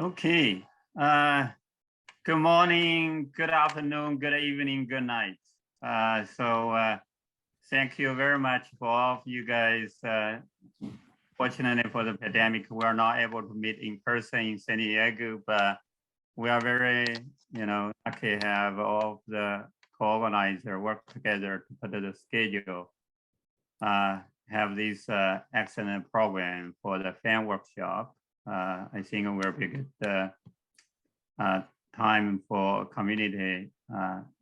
Okay. Good morning, good afternoon, good evening, good night. Thank you very much for all of you guys. Fortunately for the pandemic, we are not able to meet in person in San Diego, but we are very, lucky to have all of the co-organizers work together to put the schedule. Have this excellent program for the FAANG Workshop. I think it will be a good time for community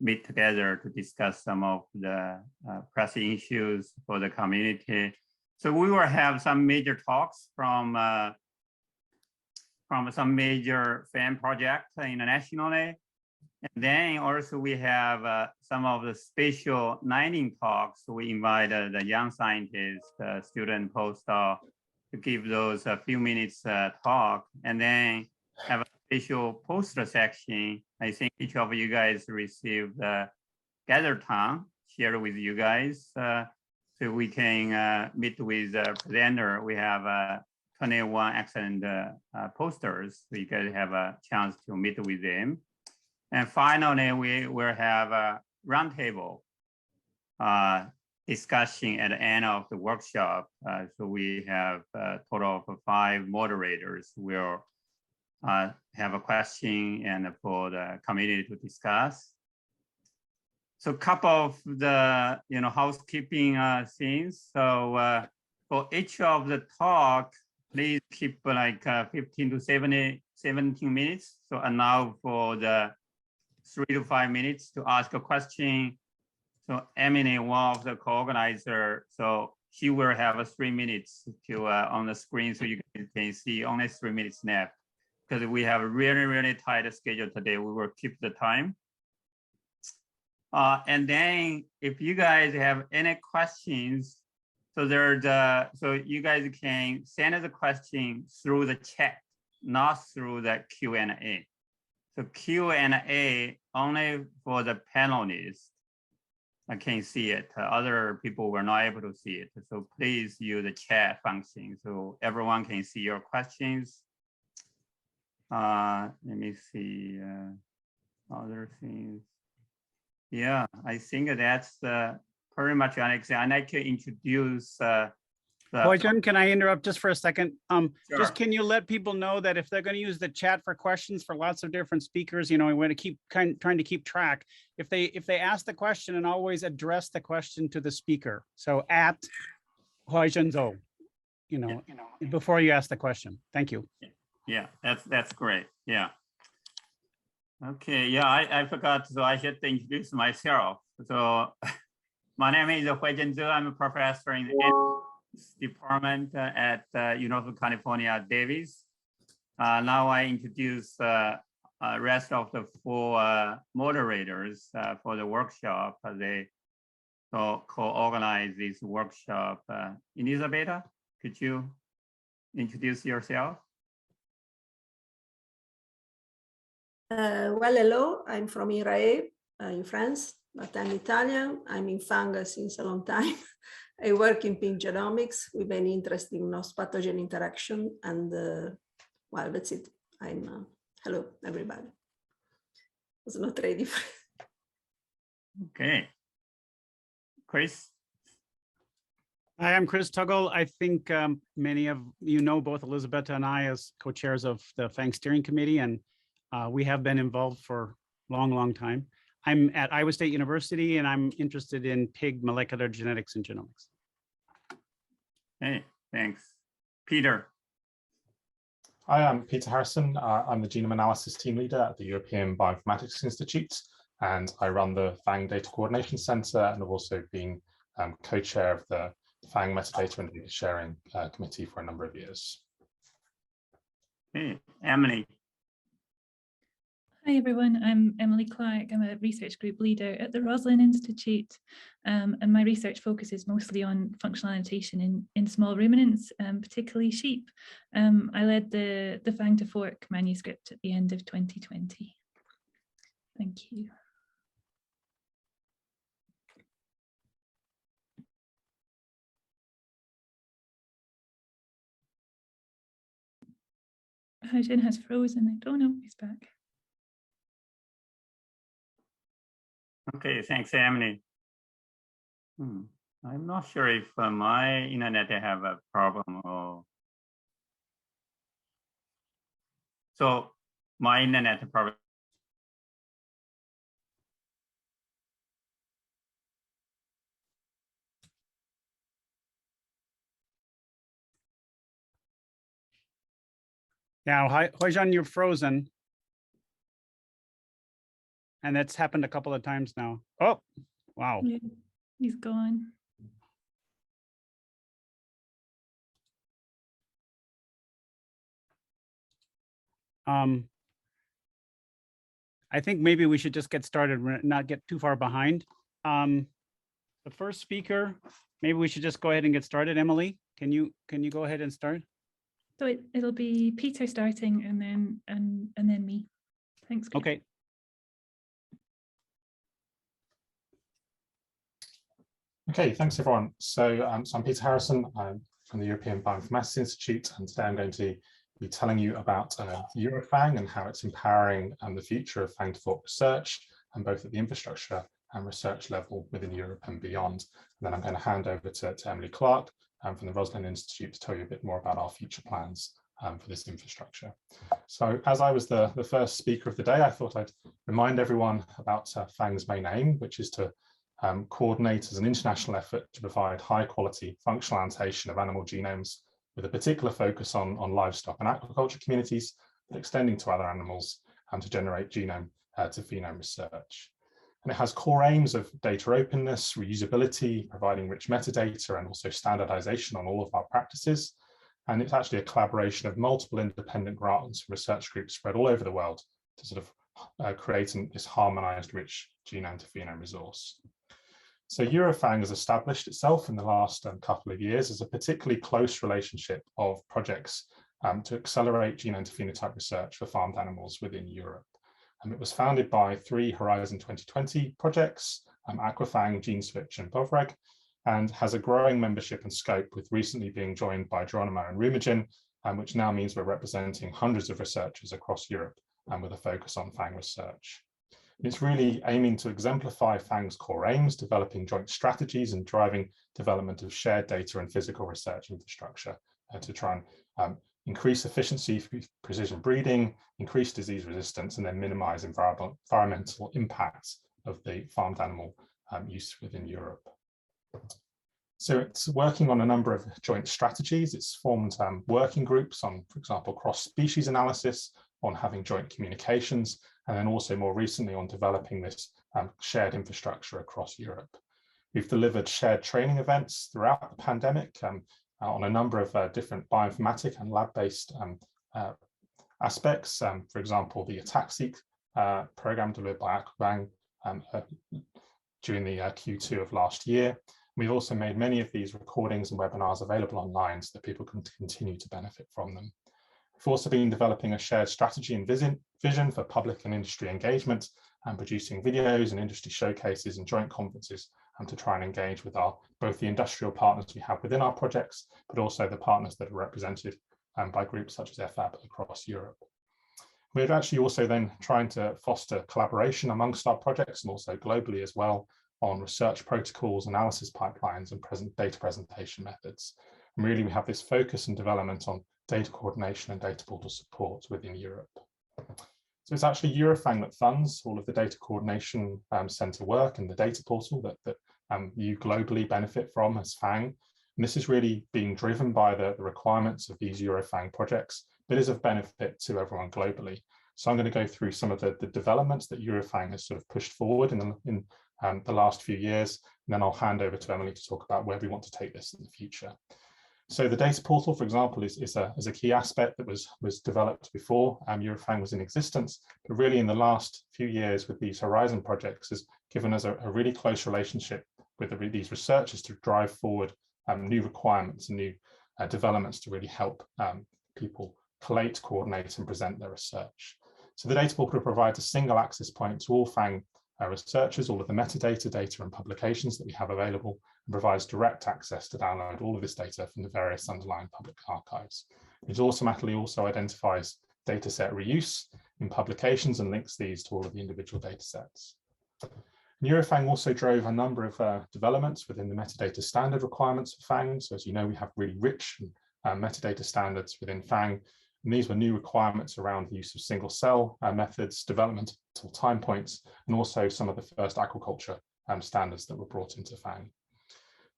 meet together to discuss some of the pressing issues for the community. So we will have some major talks from some major FAANG projects internationally. And then also we have some of the special lightning talks. We invited the young scientists, student postdoc, to give those a few minutes talk, and then have a special poster section. I think each of you guys received the gather time, share with you guys, so we can meet with the presenter. We have 21 excellent posters, so you guys have a chance to meet with them. And finally, we will have a roundtable discussion at the end of the workshop. So we have a total of 5 moderators. We'll have a question and for the community to discuss. So a couple of the housekeeping things. So for each of the talk, please keep like 15 to 17 minutes. So allow for the 3 to 5 minutes to ask a question. So Emily, one of the co-organizer, so she will have 3 minutes to on the screen, so you can see only 3 minutes left. Because we have a really, really tight schedule today, we will keep the time. And then if you guys have any questions, so you guys can send the question through the chat, not through the Q&A. So Q&A only for the panelists. I can see it. Other people were not able to see it. So please use the chat function so everyone can see your questions. Let me see other things. Yeah, I think that's pretty much Alex. I'd like to introduce Hui-Jun, can I interrupt just for a second? Sure. Just can you let people know that if they're going to use the chat for questions for lots of different speakers, we want to keep trying to keep track. If they ask the question, and always address the question to the speaker. So at Hui-Jun Zhou, before you ask the question. Thank you. Yeah, that's great. Yeah. Okay. Yeah, I forgot. So I should introduce myself. So my name is Hui-Jun Zhou. I'm a professor in the department at University of California, Davis. Now I introduce rest of the 4 moderators for the workshop. They co-organize this workshop. Elisabetta, could you introduce yourself? Well, hello, I'm from Rnaseq in France, but I'm Italian. I'm in FAANG since a long time. I work in pink genomics with an interest in host-pathogen interaction, and well, that's it. Hello, everybody. I was not ready for it. Okay. Chris? Hi, I'm Chris Tuggle. I think many of you know both Elisabetta and I as co-chairs of the FAANG Steering Committee, and we have been involved for a long, long time. I'm at Iowa State University, and I'm interested in pig molecular genetics and genomics. Hey, thanks. Peter. Hi, I'm Peter Harrison. I'm the Genome Analysis Team Leader at the European Bioinformatics Institute, and I run the FAANG Data Coordination Center, and have also been co-chair of the FAANG Metadata and Data Sharing Committee for a number of years. Hey, Emily. Hi everyone, I'm Emily Clark. I'm a research group leader at the Roslin Institute, and my research focuses mostly on functional annotation in small ruminants, particularly sheep. I led the FAANG to Fork manuscript at the end of 2020. Thank you. Jin has frozen. I don't know if he's back. Okay, thanks, Emily. I'm not sure if my internet have a problem or so my internet problem. Yeah, Hoijan, you're frozen. And that's happened a couple of times now. Oh, wow. Yeah, he's gone. I think maybe we should just get started, not get too far behind. The first speaker, maybe we should just go ahead and get started. Emily, can you go ahead and start? So it'll be Peter starting and then me. Thanks. Chris. Okay. Okay, thanks everyone. So I'm Peter Harrison. I'm from the European Bioinformatics Institute, and today I'm going to be telling you about EuroFAANG and how it's empowering the future of FAANG-to-fork research, and both at the infrastructure and research level within Europe and beyond. And then I'm going to hand over to Emily Clark from the Roslin Institute to tell you a bit more about our future plans for this infrastructure. So as I was the first speaker of the day, I thought I'd remind everyone about FAANG's main aim, which is to coordinate as an international effort to provide high quality functional annotation of animal genomes with a particular focus on livestock and aquaculture communities, but extending to other animals and to generate genome to phenome research. And it has core aims of data openness, reusability, providing rich metadata, and also standardization on all of our practices. And it's actually a collaboration of multiple independent grants and research groups spread all over the world to sort of create this harmonized, rich genome to phenome resource. So EuroFAANG has established itself in the last couple of years as a particularly close relationship of projects to accelerate genome to phenotype research for farmed animals within Europe. It was founded by 3 Horizon 2020 projects, AquaFAANG, GeneSwitch, and Bovreg, and has a growing membership and scope, with recently being joined by Geronimo and Rumogen, which now means we're representing hundreds of researchers across Europe with a focus on FAANG research. It's really aiming to exemplify FAANG's core aims, developing joint strategies and driving development of shared data and physical research infrastructure to try and increase efficiency through precision breeding, increase disease resistance, and then minimize environmental impacts of the farmed animal use within Europe. So it's working on a number of joint strategies. It's formed working groups on, for example, cross-species analysis, on having joint communications, and then also more recently on developing this shared infrastructure across Europe. We've delivered shared training events throughout the pandemic on a number of different bioinformatic and lab-based aspects. For example, the AttackSeq program delivered by FAANG during the Q2 of last year. We've also made many of these recordings and webinars available online so that people can continue to benefit from them. We've also been developing a shared strategy and vision for public and industry engagement, and producing videos and industry showcases and joint conferences to try and engage with both the industrial partners we have within our projects, but also the partners that are represented by groups such as FAB across Europe. We're actually also then trying to foster collaboration amongst our projects and also globally as well on research protocols, analysis pipelines, and data presentation methods. And really, we have this focus and development on data coordination and data portal support within Europe. So it's actually EuroFAANG that funds all of the data coordination center work and the data portal that you globally benefit from as FAANG. And this is really being driven by the requirements of these EuroFAANG projects, but is of benefit to everyone globally. So I'm going to go through some of the developments that EuroFAANG has sort of pushed forward in the last few years, and then I'll hand over to Emily to talk about where we want to take this in the future. So the data portal, for example, is a key aspect that was developed before EuroFAANG was in existence, but really in the last few years with these Horizon projects has given us a really close relationship with these researchers to drive forward new requirements and new developments to really help people collate, coordinate, and present their research. So the data portal provides a single access point to all FAANG researchers, all of the metadata, data, and publications that we have available, and provides direct access to download all of this data from the various underlying public archives. It automatically also identifies dataset reuse in publications and links these to all of the individual datasets. Eurofang also drove a number of developments within the metadata standard requirements for FAANG. So as you know, we have really rich metadata standards within FAANG. And these were new requirements around the use of single cell methods, developmental time points, and also some of the first aquaculture standards that were brought into FAANG.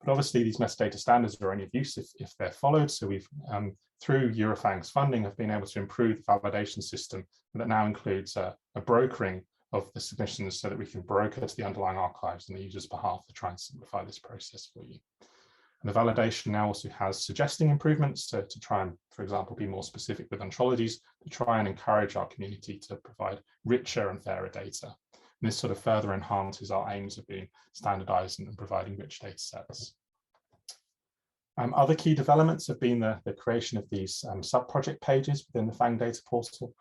But obviously these metadata standards are only of use if they're followed. So we've, through Eurofang's funding, have been able to improve the validation system that now includes a brokering of the submissions so that we can broker to the underlying archives on the user's behalf to try and simplify this process for you. And the validation now also has suggesting improvements to try and, for example, be more specific with ontologies, to try and encourage our community to provide richer and fairer data. And this sort of further enhances our aims of being standardized and providing rich data sets. Other key developments have been the creation of these sub-project pages within the FAANG data portal.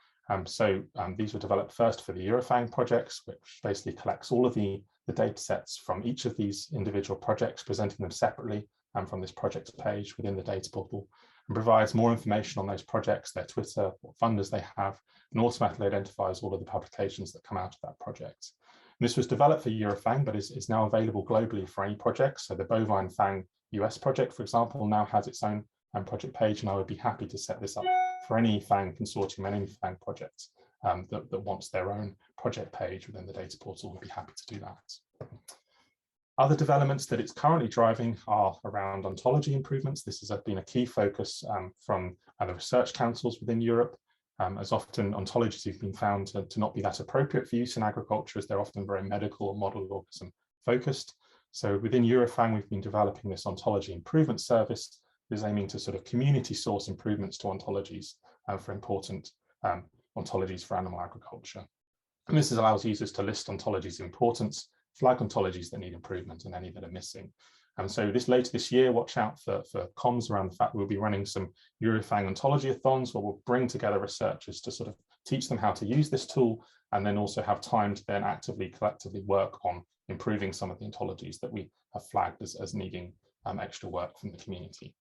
These were developed first for the Eurofang projects, which basically collects all of the data sets from each of these individual projects, presenting them separately from this project page within the data portal, and provides more information on those projects, their Twitter, what funders they have, and automatically identifies all of the publications that come out of that project. And this was developed for Eurofang, but is now available globally for any project. So the Bovine FAANG US project, for example, now has its own project page, and I would be happy to set this up for any FAANG consortium and any FAANG project that wants their own project page within the data portal. We'd be happy to do that. Other developments that it's currently driving are around ontology improvements. This has been a key focus from the research councils within Europe, as often ontologies have been found to not be that appropriate for use in agriculture, as they're often very medical or model organism focused. So within Eurofang, we've been developing this ontology improvement service that is aiming to sort of community source improvements to ontologies for important ontologies for animal agriculture. And this allows users to list ontologies of importance, flag ontologies that need improvement, and any that are missing. And so later this year, watch out for comms around the fact that we'll be running some Eurofang ontology-a-thons where we'll bring together researchers to sort of teach them how to use this tool, and then also have time to then actively, collectively work on improving some of the ontologies that we have flagged as needing extra work from the community.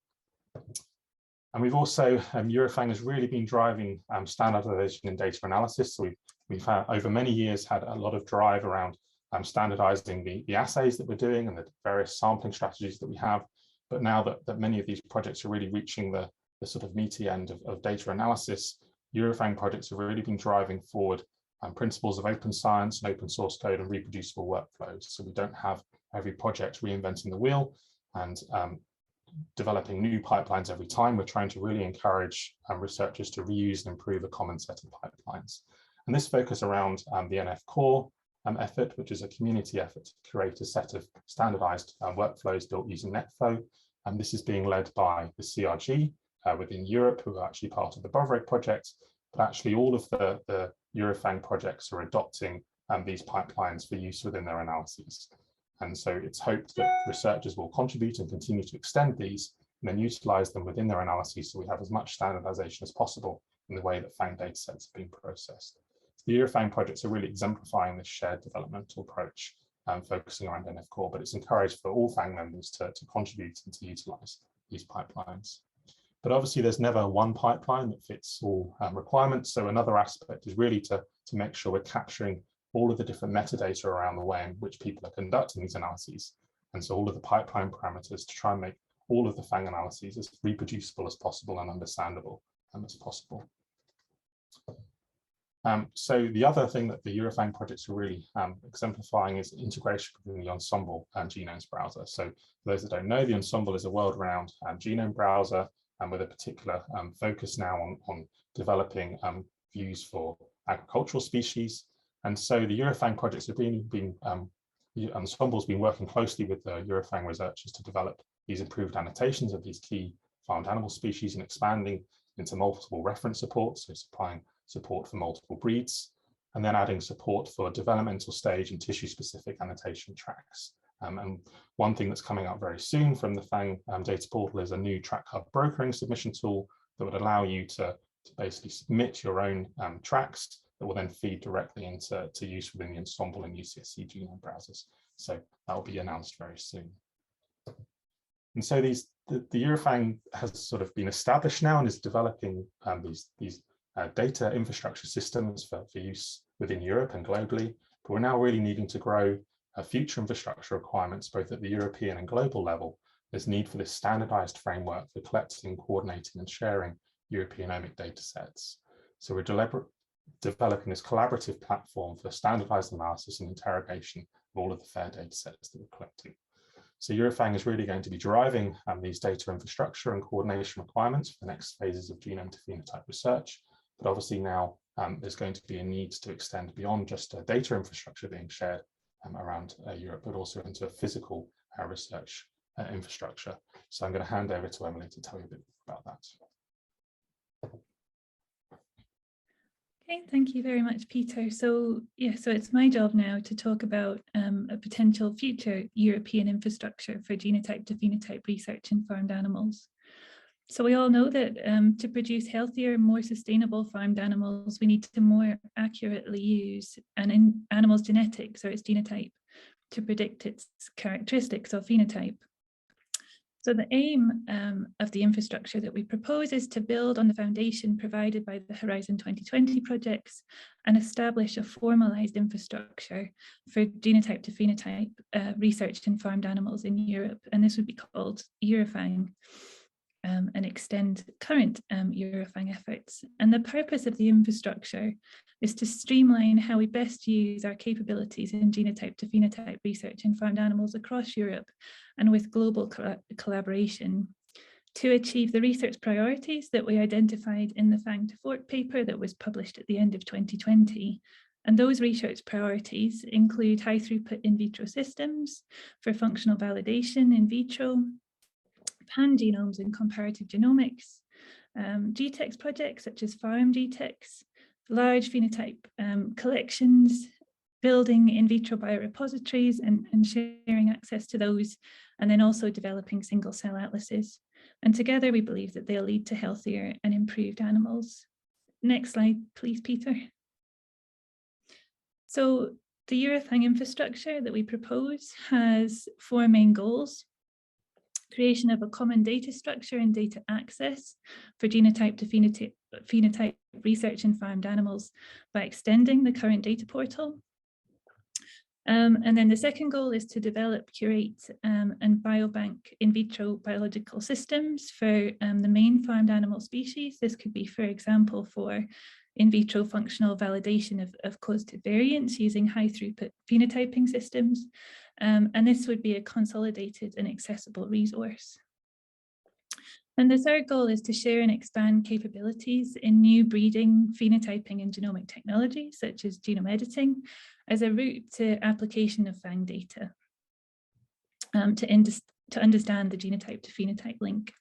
And we've also, Eurofang has really been driving standardization in data analysis. So we've had, over many years, had a lot of drive around standardizing the assays that we're doing and the various sampling strategies that we have. But now that many of these projects are really reaching the sort of meaty end of data analysis, Eurofang projects have really been driving forward principles of open science and open source code and reproducible workflows. So we don't have every project reinventing the wheel and developing new pipelines every time. We're trying to really encourage researchers to reuse and improve a common set of pipelines. And this focus around the NF core effort, which is a community effort to create a set of standardized workflows built using NetFlow. And this is being led by the CRG within Europe, who are actually part of the Bovreg project. But actually all of the Eurofang projects are adopting these pipelines for use within their analyses. And so it's hoped that researchers will contribute and continue to extend these and then utilize them within their analyses so we have as much standardization as possible in the way that FAANG datasets have been processed. So the Eurofang projects are really exemplifying this shared developmental approach, focusing around NF core, but it's encouraged for all FAANG members to contribute and to utilize these pipelines. But obviously there's never one pipeline that fits all requirements. So another aspect is really to make sure we're capturing all of the different metadata around the way in which people are conducting these analyses. And so all of the pipeline parameters to try and make all of the FAANG analyses as reproducible as possible and understandable as possible. So the other thing that the Eurofang projects are really exemplifying is integration between the Ensemble and Genomes browser. So for those that don't know, the Ensemble is a world-renowned genome browser and with a particular focus now on developing views for agricultural species. And so the Eurofang projects have Ensemble's been working closely with the Eurofang researchers to develop these improved annotations of these key farmed animal species and expanding into multiple reference supports, so supplying support for multiple breeds, and then adding support for developmental stage and tissue-specific annotation tracks. And one thing that's coming out very soon from the FAANG data portal is a new track hub brokering submission tool that would allow you to basically submit your own tracks that will then feed directly into use within the Ensemble and UCSC genome browsers. So that will be announced very soon. And so the Eurofang has sort of been established now and is developing these data infrastructure systems for use within Europe and globally, but we're now really needing to grow future infrastructure requirements both at the European and global level. There's need for this standardized framework for collecting, coordinating and sharing Europeanomic data sets. So we're developing this collaborative platform for standardized analysis and interrogation of all of the FAIR data sets that we're collecting. So EuroFAANG is really going to be driving these data infrastructure and coordination requirements for the next phases of genome to phenotype research. But obviously now there's going to be a need to extend beyond just data infrastructure being shared around Europe, but also into a physical research infrastructure. So I'm going to hand over to Emily to tell you a bit about that. Okay, thank you very much, Peter. So so it's my job now to talk about a potential future European infrastructure for genotype to phenotype research in farmed animals. So we all know that to produce healthier, more sustainable farmed animals, we need to more accurately use an animal's genetics or its genotype to predict its characteristics or phenotype. So the aim of the infrastructure that we propose is to build on the foundation provided by the Horizon 2020 projects and establish a formalized infrastructure for genotype to phenotype research in farmed animals in Europe. And this would be called EuroFAANG and extend current EuroFAANG efforts. And the purpose of the infrastructure is to streamline how we best use our capabilities in genotype to phenotype research in farmed animals across Europe and with global collaboration to achieve the research priorities that we identified in the FAANG to Fork paper that was published at the end of 2020. And those research priorities include high throughput in vitro systems for functional validation in vitro, pan-genomes in comparative genomics, GTEx projects such as farm GTEx, large phenotype collections, building in vitro biorepositories and sharing access to those, and then also developing single cell atlases. And together we believe that they'll lead to healthier and improved animals. Next slide, please, Peter. So the EuroFAANG infrastructure that we propose has 4 main goals. Creation of a common data structure and data access for genotype to phenotype research in farmed animals by extending the current data portal. And then the second goal is to develop, curate and biobank in vitro biological systems for the main farmed animal species. This could be, for example, for in vitro functional validation of causative variants using high throughput phenotyping systems. And this would be a consolidated and accessible resource. And the third goal is to share and expand capabilities in new breeding, phenotyping and genomic technologies, such as genome editing, as a route to application of FAANG data to understand the genotype to phenotype link.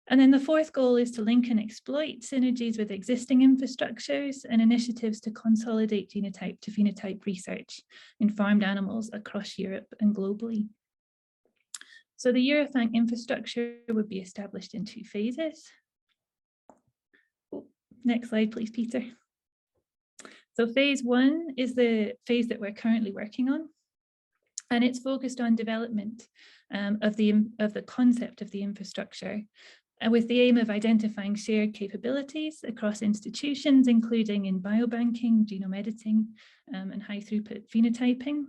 And then the fourth goal is to link and exploit synergies with existing infrastructures and initiatives to consolidate genotype to phenotype research in farmed animals across Europe and globally. So the EuroFAANG infrastructure would be established in 2 phases. Next slide, please, Peter. So phase 1 is the phase that we're currently working on, and it's focused on development of the concept of the infrastructure, with the aim of identifying shared capabilities across institutions, including in biobanking, genome editing, and high throughput phenotyping.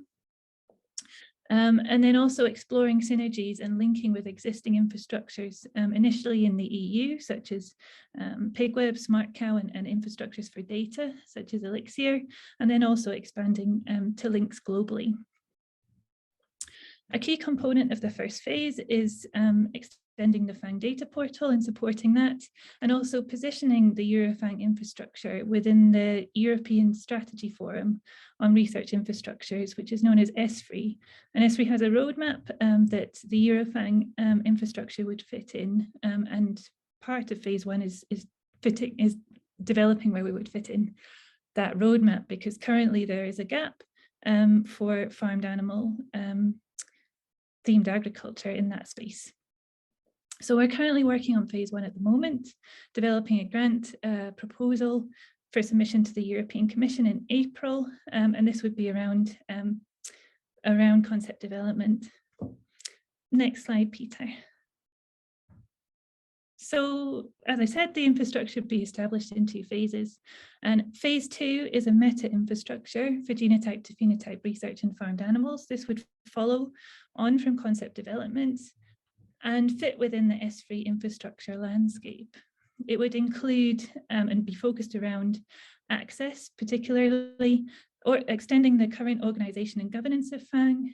And then also exploring synergies and linking with existing infrastructures, initially in the EU, such as PigWeb, SmartCow, and infrastructures for data, such as Elixir, and then also expanding to links globally. A key component of the first phase is extending the FAANG data portal and supporting that, and also positioning the EuroFAANG infrastructure within the European Strategy Forum on Research Infrastructures, which is known as ESFRI. And ESFRI has a roadmap that the EuroFAANG infrastructure would fit in, and part of phase 1 is developing where we would fit in that roadmap, because currently there is a gap for farmed animal themed agriculture in that space. So we're currently working on phase 1 at the moment, developing a grant proposal for submission to the European Commission in April, and this would be around concept development. Next slide, Peter. So as I said, the infrastructure would be established in 2 phases. And phase 2 is a meta infrastructure for genotype to phenotype research in farmed animals. This would follow on from concept development and fit within the S3 infrastructure landscape. It would include and be focused around access, particularly, or extending the current organization and governance of FAANG,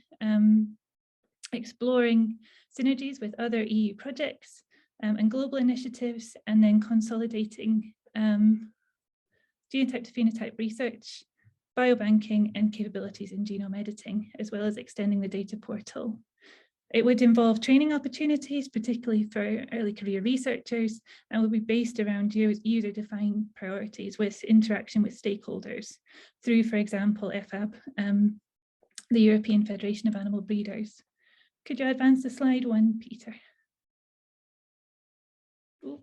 exploring synergies with other EU projects and global initiatives, and then consolidating genotype to phenotype research, biobanking, and capabilities in genome editing, as well as extending the data portal. It would involve training opportunities, particularly for early career researchers, and will be based around user-defined priorities with interaction with stakeholders through, for example, FAB, the European Federation of Animal Breeders. Could you advance the slide 1, Peter? Ooh.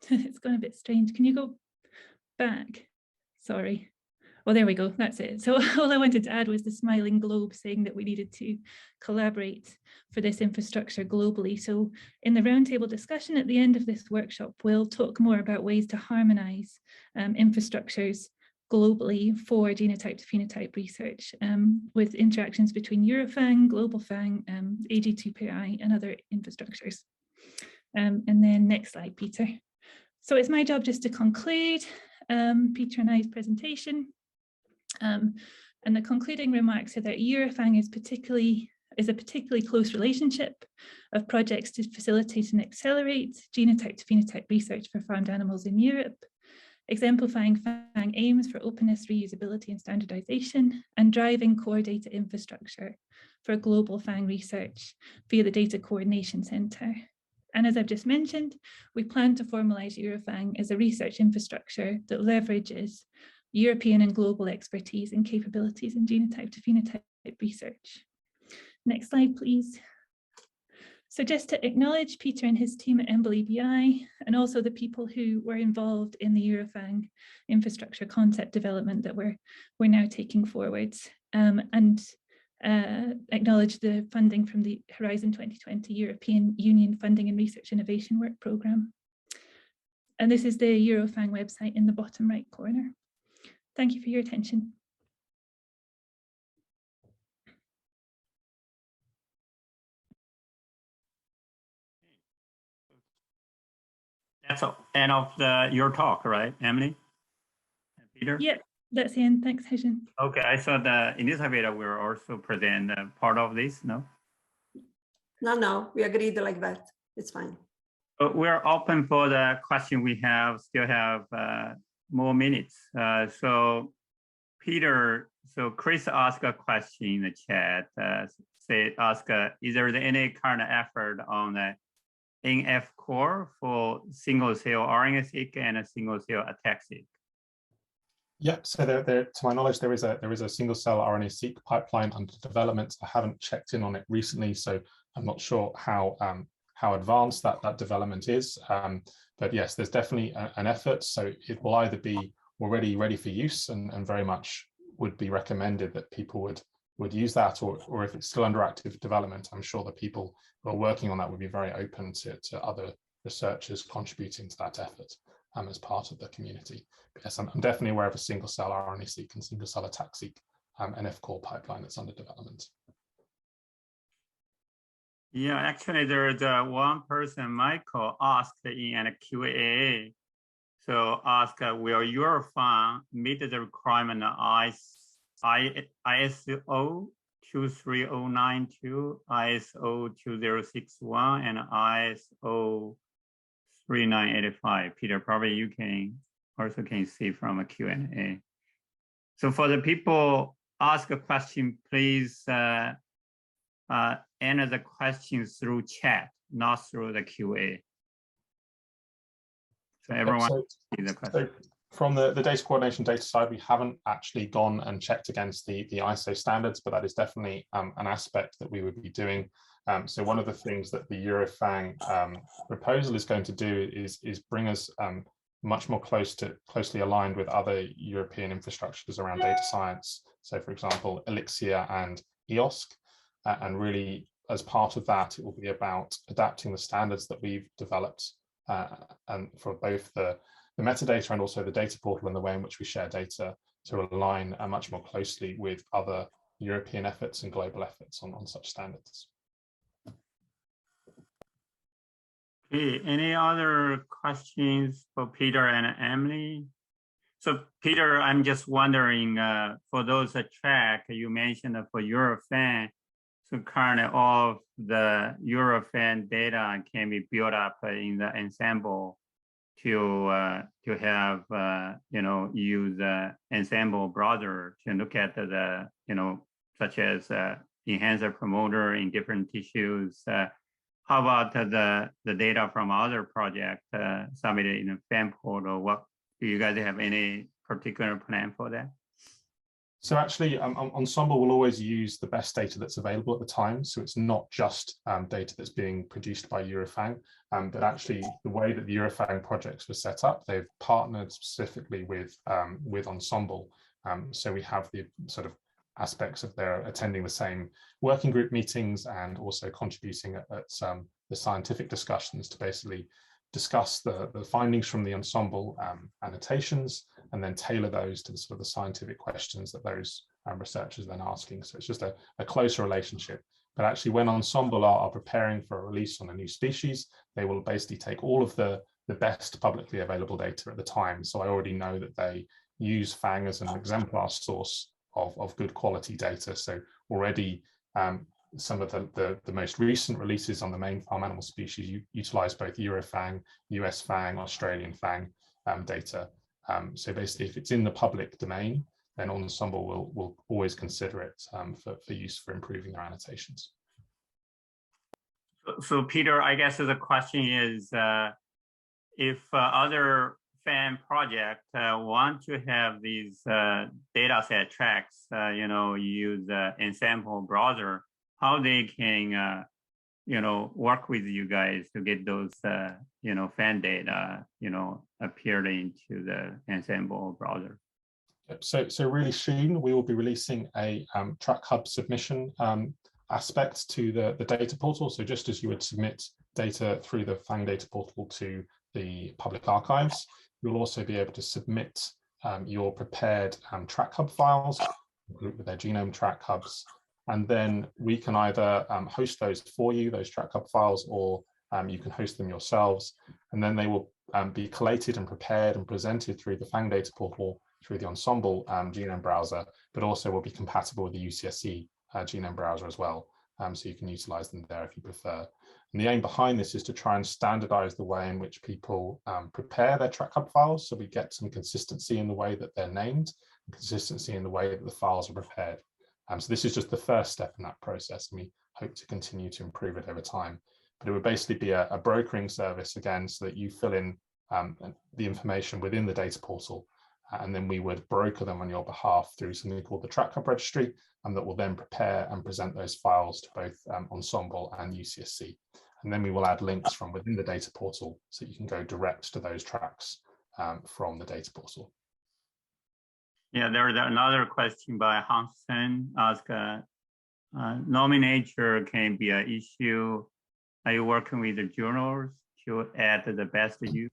It's gone a bit strange. Can you go back? Sorry. Oh, there we go. That's it. So all I wanted to add was the smiling globe saying that we needed to collaborate for this infrastructure globally. So in the roundtable discussion at the end of this workshop, we'll talk more about ways to harmonize infrastructures globally for genotype to phenotype research with interactions between EuroFAANG, Global FAANG, AG2PI, and other infrastructures. And then next slide, Peter. So it's my job just to conclude Peter and I's presentation. And the concluding remarks are that EuroFAANG is a particularly close relationship of projects to facilitate and accelerate genotype to phenotype research for farmed animals in Europe, exemplifying FAANG aims for openness, reusability, and standardization, and driving core data infrastructure for global FAANG research via the Data Coordination Centre. And as I've just mentioned, we plan to formalize EuroFAANG as a research infrastructure that leverages European and global expertise and capabilities in genotype to phenotype research. Next slide, please. So just to acknowledge Peter and his team at EBI, and also the people who were involved in the EuroFAANG infrastructure concept development that we're now taking forward, and acknowledge the funding from the Horizon 2020 European Union Funding and Research Innovation Work Programme. And this is the EuroFAANG website in the bottom right corner. Thank you for your attention. That's the end of your talk, right, Emily? Peter? Yeah, that's the end. Thanks, Heshen. Okay, I thought in this video we will also present part of this, no? No, we agreed like that. It's fine. We're open for the question we have, still have more minutes. So Peter, so Chris asked a question in the chat, is there any current effort on the NF core for single cell RNA-seq and a single cell ATAC-seq? Yep. So to my knowledge, there is a single cell RNA-seq pipeline under development. I haven't checked in on it recently, so I'm not sure how advanced that development is. But yes, there's definitely an effort. So it will either be already ready for use and very much would be recommended that people would use that, or if it's still under active development, I'm sure the people who are working on that would be very open to other researchers contributing to that effort as part of the community. But yes, I'm definitely aware of a single cell RNA-seq and single cell ATAC-seq NF core pipeline that's under development. Yeah, actually there's one person, Michael, asked in a Q&A. So ask, will your FAANG meet the requirement of ISO 23092, ISO 2061, and ISO 3985? Peter, probably you can also see from a Q&A. So for the people ask a question, please enter the questions through chat, not through the QA. So everyone sees the question. So from the data coordination data side, we haven't actually gone and checked against the ISO standards, but that is definitely an aspect that we would be doing. So one of the things that the EuroFAANG proposal is going to do is bring us much more closely aligned with other European infrastructures around data science. So for example, Elixir and EOSC, and really as part of that, it will be about adapting the standards that we've developed and for both the metadata and also the data portal and the way in which we share data to align much more closely with other European efforts and global efforts on such standards. Okay, any other questions for Peter and Emily? So Peter, I'm just wondering, for those track you mentioned for EuroFAANG, so currently all of the EuroFAANG data can be built up in the Ensemble to have, use the Ensemble browser to look at the, such as enhancer promoter in different tissues. How about the data from other projects submitted in the FAANG portal? What do you guys have any particular plan for that? So actually, Ensemble will always use the best data that's available at the time. So it's not just data that's being produced by EuroFAANG, but actually the way that the EuroFAANG projects were set up, they've partnered specifically with Ensemble. So we have the sort of aspects of their attending the same working group meetings and also contributing at the scientific discussions to basically discuss the findings from the Ensemble annotations and then tailor those to the sort of the scientific questions that those researchers are then asking. So it's just a closer relationship. But actually when Ensemble are preparing for a release on a new species, they will basically take all of the best publicly available data at the time. So I already know that they use FAANG as an exemplar source of good quality data. So already some of the most recent releases on the main farm animal species utilize both EuroFAANG, US FAANG, Australian FAANG data. So basically, if it's in the public domain, then Ensemble will always consider it for use for improving their annotations. So Peter, I guess the question is, if other FAANG project want to have these data set tracks, use the Ensemble browser, how they can, work with you guys to get those, FAANG data, appeared into the Ensemble browser. So really soon we will be releasing a track hub submission aspect to the data portal. So just as you would submit data through the FAANG data portal to the public archives, you'll also be able to submit your prepared track hub files with their genome track hubs. And then we can either host those for you, those track hub files, or you can host them yourselves. And then they will be collated and prepared and presented through the FAANG data portal through the Ensemble genome browser, but also will be compatible with the UCSC genome browser as well. So you can utilize them there if you prefer. And the aim behind this is to try and standardize the way in which people prepare their track hub files. So we get some consistency in the way that they're named, and consistency in the way that the files are prepared. So this is just the first step in that process, and we hope to continue to improve it over time. But it would basically be a brokering service again, so that you fill in the information within the data portal, and then we would broker them on your behalf through something called the track hub registry, and that will then prepare and present those files to both Ensemble and UCSC. And then we will add links from within the data portal so you can go direct to those tracks from the data portal. Yeah, there's another question by Hansen ask, nomenclature can be an issue. Are you working with the journals to add the best use?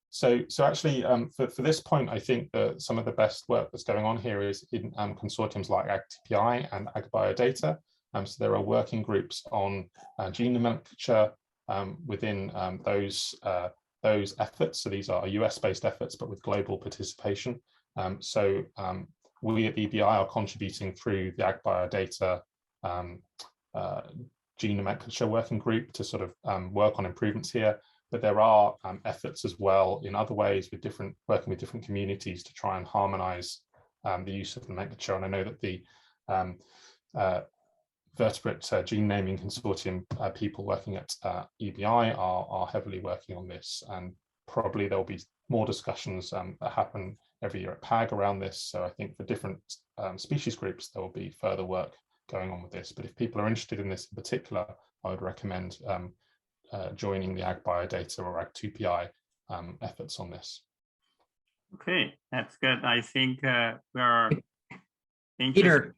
So actually, for this point, I think that some of the best work that's going on here is in consortiums like AgTPI and AgBiodata. So there are working groups on gene nomenclature within those efforts. So these are US-based efforts, but with global participation. So we at EBI are contributing through the AgBiodata gene nomenclature working group to sort of work on improvements here. But there are efforts as well in other ways with working with different communities to try and harmonize the use of nomenclature. And I know that the vertebrate gene naming consortium people working at EBI are heavily working on this, and probably there'll be more discussions that happen every year at PAG around this. So I think for different species groups, there will be further work going on with this. But if people are interested in this in particular, I would recommend joining the AgBiodata or AgTPI efforts on this. Okay, that's good. I think we are Peter,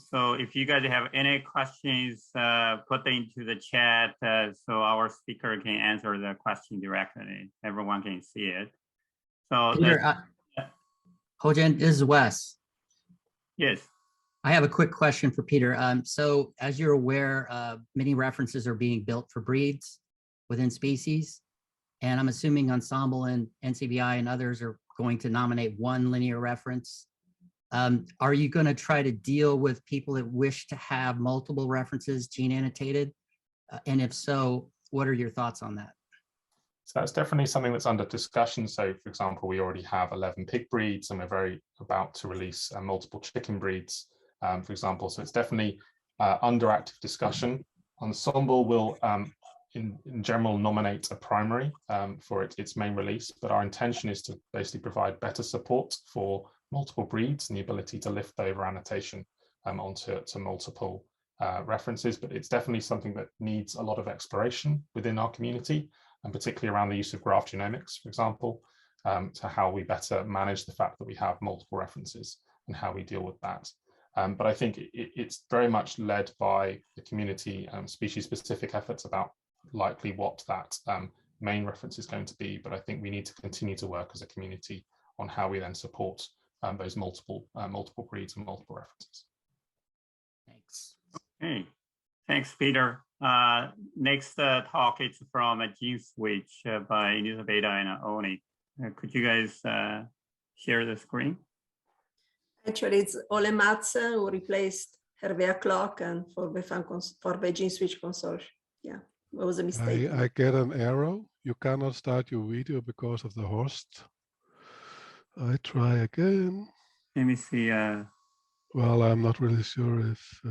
So if you guys have any questions, put them into the chat so our speaker can answer the question directly. Everyone can see it. So Peter, Ho-Jen, this is Wes. yes. I have a quick question for Peter. So as you're aware, many references are being built for breeds within species. And I'm assuming Ensemble and NCBI and others are going to nominate one linear reference. Are you going to try to deal with people that wish to have multiple references gene annotated? And if so, what are your thoughts on that? So that's definitely something that's under discussion. So for example, we already have 11 pig breeds and we're about to release multiple chicken breeds, for example. So it's definitely under active discussion. Ensemble will in general nominate a primary for its main release, but our intention is to basically provide better support for multiple breeds and the ability to lift over annotation onto multiple references. But it's definitely something that needs a lot of exploration within our community, and particularly around the use of graph genomics, for example, to how we better manage the fact that we have multiple references and how we deal with that. But I think it's very much led by the community species-specific efforts about likely what that main reference is going to be. But I think we need to continue to work as a community on how we then support those multiple breeds and multiple references. Thanks. Okay, thanks, Peter. Next talk is from Gene Switch by Elisabetta and Oni. Could you guys share the screen? Actually, it's Ole Madsen who replaced Hervé Clock and for the Gene Switch Consortium. Yeah, it was a mistake. I get an error. You cannot start your video because of the host. I try again. Let me see. Well, I'm not really sure if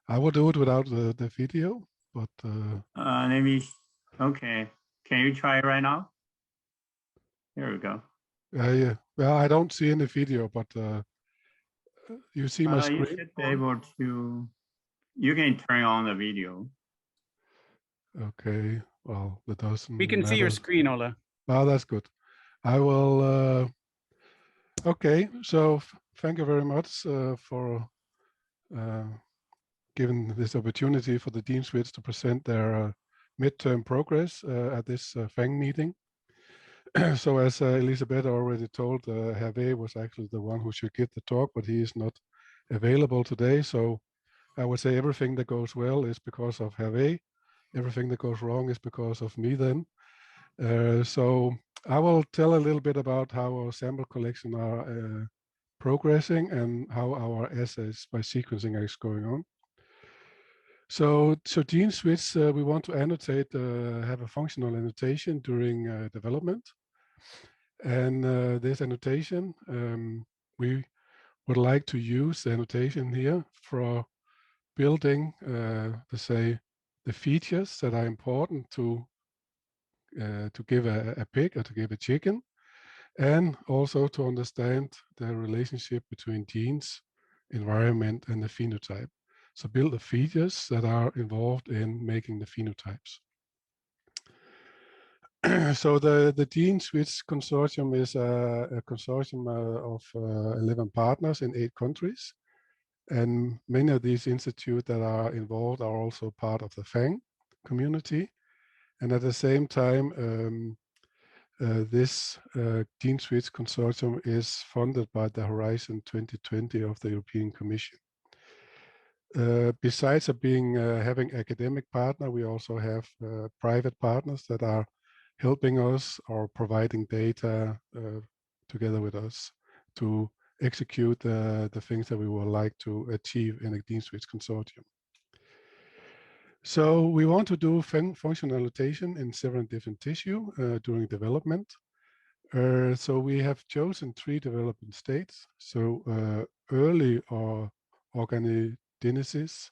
I will do it without the video, but let me. Okay, can you try it right now? There we go. yeah. Well, I don't see any video, but you see my screen. You should be able to. You can turn on the video. Okay. Well, that doesn't. We can see your screen, Ola. Oh, that's good. I will. Okay. So thank you very much for giving this opportunity for the Gene Switch to present their midterm progress at this FAANG meeting. So as Elisabetta already told, Hervé was actually the one who should give the talk, but he is not available today. So I would say everything that goes well is because of Hervé. Everything that goes wrong is because of me then. So I will tell a little bit about how our sample collection are progressing and how our assays by sequencing is going on. So Gene Switch, we want to annotate, have a functional annotation during development. And this annotation, we would like to use the annotation here for building, the features that are important to give a pig or to give a chicken, and also to understand the relationship between genes, environment, and the phenotype. So build the features that are involved in making the phenotypes. So the Gene Switch Consortium is a consortium of 11 partners in 8 countries. And many of these institutes that are involved are also part of the FAANG community. And at the same time, this Gene Switch Consortium is funded by the Horizon 2020 of the European Commission. Besides having academic partner, we also have private partners that are helping us or providing data together with us to execute the things that we would like to achieve in a Gene Switch Consortium. So we want to do functional annotation in 7 different tissue during development. So we have chosen 3 development states. So early organogenesis,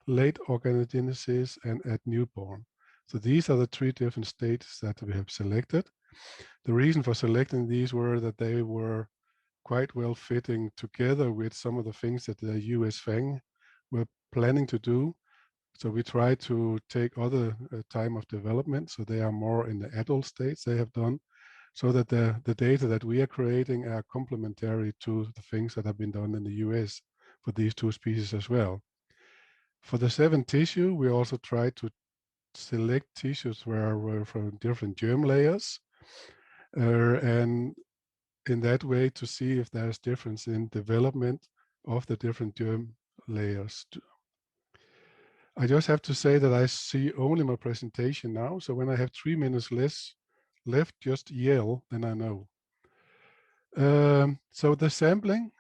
late organogenesis, and at newborn. So these are the 3 different states that we have selected. The reason for selecting these were that they were quite well fitting together with some of the things that the US FAANG were planning to do. So we try to take other time of development. So they are more in the adult states they have done. so that the data that we are creating are complementary to the things that have been done in the US for these two species as well. For the 7 tissue, we also try to select tissues where we're from different germ layers, and in that way to see if there's difference in development of the different germ layers. I just have to say that I see only my presentation now, so when I have 3 minutes less left, just yell, then I know. So the sampling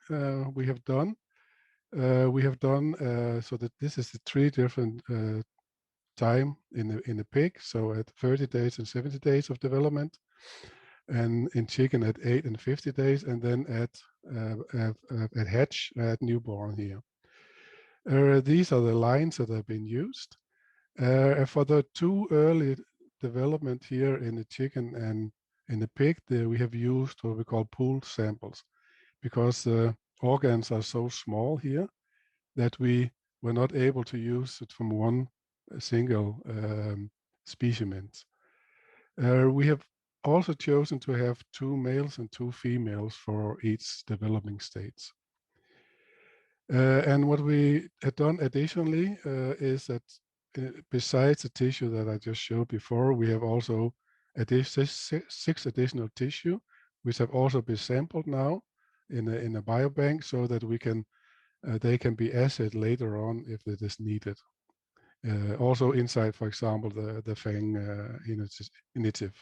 we have done so that this is the 3 different time in the pig, so at 30 days and 70 days of development, and in chicken at 8 and 50 days, and then at hatch at newborn here. These are the lines that have been used. For the 2 early development here in the chicken and in the pig, we have used what we call pooled samples, because the organs are so small here that we were not able to use it from one single specimen. We have also chosen to have 2 males and 2 females for each developing stage. And what we had done additionally is that besides the tissue that I just showed before, we have also 6 additional tissue, which have also been sampled now in a biobank, so that we can they can be assayed later on if it is needed. Also inside, for example, the FAANG initiative.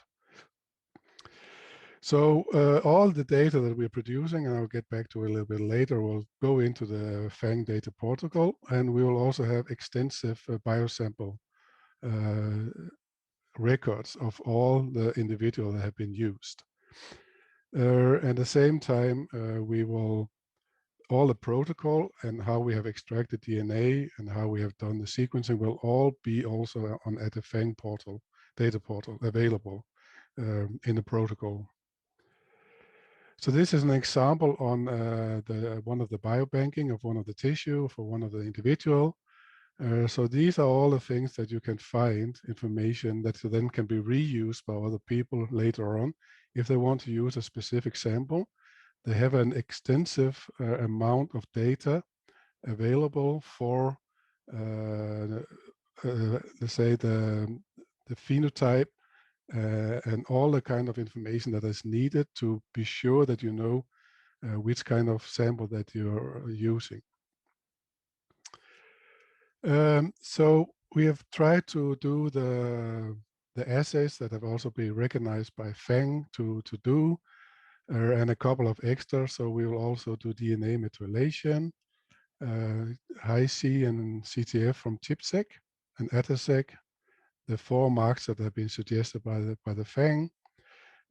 So all the data that we're producing, and I'll get back to a little bit later, will go into the FAANG data protocol, and we will also have extensive biosample records of all the individuals that have been used. At the same time, we will all the protocol and how we have extracted DNA and how we have done the sequencing will all be also at the FAANG portal, data portal, available in the protocol. So this is an example on one of the biobanking of one of the tissue for one of the individual. So these are all the things that you can find information that then can be reused by other people later on if they want to use a specific sample. They have an extensive amount of data available for, let's say, the phenotype and all the kind of information that is needed to be sure that you know which kind of sample that you're using. So we have tried to do the assays that have also been recognized by FAANG to do, and a couple of extras. So we will also do DNA methylation, Hi-C and CTF from ChIP-seq and AttaSeq, the 4 marks that have been suggested by the FAANG,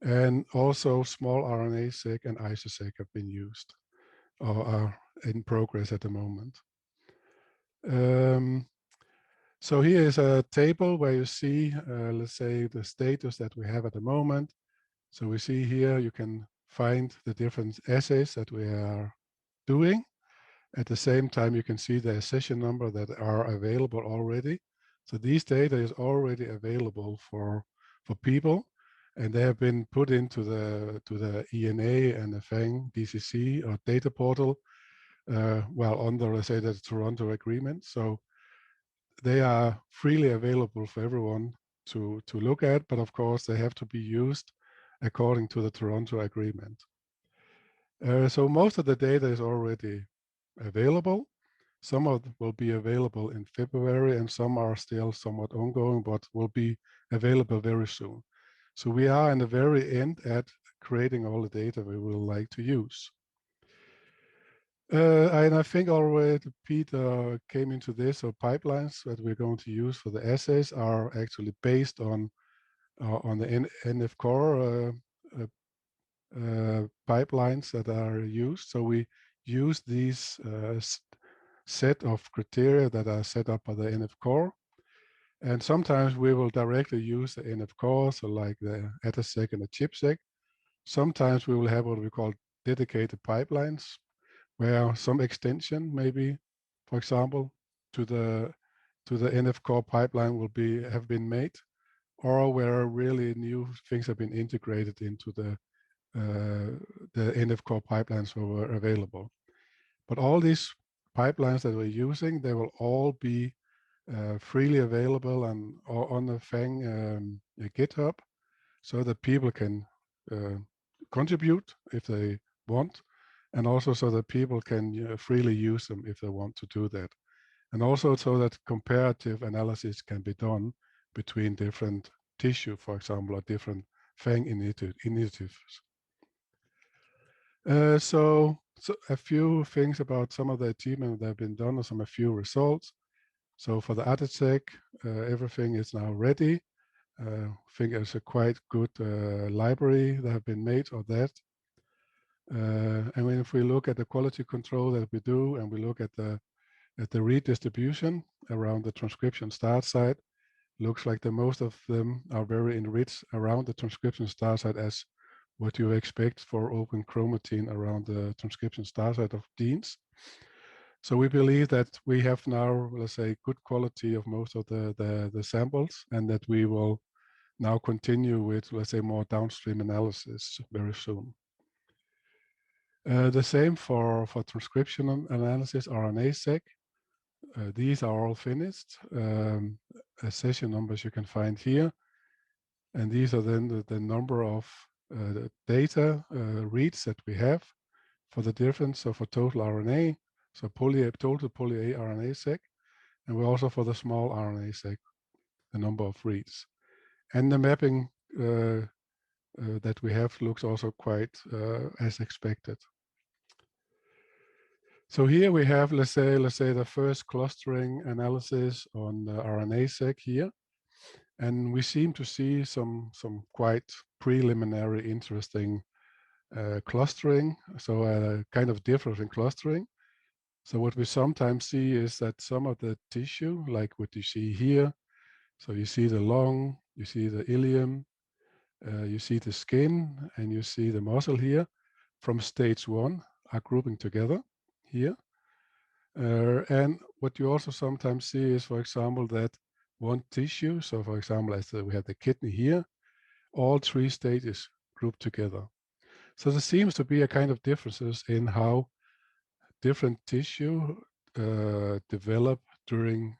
and also small Rna-Seq and Isosex have been used or are in progress at the moment. So here is a table where you see, let's say, the status that we have at the moment. So we see here you can find the different assays that we are doing. At the same time, you can see the accession number that are available already. So these data is already available for people, and they have been put into the ENA and the FAANG DCC or data portal while under, let's say, the Toronto agreement. So they are freely available for everyone to look at, but of course they have to be used according to the Toronto agreement. So most of the data is already available. Some of them will be available in February, and some are still somewhat ongoing, but will be available very soon. So we are in the very end at creating all the data we would like to use. And I think already Peter came into this. So pipelines that we're going to use for the assays are actually based on the NF core pipelines that are used. So we use these set of criteria that are set up by the NF core. And sometimes we will directly use the NF core, so like the AttaSeq and the ChIP-seq. Sometimes we will have what we call dedicated pipelines, where some extension maybe, for example, to the NF core pipeline will have been made, or where really new things have been integrated into the NF core pipelines that were available. But all these pipelines that we're using, they will all be freely available and on the FAANG GitHub, so that people can contribute if they want, and also so that people can freely use them if they want to do that. And also so that comparative analysis can be done between different tissue, for example, or different FAANG initiatives. So a few things about some of the achievements that have been done, or a few results. So for the Rnaseq, everything is now ready. I think it's a quite good library that have been made of that. And if we look at the quality control that we do, and we look at the read distribution around the transcription start site, looks like the most of them are very enriched around the transcription start site, as what you expect for open chromatin around the transcription start site of genes. So we believe that we have now, let's say, good quality of most of the samples, and that we will now continue with, let's say, more downstream analysis very soon. The same for transcriptional analysis, Rna-Seq. These are all finished. Session numbers you can find here. And these are then the number of data reads that we have for the difference. So for total RNA, so total poly-A Rna-Seq, and we also for the small Rna-Seq, the number of reads. And the mapping that we have looks also quite as expected. So here we have, let's say the first clustering analysis on the Rna-Seq here, and we seem to see some quite preliminary interesting clustering, so kind of difference in clustering. So what we sometimes see is that some of the tissue, like what you see here, so you see the lung, you see the ileum, you see the skin, and you see the muscle here from stage 1 are grouping together here. And what you also sometimes see is, for example, that one tissue, so for example, as we have the kidney here, all 3 stages grouped together. So there seems to be a kind of differences in how different tissue develop during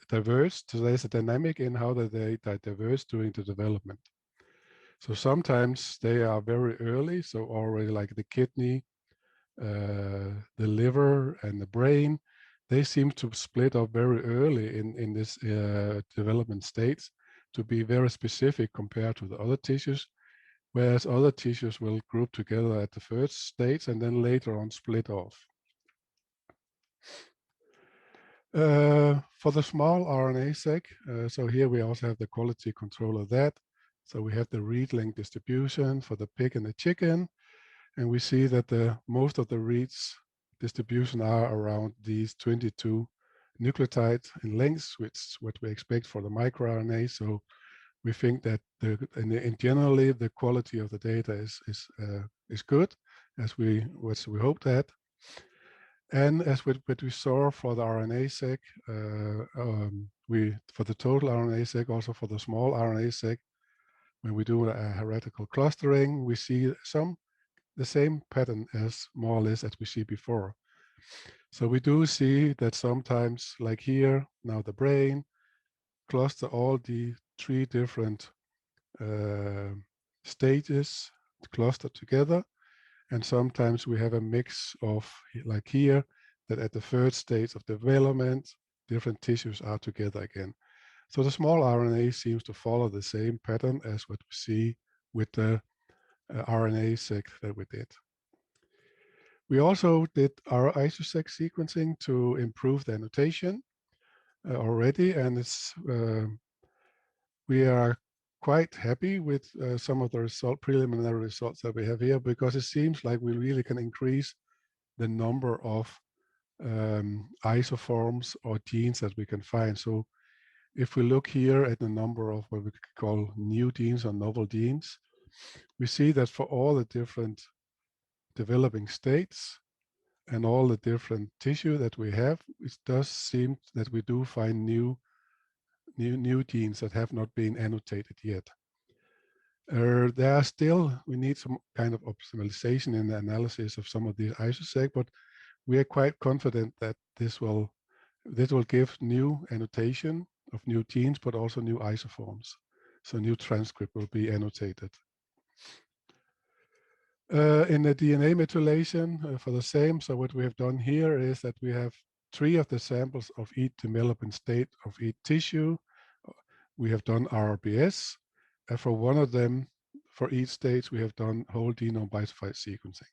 diverse. So there's a dynamic in how they diverse during the development. So sometimes they are very early, so already like the kidney, the liver, and the brain, they seem to split up very early in this development stage to be very specific compared to the other tissues, whereas other tissues will group together at the first stage and then later on split off. For the small Rna-Seq, so here we also have the quality control of that. So we have the read length distribution for the pig and the chicken, and we see that most of the reads distribution are around these 22 nucleotides in length, which is what we expect for the microRNA. So we think that in generally the quality of the data is good, as we hoped at. And as what we saw for the Rna-Seq, for the total Rna-Seq, also for the small Rna-Seq, when we do a hierarchical clustering, we see the same pattern as more or less as we see before. So we do see that sometimes, like here, now the brain, cluster all the 3 different stages clustered together. And sometimes we have a mix of, like here, that at the 3rd stage of development, different tissues are together again. So the small RNA seems to follow the same pattern as what we see with the Rna-Seq that we did. We also did our Isosex sequencing to improve the annotation already, and we are quite happy with some of the preliminary results that we have here, because it seems like we really can increase the number of isoforms or genes that we can find. So if we look here at the number of what we could call new genes or novel genes, we see that for all the different developing states and all the different tissue that we have, it does seem that we do find new new genes that have not been annotated yet. There are still, we need some kind of optimization in the analysis of some of these Isoseq, but we are quite confident that this will give new annotation of new genes, but also new isoforms. So new transcript will be annotated. In the DNA methylation for the same, so what we have done here is that we have 3 of the samples of each development state of each tissue. We have done RRBS, and for one of them, for each stage, we have done whole genome bisulfite sequencing.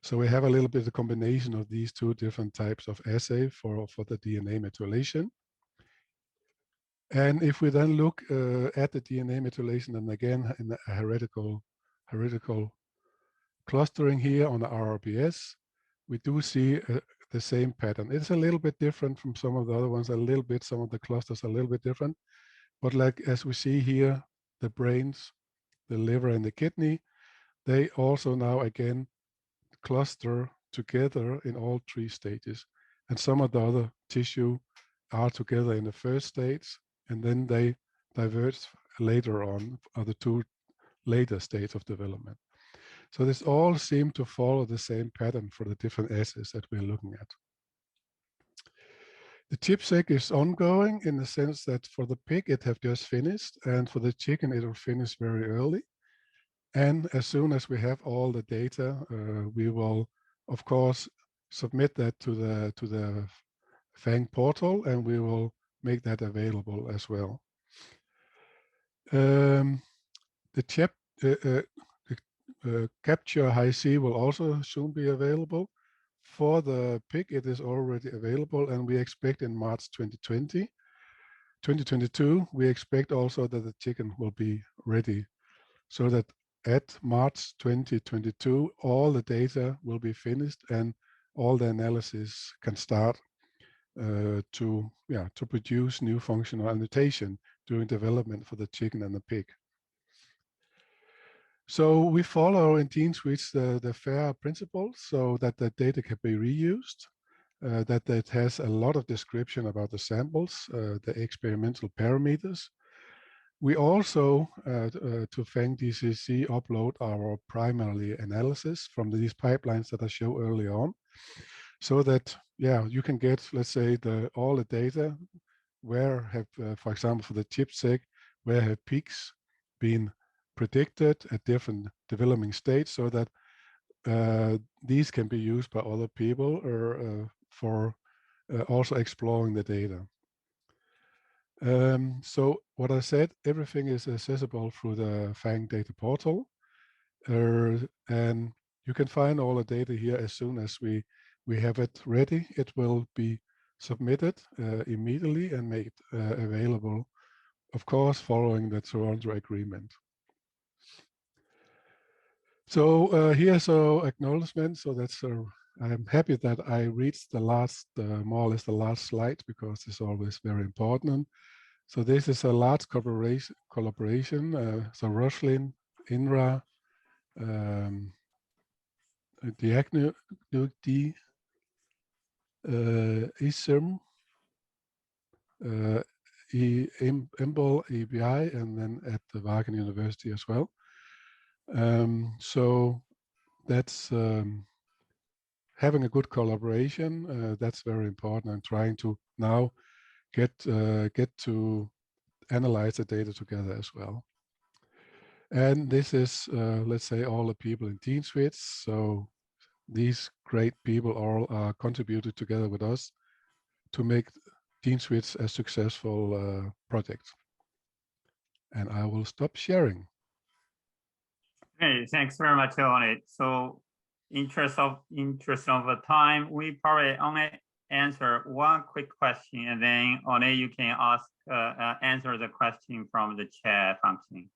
So we have a little bit of combination of these 2 different types of assay for the DNA methylation. And if we then look at the DNA methylation, and again in the heretical clustering here on the RRBS, we do see the same pattern. It's a little bit different from some of the other ones, a little bit, some of the clusters are a little bit different. But like as we see here, the brains, the liver and the kidney, they also now again cluster together in all 3 stages. And some of the other tissue are together in the first stage, and then they diverge later on, are the 2 later stages of development. So this all seems to follow the same pattern for the different assays that we're looking at. The ChIP-seq is ongoing in the sense that for the pig, it have just finished, and for the chicken, it will finish very early. And as soon as we have all the data, we will, of course, submit that to the FAANG portal, and we will make that available as well. Capture high C will also soon be available. For the pig, it is already available, and we expect in March 2022, we expect also that the chicken will be ready, so that at March 2022, all the data will be finished and all the analysis can start to produce new functional annotation during development for the chicken and the pig. So we follow in GeneSuites the FAIR principles so that the data can be reused, that it has a lot of description about the samples, the experimental parameters. We also, to FAANG DCC, upload our primary analysis from these pipelines that I showed earlier on, so that, you can get, let's say, all the data, where have, for example, for the ChIP-seq, where have peaks been predicted at different developing states, so that these can be used by other people or for also exploring the data. So what I said, everything is accessible through the FAANG data portal, and you can find all the data here as soon as we have it ready. It will be submitted immediately and made available, of course, following the Toronto Agreement. So here's our acknowledgement. So that's I'm happy that I reached the last, more or less the last slide, because it's always very important. So this is a large collaboration. So Roslyn, INRA, Diagnostic, ISERM, Ensemble, EBI, and then at the Wageningen University as well. So that's having a good collaboration. That's very important, and trying to now get to analyze the data together as well. And this is, let's say, all the people in GeneSuites. So these great people all are contributed together with us to make GeneSuites a successful project. And I will stop sharing. Hey, thanks very much on it. So, interest of the time, we probably only answer one quick question, and then on it you can ask answer the question from the chat function.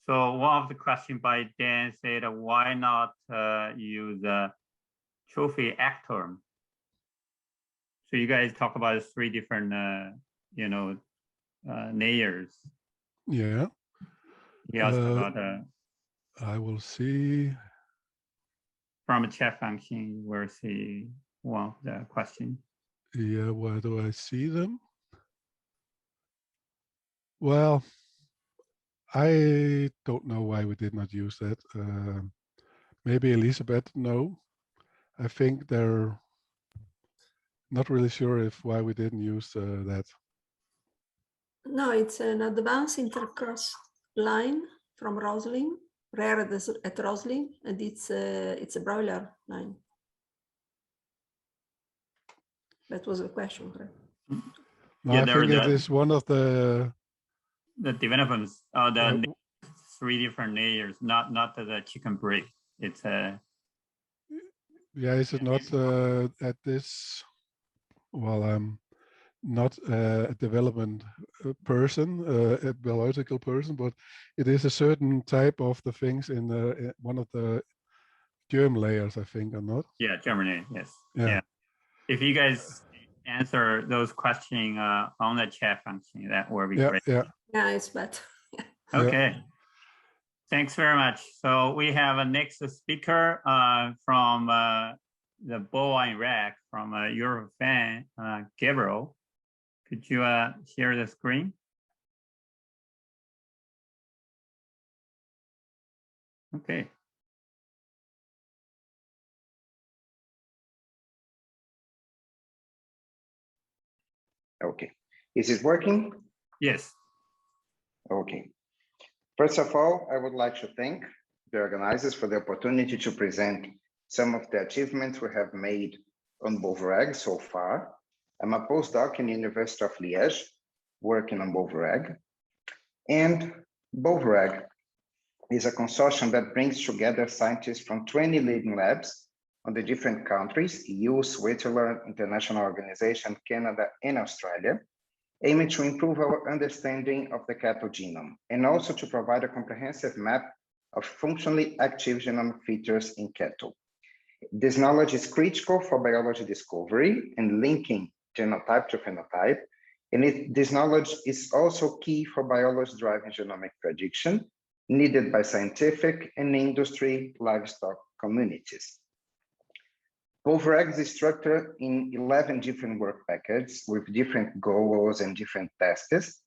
So one of the questions by Dan said, why not use a trophy actor? So you guys talk about 3 different, layers. Yeah. He asked about I will see. From a chat function, we'll see one of the question. Yeah, where do I see them? Well, I don't know why we did not use that. Maybe Elizabeth, no. I think they're not really sure if why we didn't use that. No, it's an advanced intercross line from Roslin, rare at Roslin, and it's a broiler line. That was the question, correct? No, Yeah, I think it is one of the developments, the 3 different layers, not the chicken breed. It's a yeah. Is it not at this? Well, I'm not a development person, a biological person, but it is a certain type of the things in one of the germ layers, I think, or not? yeah, germinate. Yes. Yeah. If you guys answer those questions on the chat function, that would be great. Yeah. Yeah, it's better. Okay. Thanks very much. So we have a next speaker from the bovine rack from Eurofan, Gabriel. Could you share the screen? Okay. Okay. Is it working? Yes. Okay. First of all, I would like to thank the organizers for the opportunity to present some of the achievements we have made on Bovrag so far. I'm a postdoc in the University of Liège, working on Bovrag. And Bovrag is a consortium that brings together scientists from 20 leading labs on the different countries, EU, Switzerland, International Organization, Canada, and Australia, aiming to improve our understanding of the cattle genome and also to provide a comprehensive map of functionally active genomic features in cattle. This knowledge is critical for biology discovery and linking genotype to phenotype, and this knowledge is also key for biology-driven genomic prediction needed by scientific and industry livestock communities. Bovrag is structured in 11 different work packages with different goals and different tasks.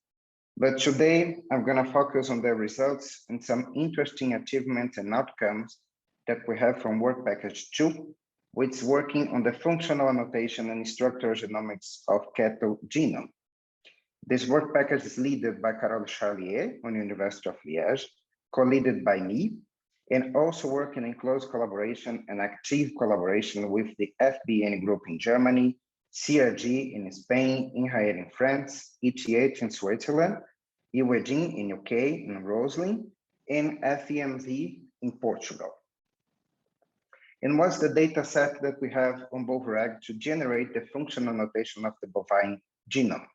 But today, I'm going to focus on the results and some interesting achievements and outcomes that we have from work package 2, which is working on the functional annotation and structural genomics of cattle genome. This work package is led by Carole Charlier on the University of Liège, co-led by me, and also working in close collaboration and active collaboration with the FBN group in Germany, CRG in Spain, INRAE in France, ETH in Switzerland, EWEGIN in UK, in Roslin, and FEMV in Portugal. And what's the data set that we have on Bovrag to generate the functional annotation of the bovine genome?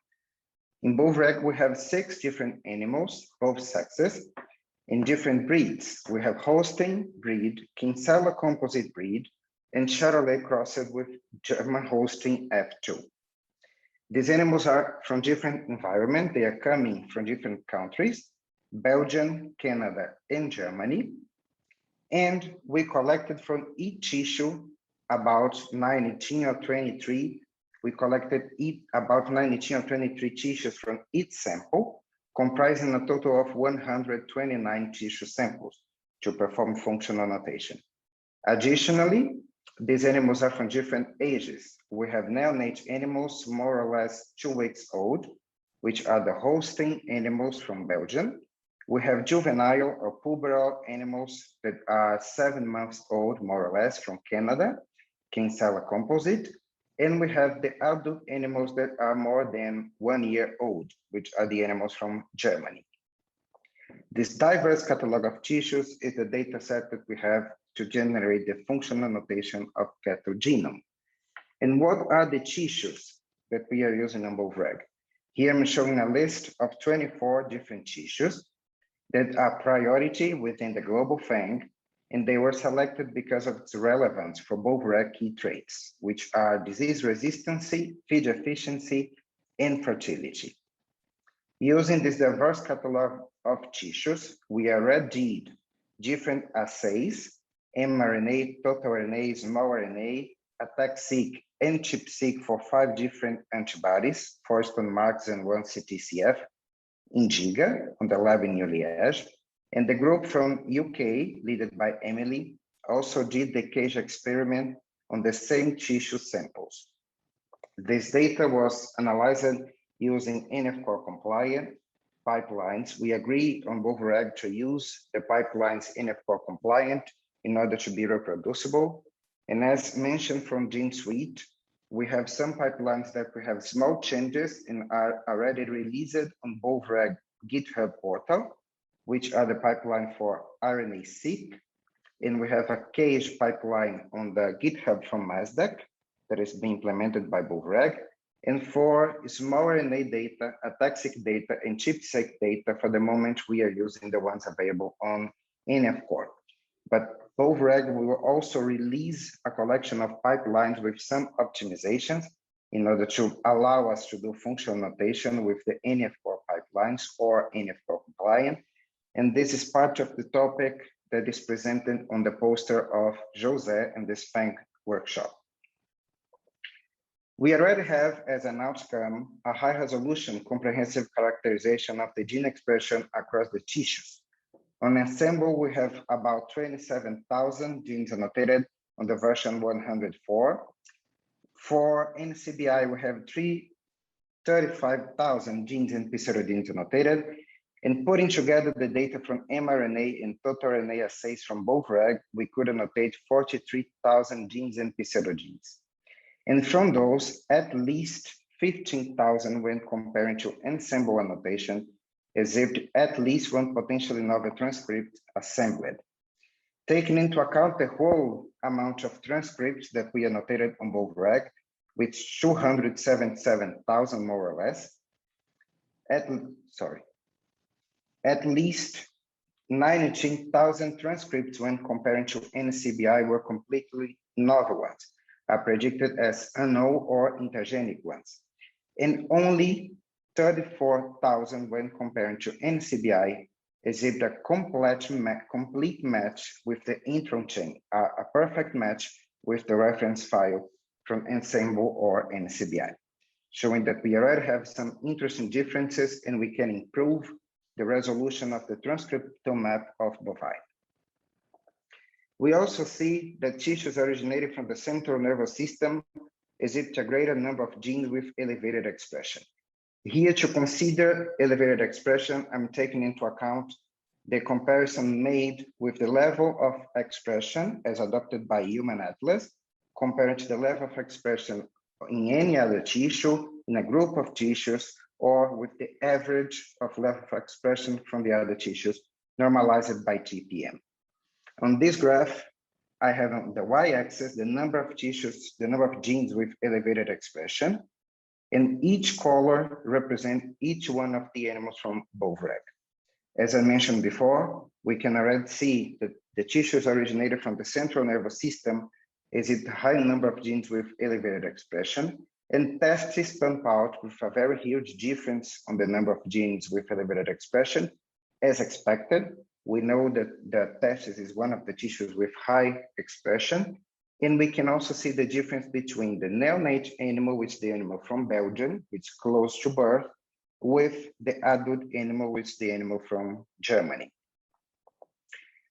In Bovrag, we have 6 different animals, both sexes, in different breeds. We have Holstein breed, Kinsella composite breed, and Charolais crossed with German Holstein F2. These animals are from different environments. They are coming from different countries, Belgium, Canada, and Germany. And we collected from each tissue about 19 or 23. We collected about 19 or 23 tissues from each sample, comprising a total of 129 tissue samples to perform functional annotation. Additionally, these animals are from different ages. We have neonate animals more or less 2 weeks old, which are the Holstein animals from Belgium. We have juvenile or puberal animals that are 7 months old, more or less, from Canada, Kinsella composite. And we have the adult animals that are more than 1 year old, which are the animals from Germany. This diverse catalog of tissues is the data set that we have to generate the functional annotation of cattle genome. And what are the tissues that we are using on Bovrag? Here I'm showing a list of 24 different tissues that are priority within the global FAANG, and they were selected because of its relevance for Bovrag key traits, which are disease resistance, feed efficiency, and fertility. Using this diverse catalog of tissues, we already did different assays, mRNA, total RNA, small RNA, ATAC-seq, and ChIP-seq for 5 different antibodies, 4 stone marks and 1 CTCF. in Giga on the lab in New Liège, and the group from UK, led by Emily, also did the cage experiment on the same tissue samples. This data was analyzed using NF-core compliant pipelines. We agreed on Bovreg to use the pipelines NF-core compliant in order to be reproducible. And as mentioned from Gene Suite, we have some pipelines that we have small changes and are already released on Bovreg GitHub portal, which are the pipeline for Rna-Seq. And we have a cage pipeline on the GitHub from Nasdaq that is being implemented by Bovreg. And for small RNA data, ataxic data, and ChIP-seq data, for the moment, we are using the ones available on NF-core. But Bovreg will also release a collection of pipelines with some optimizations in order to allow us to do functional notation with the NF-core pipelines or NF-core compliant. And this is part of the topic that is presented on the poster of José and this FAANG workshop. We already have as an outcome a high resolution comprehensive characterization of the gene expression across the tissues. On Ensemble, we have about 27,000 genes annotated on the version 104. For NCBI, we have 35,000 genes and pseudogenes annotated. And putting together the data from mRNA and total RNA assays from Bovreg, we could annotate 43,000 genes and pseudogenes. And from those, at least 15,000 when comparing to Ensemble annotation, exhibit at least one potentially novel transcript assembled. Taking into account the whole amount of transcripts that we annotated on Bovreg, which 277,000 more or less, at least 19,000 transcripts when comparing to NCBI were completely novel ones, are predicted as unknown or intergenic ones. And only 34,000 when comparing to NCBI exhibit a complete match with the intron chain, a perfect match with the reference file from Ensemble or NCBI, showing that we already have some interesting differences and we can improve the resolution of the transcriptome map of bovine. We also see that tissues originating from the central nervous system exhibit a greater number of genes with elevated expression. Here, to consider elevated expression, I'm taking into account the comparison made with the level of expression as adopted by Human Atlas, compared to the level of expression in any other tissue, in a group of tissues, or with the average of level of expression from the other tissues, normalized by TPM. On this graph, I have on the y-axis the number of tissues, the number of genes with elevated expression, and each color represents each one of the animals from Bovreg. As I mentioned before, we can already see that the tissues originated from the central nervous system exhibit a high number of genes with elevated expression, and testes pump out with a very huge difference on the number of genes with elevated expression, as expected. We know that the testis is one of the tissues with high expression, and we can also see the difference between the neonate animal, which is the animal from Belgium, which is close to birth, with the adult animal, which is the animal from Germany.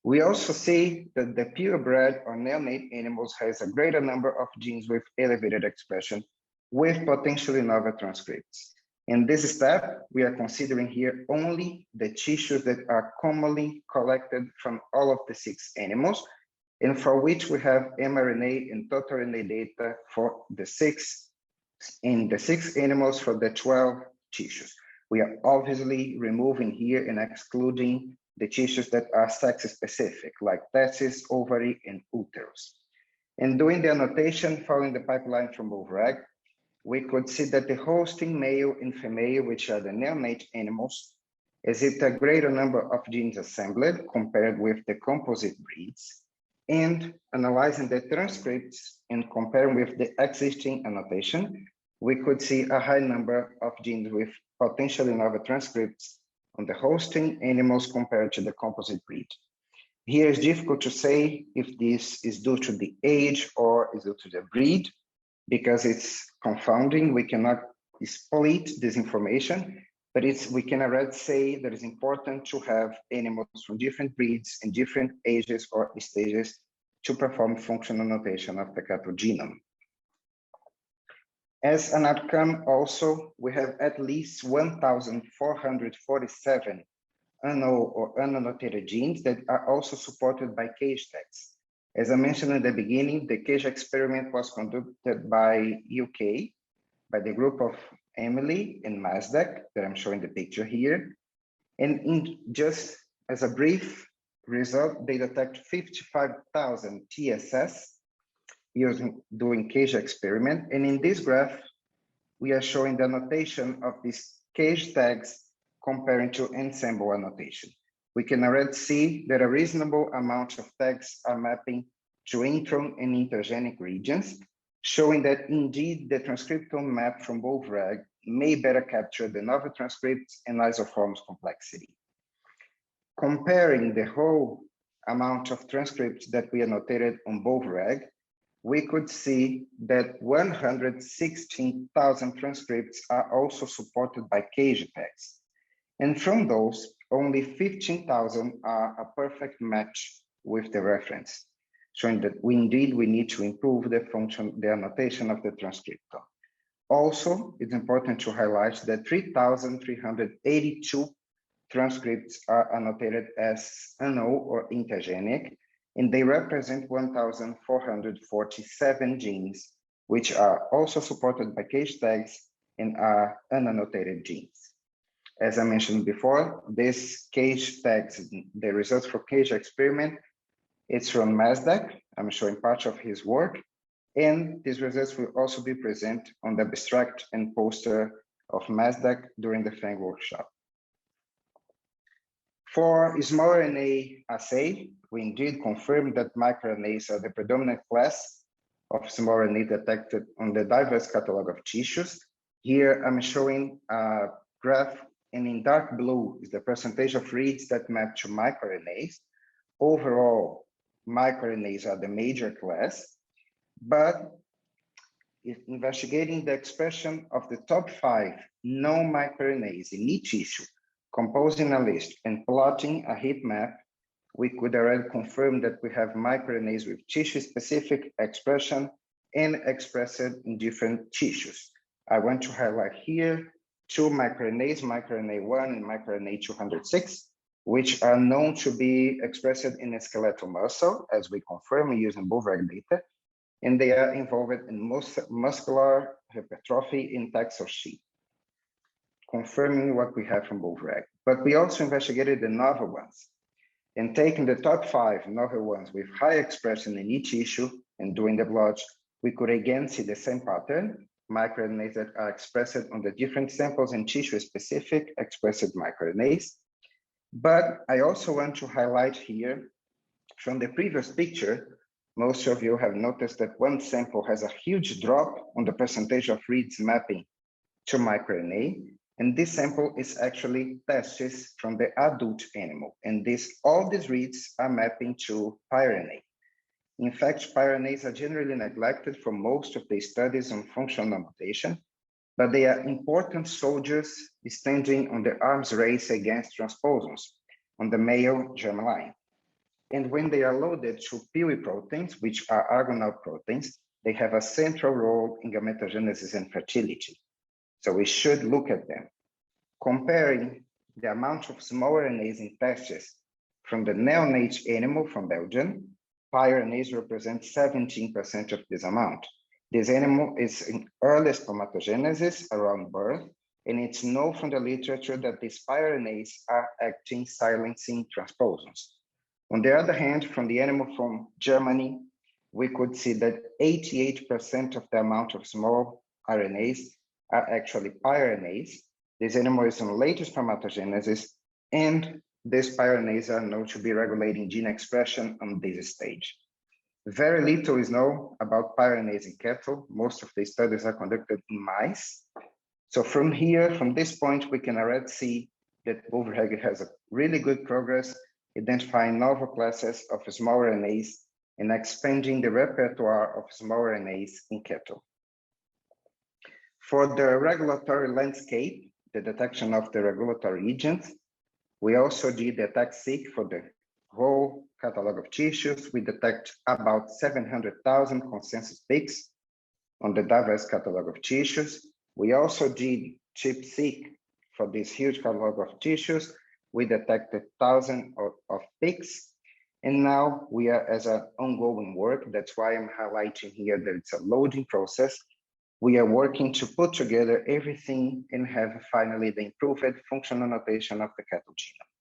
We also see that the purebred or neonate animals has a greater number of genes with elevated expression with potentially novel transcripts. In this step, we are considering here only the tissues that are commonly collected from all of the 6 animals, and for which we have mRNA and total RNA data for the 6 animals for the 12 tissues. We are obviously removing here and excluding the tissues that are sex-specific, like testes, ovary, and uterus. And doing the annotation following the pipeline from Bovreg, we could see that the hosting male and female, which are the neonate animals, exhibit a greater number of genes assembled compared with the composite breeds. And analyzing the transcripts and comparing with the existing annotation, we could see a high number of genes with potentially novel transcripts on the hosting animals compared to the composite breed. Here it's difficult to say if this is due to the age or is due to the breed, because it's confounding. We cannot split this information, but we can already say that it's important to have animals from different breeds and different ages or stages to perform functional annotation of the cattle genome. As an outcome, also, we have at least 1,447 unknown or unannotated genes that are also supported by cage tags. As I mentioned in the beginning, the cage experiment was conducted by UK, by the group of Emily and Mazdak, that I'm showing the picture here. And just as a brief result, they detect 55,000 TSS doing cage experiment. And in this graph, we are showing the annotation of these cage tags comparing to Ensemble annotation. We can already see that a reasonable amount of tags are mapping to intron and intergenic regions, showing that indeed the transcriptome map from BOVRAG may better capture the novel transcripts and isoforms complexity. Comparing the whole amount of transcripts that we annotated on BOVRAG, we could see that 116,000 transcripts are also supported by cage tags. And from those, only 15,000 are a perfect match with the reference, showing that we need to improve the annotation of the transcriptome. Also, it's important to highlight that 3,382 transcripts are annotated as unknown or intergenic, and they represent 1,447 genes, which are also supported by cage tags and are unannotated genes. As I mentioned before, this cage tags, the results for cage experiment, it's from Mazdak. I'm showing part of his work, and these results will also be present on the abstract and poster of Mazdak during the FAANG workshop. For small RNA assay, we indeed confirmed that microRNAs are the predominant class of small RNA detected on the diverse catalog of tissues. Here I'm showing a graph, and in dark blue is the percentage of reads that map to microRNAs. Overall, microRNAs are the major class, but investigating the expression of the top 5 known microRNAs in each tissue, composing a list and plotting a heat map, we could already confirm that we have microRNAs with tissue-specific expression and expressed in different tissues. I want to highlight here 2 microRNAs, microRNA1 and microRNA 206, which are known to be expressed in a skeletal muscle, as we confirm using BOVRAG data, and they are involved in muscular hypertrophy in taxol sheep, confirming what we have from BOVRAG. But we also investigated the novel ones, and taking the top 5 novel ones with high expression in each tissue and doing the blotch, we could again see the same pattern, microRNAs that are expressed on the different samples and tissue-specific expressed microRNAs. But I also want to highlight here, from the previous picture, most of you have noticed that one sample has a huge drop on the percentage of reads mapping to microRNA, and this sample is actually testes from the adult animal, and all these reads are mapping to pRNA. In fact, pRNAs are generally neglected for most of the studies on functional annotation, but they are important soldiers standing on the arms race against transposons on the male germline. And when they are loaded to PIWI proteins, which are argonal proteins, they have a central role in gametogenesis and fertility. So we should look at them. Comparing the amount of small RNAs in testes from the neonate animal from Belgium, pRNAs represent 17% of this amount. This animal is in early spermatogenesis around birth, and it's known from the literature that these pRNAs are acting silencing transposons. On the other hand, from the animal from Germany, we could see that 88% of the amount of small RNAs are actually pRNAs. This animal is in late spermatogenesis, and these pRNAs are known to be regulating gene expression on this stage. Very little is known about pRNAs in cattle. Most of the studies are conducted in mice. So from here, from this point, we can already see that BOVRAG has a really good progress identifying novel classes of small RNAs and expanding the repertoire of small RNAs in cattle. For the regulatory landscape, the detection of the regulatory agents. We also did the Rna-Seq for the whole catalog of tissues. We detect about 700,000 consensus peaks on the diverse catalog of tissues. We also did ChIP-seq for this huge catalog of tissues. We detected thousands of peaks. And now we are as an ongoing work. That's why I'm highlighting here that it's a loading process. We are working to put together everything and have finally the improved functional notation of the cattle genome.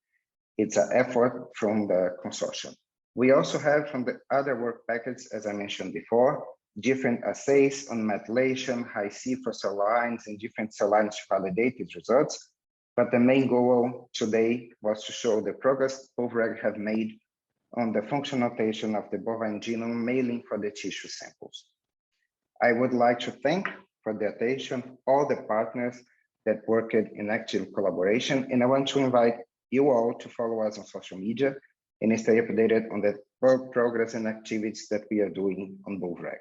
It's an effort from the consortium. We also have from the other work packets, as I mentioned before, different assays on methylation, high C for cell lines, and different cell lines to validate these results. But the main goal today was to show the progress Bovreg have made on the functional notation of the bovine genome mailing for the tissue samples. I would like to thank for the attention all the partners that worked in active collaboration, and I want to invite you all to follow us on social media and stay updated on the progress and activities that we are doing on Bovreg.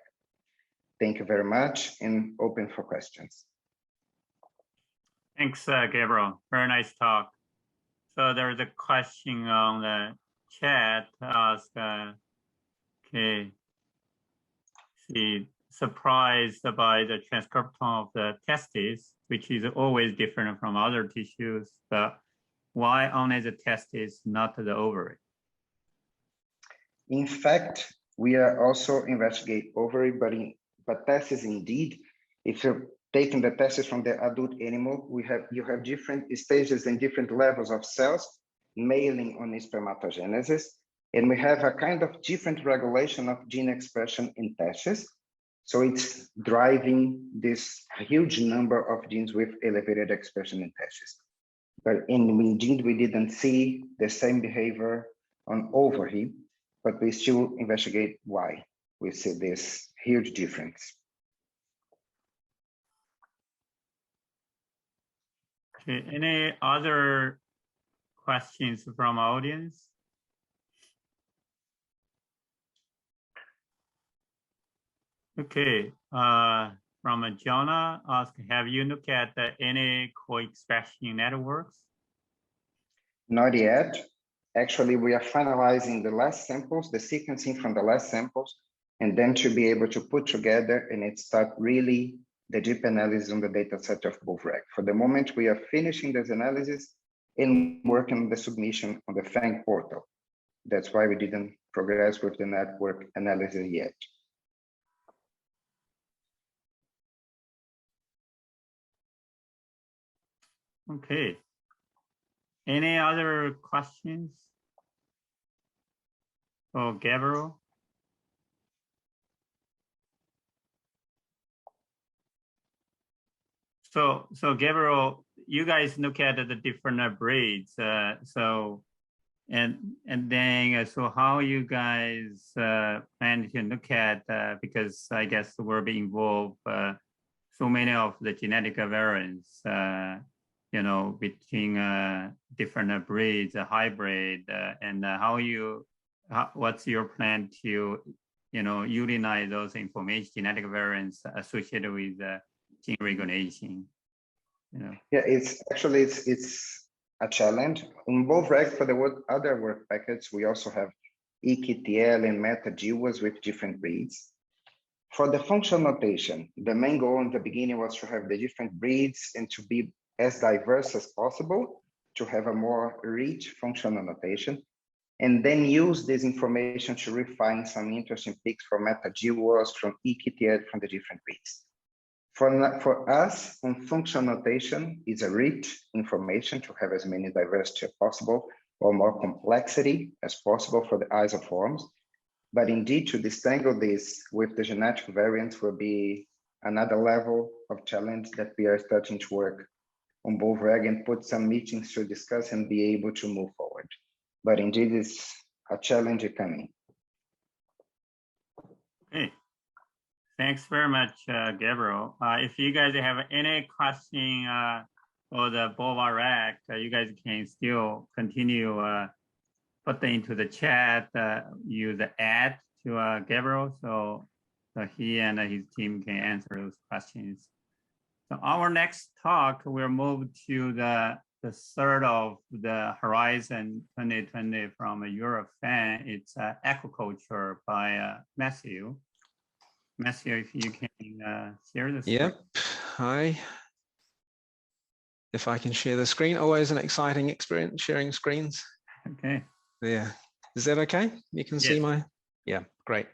Thank you very much and open for questions. Thanks, Gabriel. Very nice talk. So there's a question on the chat to ask, okay, she surprised by the transcriptome of the testes, which is always different from other tissues, but why only the testes, not the ovary? In fact, we are also investigate ovary, but testes indeed, if you're taking the testes from the adult animal, you have different stages and different levels of cells mailing on spermatogenesis, and we have a kind of different regulation of gene expression in testes. So it's driving this huge number of genes with elevated expression in testes. But indeed, we didn't see the same behavior on ovary, but we still investigate why we see this huge difference. Okay, any other questions from audience? Okay, from Jonah asked, have you looked at any co-expression networks? Not yet. Actually, we are finalizing the last samples, the sequencing from the last samples, and then to be able to put together and it start really the deep analysis on the data set of Bovreg. For the moment, we are finishing this analysis and working on the submission on the FAANG portal. That's why we didn't progress with the network analysis yet. Okay. Any other questions for Gabriel? So Gabriel, you guys look at the different breeds. So how you guys plan to look at, because I guess we're being involved so many of the genetic variants, you know, between different breeds, hybrid, and what's your plan to, you know, utilize those information, genetic variants associated with gene regulation? You know? Yeah, it's actually it's a challenge. In Bovreg for the other work packets, we also have EKTL and meta-GWAS with different breeds. For the functional notation, the main goal in the beginning was to have the different breeds and to be as diverse as possible to have a more rich functional notation, and then use this information to refine some interesting picks for meta-GWAS, from EKTL, from the different breeds. For us, on functional notation is a rich information to have as many diversity as possible or more complexity as possible for the isoforms. But indeed, to disentangle this with the genetic variants will be another level of challenge that we are starting to work on Bovreg and put some meetings to discuss and be able to move forward. But indeed, it's a challenge coming. Okay. Thanks very much, Gabriel. If you guys have any question for the Bovreg, you guys can still continue put into the chat, use the add to Gabriel, so he and his team can answer those questions. So our next talk will move to the third of the Horizon 2020 from Europe FAANG. It's Aquaculture by Matthew. Matthew, if you can share the screen. Yep. Hi. If I can share the screen, always an exciting experience sharing screens. Okay. Yeah. Is that okay? You can see Yes. my, yeah, great.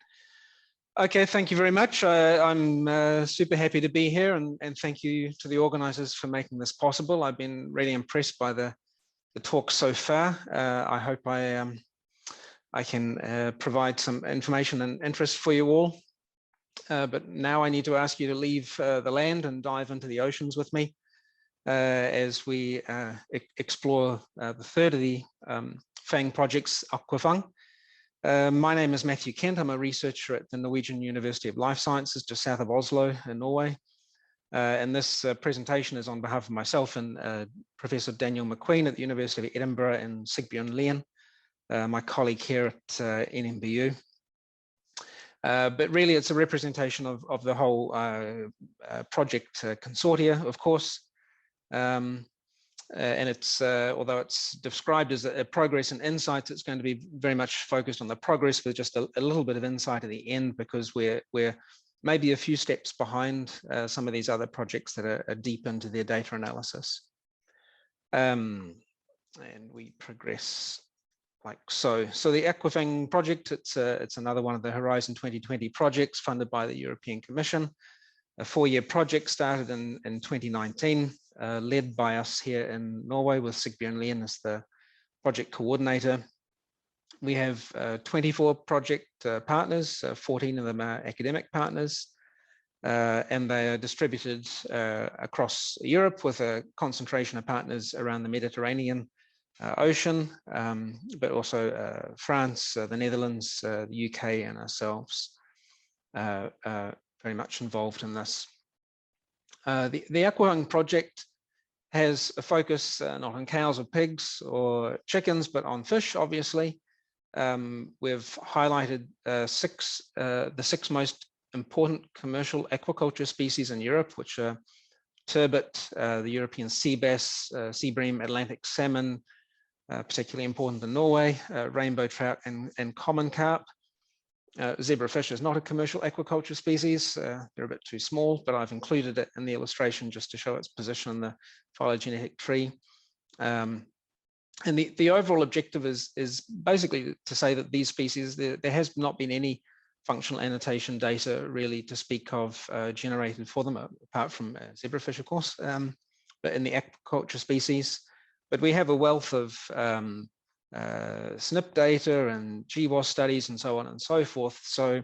Okay, thank you very much. I'm super happy to be here, and thank you to the organizers for making this possible. I've been really impressed by the talk so far. I hope I can provide some information and interest for you all. But now I need to ask you to leave the land and dive into the oceans with me as we explore the third of the FAANG projects, Aquafang. My name is Matthew Kent. I'm a researcher at the Norwegian University of Life Sciences, just south of Oslo in Norway. And this presentation is on behalf of myself and Professor Daniel McQueen at the University of Edinburgh and Sigbjørn Lien, my colleague here at NMBU. But really, it's a representation of the whole project consortia, of course. And it's, although it's described as a progress and insights, it's going to be very much focused on the progress with just a little bit of insight at the end, because we're maybe a few steps behind some of these other projects that are deep into their data analysis. And we progress like so. So the Aquafang project, it's another one of the Horizon 2020 projects funded by the European Commission. A 4-year project started in 2019, led by us here in Norway with Sigbjørn Lien as the project coordinator. We have 24 project partners, 14 of them are academic partners, and they are distributed across Europe with a concentration of partners around the Mediterranean Ocean, but also France, the Netherlands, the UK, and ourselves very much involved in this. The Aquafang project has a focus not on cows or pigs or chickens, but on fish, obviously. We've highlighted the six most important commercial aquaculture species in Europe, which are turbot, the European sea bass, sea bream, Atlantic salmon, particularly important in Norway, rainbow trout, and common carp. Zebrafish is not a commercial aquaculture species. They're a bit too small, but I've included it in the illustration just to show its position in the phylogenetic tree. And the overall objective is basically to say that these species, there has not been any functional annotation data really to speak of generated for them, apart from zebrafish, of course, but in the aquaculture species. But we have a wealth of SNP data and GWAS studies and so on and so forth. So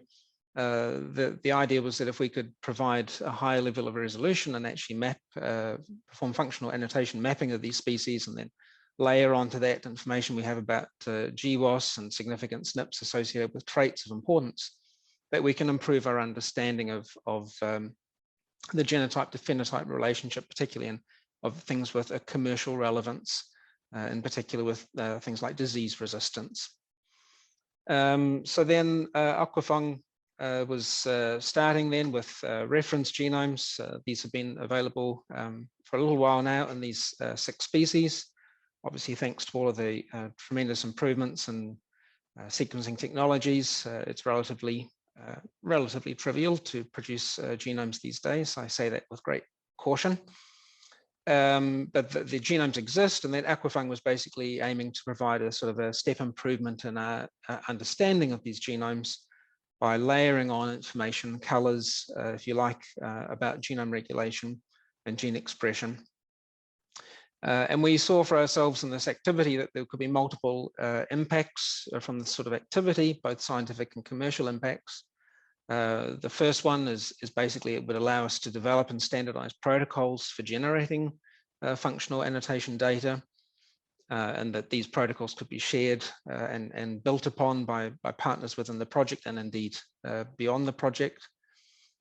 the idea was that if we could provide a higher level of resolution and actually map, perform functional annotation mapping of these species, and then layer onto that information we have about GWAS and significant SNPs associated with traits of importance, that we can improve our understanding of the genotype to phenotype relationship, particularly of things with a commercial relevance, in particular with things like disease resistance. So then Aquafang was starting then with reference genomes. These have been available for a little while now in these 6 species. Obviously, thanks to all of the tremendous improvements in sequencing technologies, it's relatively trivial to produce genomes these days. I say that with great caution. But the genomes exist, and then Aquafang was basically aiming to provide a sort of a step improvement in our understanding of these genomes by layering on information, colors, if you like, about genome regulation and gene expression. And we saw for ourselves in this activity that there could be multiple impacts from this sort of activity, both scientific and commercial impacts. The first one is basically it would allow us to develop and standardize protocols for generating functional annotation data, and that these protocols could be shared and built upon by partners within the project and indeed beyond the project.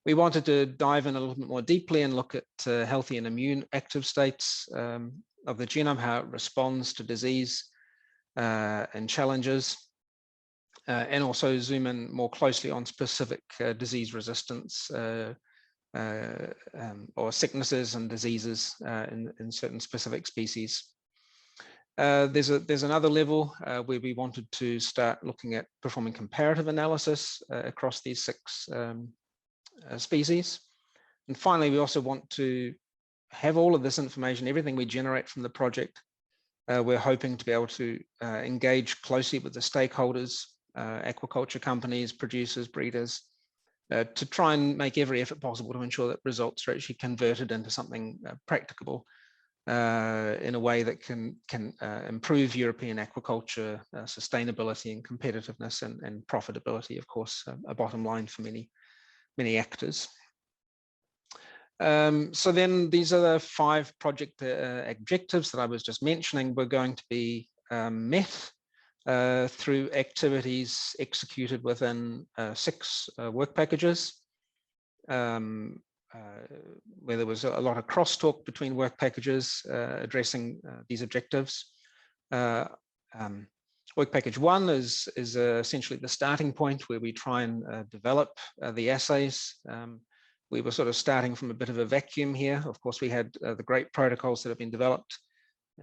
We wanted to dive in a little bit more deeply and look at healthy and immune active states of the genome, how it responds to disease and challenges. And also zoom in more closely on specific disease resistance or sicknesses and diseases in certain specific species. There's another level where we wanted to start looking at performing comparative analysis across these 6 species. And finally, we also want to have all of this information, everything we generate from the project. We're hoping to be able to engage closely with the stakeholders, aquaculture companies, producers, breeders, to try and make every effort possible to ensure that results are actually converted into something practicable in a way that can improve European aquaculture sustainability and competitiveness and profitability, of course, a bottom line for many actors. So then these are the 5 project objectives that I was just mentioning. We're going to be met through activities executed within 6 work packages, where there was a lot of crosstalk between work packages addressing these objectives. Work package 1 is essentially the starting point where we try and develop the assays. We were sort of starting from a bit of a vacuum here. Of course, we had the great protocols that have been developed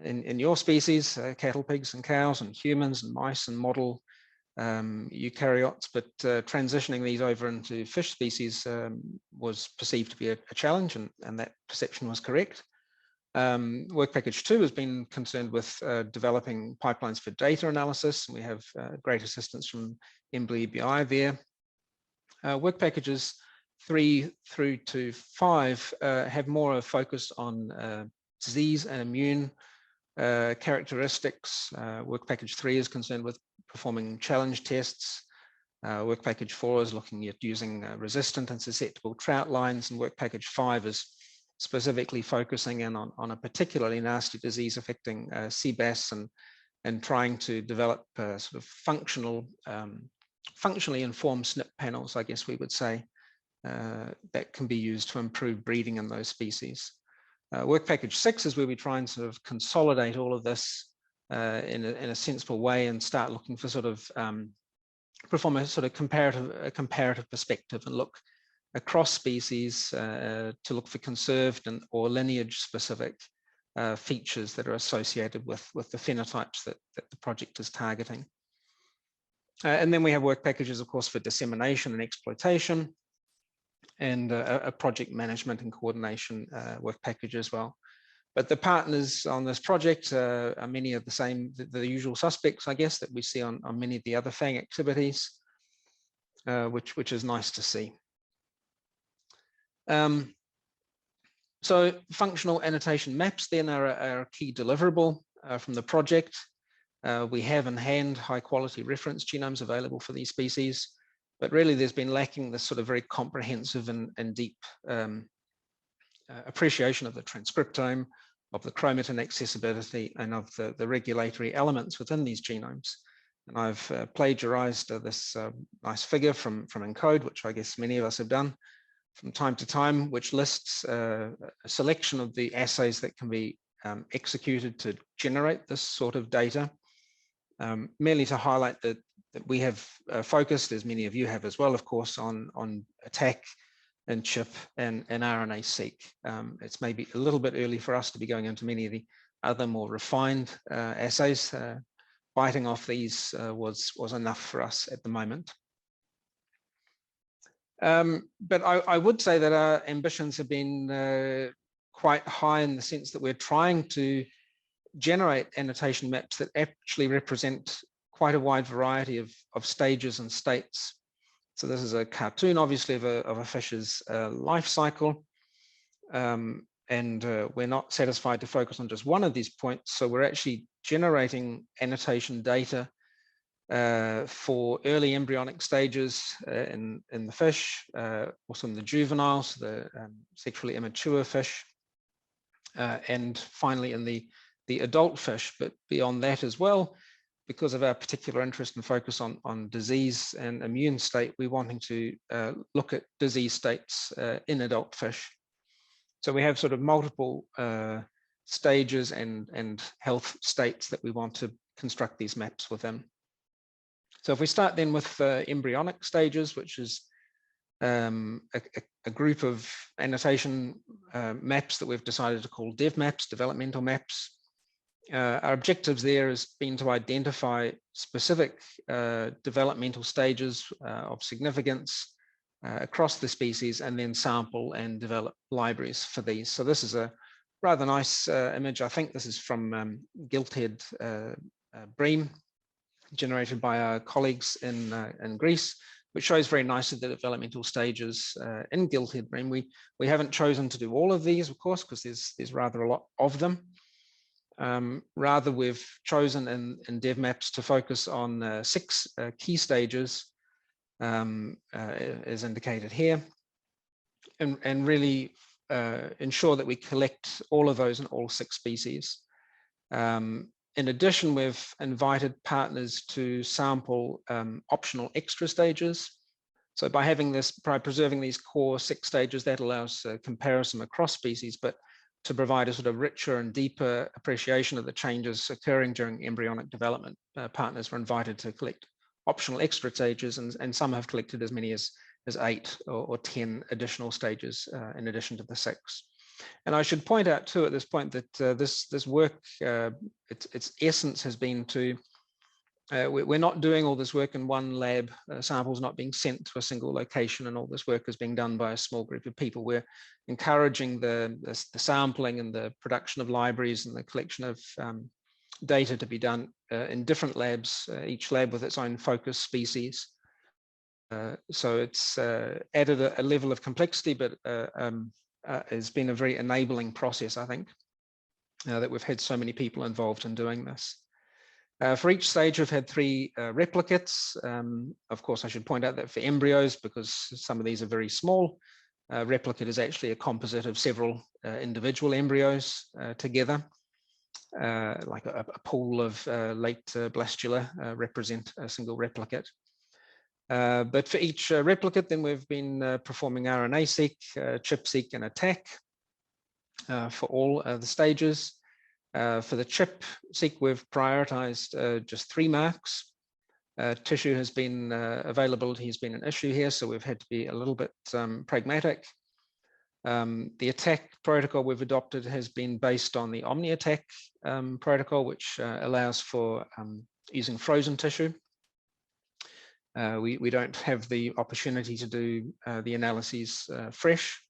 in your species, cattle, pigs, and cows, and humans, and mice, and model eukaryotes. But transitioning these over into fish species was perceived to be a challenge, and that perception was correct. Work package 2 has been concerned with developing pipelines for data analysis. We have great assistance from MBI there. Work packages 3 through to 5 have more of a focus on disease and immune characteristics. Work package 3 is concerned with performing challenge tests. Work package 4 is looking at using resistant and susceptible trout lines, and work package 5 is specifically focusing in on a particularly nasty disease affecting sea bass and trying to develop sort of functionally informed SNP panels, I guess we would say, that can be used to improve breeding in those species. Work package 6 is where we try and sort of consolidate all of this in a sensible way and start looking for sort of perform a sort of comparative perspective and look across species to look for conserved or lineage specific features that are associated with the phenotypes that the project is targeting. And then we have work packages, of course, for dissemination and exploitation, and a project management and coordination work package as well. But the partners on this project are many of the usual suspects, I guess, that we see on many of the other FAANG activities, which is nice to see. So functional annotation maps then are a key deliverable from the project. We have in hand high quality reference genomes available for these species, but really there's been lacking this sort of very comprehensive and deep appreciation of the transcriptome, of the chromatin accessibility, and of the regulatory elements within these genomes. And I've plagiarized this nice figure from ENCODE, which I guess many of us have done from time to time, which lists a selection of the assays that can be executed to generate this sort of data, merely to highlight that we have focused, as many of you have as well, of course, on ATAC and CHIP and Rna-Seq. It's maybe a little bit early for us to be going into many of the other more refined assays. Biting off these was enough for us at the moment. But I would say that our ambitions have been quite high in the sense that we're trying to generate annotation maps that actually represent quite a wide variety of stages and states. So this is a cartoon, obviously, of a fish's life cycle. And we're not satisfied to focus on just one of these points. So we're actually generating annotation data for early embryonic stages in the fish, also in the juveniles, the sexually immature fish, and finally in the adult fish. But beyond that as well, because of our particular interest and focus on disease and immune state, we're wanting to look at disease states in adult fish. So we have sort of multiple stages and health states that we want to construct these maps within. So if we start then with embryonic stages, which is a group of annotation maps that we've decided to call dev maps, developmental maps. Our objectives there has been to identify specific developmental stages of significance across the species, and then sample and develop libraries for these. So this is a rather nice image. I think this is from gilt-head bream, generated by our colleagues in Greece, which shows very nicely the developmental stages in gilt-head bream. We haven't chosen to do all of these, of course, because there's rather a lot of them. Rather, we've chosen in dev maps to focus on 6 key stages, as indicated here, and really ensure that we collect all of those in all 6 species. In addition, we've invited partners to sample optional extra stages. So by preserving these core 6 stages, that allows comparison across species, but to provide a sort of richer and deeper appreciation of the changes occurring during embryonic development, partners were invited to collect optional extra stages, and some have collected as many as 8 or 10 additional stages in addition to the 6. And I should point out too at this point that this work, its essence has been to, we're not doing all this work in one lab, samples not being sent to a single location, and all this work is being done by a small group of people. We're encouraging the sampling and the production of libraries and the collection of data to be done in different labs, each lab with its own focus species. So it's added a level of complexity, but has been a very enabling process, I think, that we've had so many people involved in doing this. For each stage, we've had 3 replicates. Of course, I should point out that for embryos, because some of these are very small, replicate is actually a composite of several individual embryos together, like a pool of late blastula represent a single replicate. But for each replicate, then we've been performing Rna-Seq, ChIP-seq, and attack for all the stages. For the ChIP-seq, we've prioritized just 3 marks. Tissue has been availability has been an issue here, so we've had to be a little bit pragmatic. The attack protocol we've adopted has been based on the OmniAttack protocol, which allows for using frozen tissue. We don't have the opportunity to do the analyses fresh.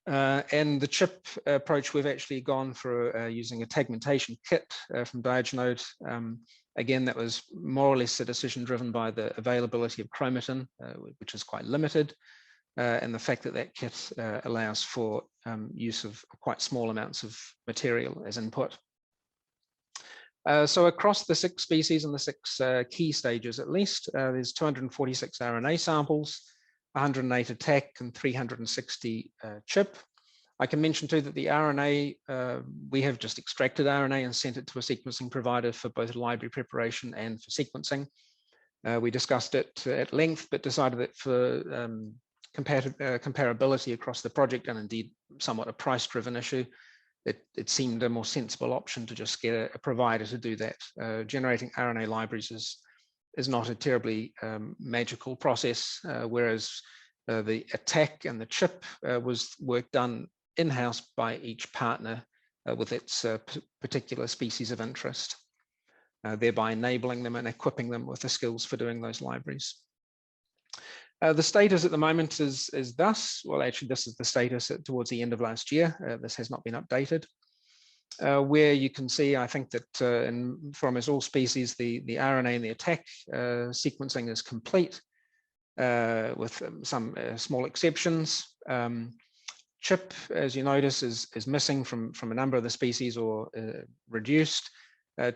And the ChIP approach, we've actually gone for using a tagmentation kit from Diagenode. Again, that was more or less a decision driven by the availability of chromatin, which is quite limited, and the fact that that kit allows for use of quite small amounts of material as input. So across the 6 species and the 6 key stages, at least, there's 246 RNA samples, 108 attack, and 360 ChIP. I can mention too that the RNA, we have just extracted RNA and sent it to a sequencing provider for both library preparation and for sequencing. We discussed it at length, but decided that for comparability across the project, and indeed somewhat a price-driven issue, it seemed a more sensible option to just get a provider to do that. Generating RNA libraries is not a terribly magical process, whereas the attack and the ChIP was work done in-house by each partner with its particular species of interest, thereby enabling them and equipping them with the skills for doing those libraries. The status at the moment is thus. Well, actually, this is the status towards the end of last year. This has not been updated. Where you can see, I think that for almost all species, the RNA and the attack sequencing is complete, with some small exceptions. ChIP, as you notice, is missing from a number of the species or reduced.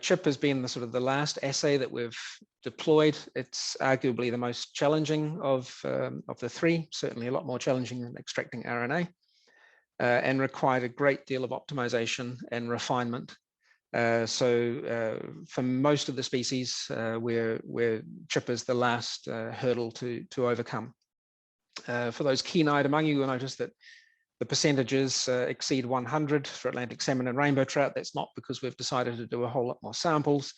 ChIP has been the last assay that we've deployed. It's arguably the most challenging of the 3, certainly a lot more challenging than extracting RNA, and required a great deal of optimization and refinement. So for most of the species, where ChIP is the last hurdle to overcome. For those keen-eyed among you, will notice that the percentages exceed 100 for Atlantic salmon and rainbow trout. That's not because we've decided to do a whole lot more samples.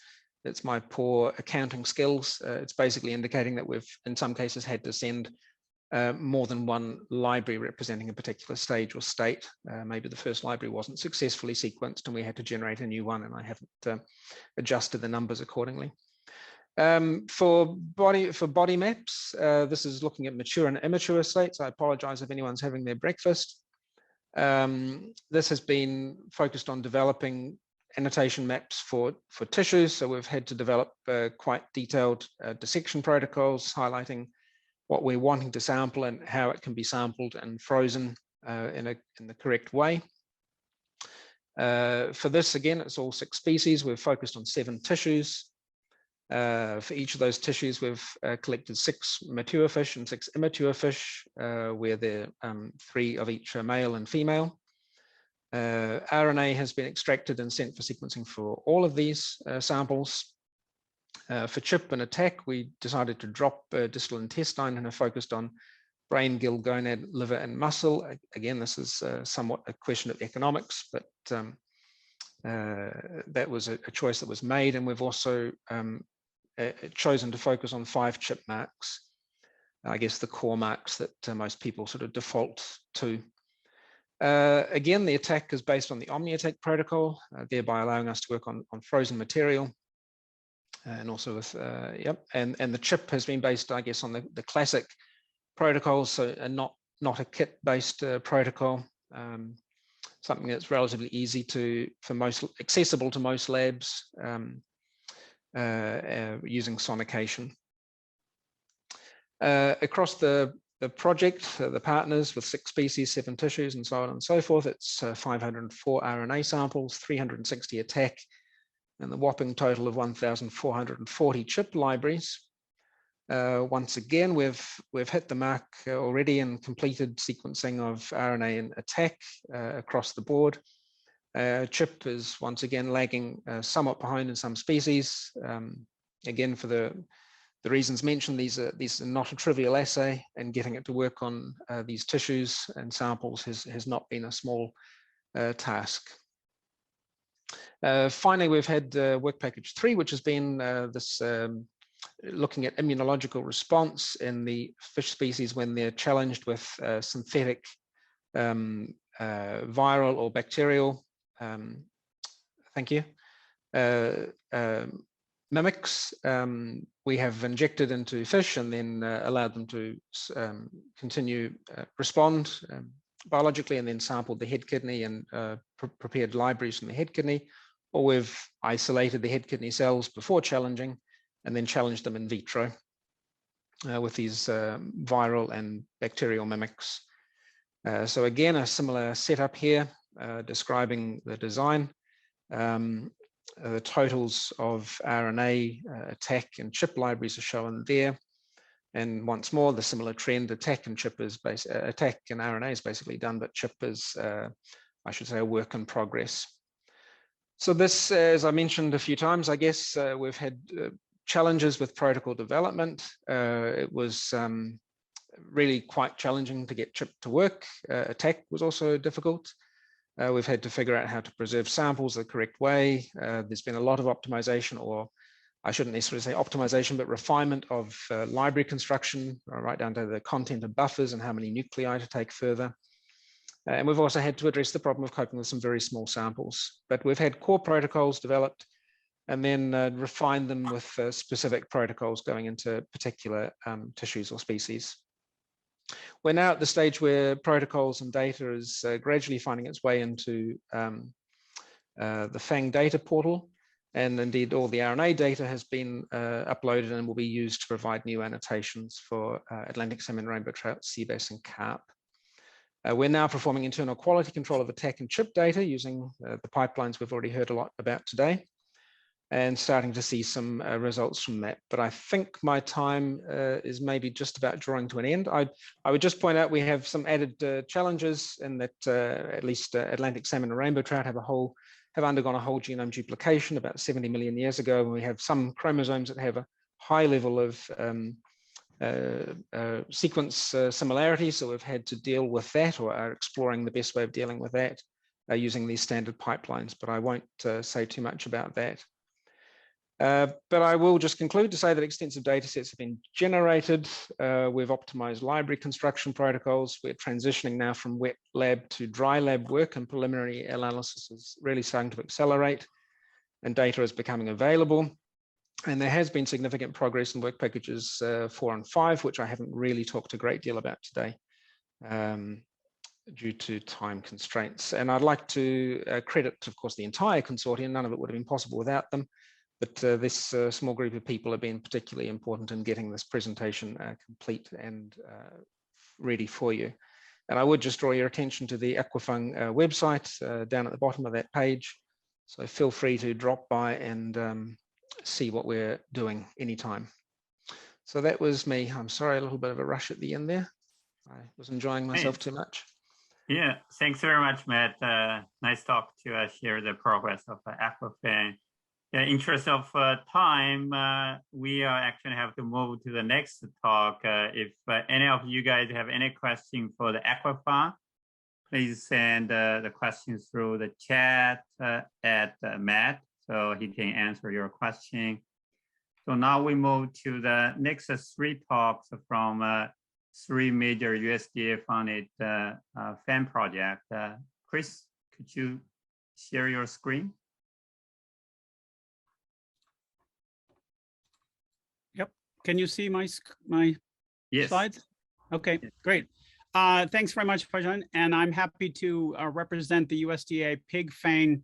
It's my poor accounting skills. It's basically indicating that we've, in some cases, had to send more than one library representing a particular stage or state. Maybe the first library wasn't successfully sequenced and we had to generate a new one, and I haven't adjusted the numbers accordingly. For body maps, this is looking at mature and immature states. I apologize if anyone's having their breakfast. This has been focused on developing annotation maps for tissues. So we've had to develop quite detailed dissection protocols highlighting what we're wanting to sample and how it can be sampled and frozen in the correct way. For this, again, it's all 6 species. We've focused on 7 tissues. For each of those tissues, we've collected 6 mature fish and 6 immature fish, where there 3 of each are male and female. RNA has been extracted and sent for sequencing for all of these samples. For CHIP and ATTACK, we decided to drop distal intestine and have focused on brain, gill, gonad, liver, and muscle. Again, this is somewhat a question of economics, but that was a choice that was made, and we've also chosen to focus on 5 CHIP marks. I guess the core marks that most people sort of default to. Again, the ATTACK is based on the OmniATTACK protocol, thereby allowing us to work on frozen material. And also with, and the CHIP has been based, I guess, on the classic protocols, so not a kit-based protocol, something that's relatively easy accessible to most labs using sonication. Across the project, the partners with 6 species, 7 tissues, and so on and so forth, it's 504 RNA samples, 360 ATTACK, and the whopping total of 1,440 CHIP libraries. Once again, we've hit the mark already and completed sequencing of RNA and ATTACK across the board. CHIP is once again lagging somewhat behind in some species. Again, for the reasons mentioned, these are not a trivial assay, and getting it to work on these tissues and samples has not been a small task. Finally, we've had work package 3, which has been this looking at immunological response in the fish species when they're challenged with synthetic viral or bacterial, thank you, mimics. We have injected into fish and then allowed them to continue respond biologically, and then sampled the head kidney and prepared libraries from the head kidney, or we've isolated the head kidney cells before challenging and then challenged them in vitro with these viral and bacterial mimics. So again, a similar setup here, describing the design. The totals of RNA, ATTACK, and CHIP libraries are shown there. And once more, the similar trend, ATTACK and RNA is basically done, but CHIP is, I should say, a work in progress. So this, as I mentioned a few times, I guess we've had challenges with protocol development. It was really quite challenging to get CHIP to work. ATTACK was also difficult. We've had to figure out how to preserve samples the correct way. There's been a lot of optimization, or I shouldn't necessarily say optimization, but refinement of library construction, right down to the content of buffers and how many nuclei to take further. And we've also had to address the problem of coping with some very small samples. But we've had core protocols developed and then refined them with specific protocols going into particular tissues or species. We're now at the stage where protocols and data is gradually finding its way into the FAANG data portal. And indeed, all the RNA data has been uploaded and will be used to provide new annotations for Atlantic salmon, rainbow trout, sea bass, and carp. We're now performing internal quality control of ATTACK and CHIP data using the pipelines we've already heard a lot about today, and starting to see some results from that. But I think my time is maybe just about drawing to an end. I would just point out we have some added challenges in that at least Atlantic salmon and rainbow trout have undergone a whole genome duplication about 70 million years ago. And we have some chromosomes that have a high level of sequence similarity. So we've had to deal with that, or are exploring the best way of dealing with that using these standard pipelines, but I won't say too much about that. But I will just conclude to say that extensive data sets have been generated. We've optimized library construction protocols. We're transitioning now from wet lab to dry lab work, and preliminary analysis is really starting to accelerate, and data is becoming available. And there has been significant progress in work packages 4 and 5, which I haven't really talked a great deal about today due to time constraints. And I'd like to credit, of course, the entire consortium. None of it would have been possible without them. But this small group of people have been particularly important in getting this presentation complete and ready for you. And I would just draw your attention to the FAANG website down at the bottom of that page. So feel free to drop by and see what we're doing anytime. So that was me. I'm sorry, a little bit of a rush at the end there. I was enjoying myself too much. Yeah, thanks very much, Matt. Nice talk to share the progress of FAANG. In the interest of time, we actually have to move to the next talk. If any of you guys have any questions for the FAANG, please send the questions through the chat at Matt, so he can answer your question. So now we move to the next 3 talks from 3 major USDA-funded FAANG projects. Chris, could you share your screen? Can you see my Yes. slides? Okay, great. Thanks very much, Fajan. And I'm happy to represent the USDA Pig FAANG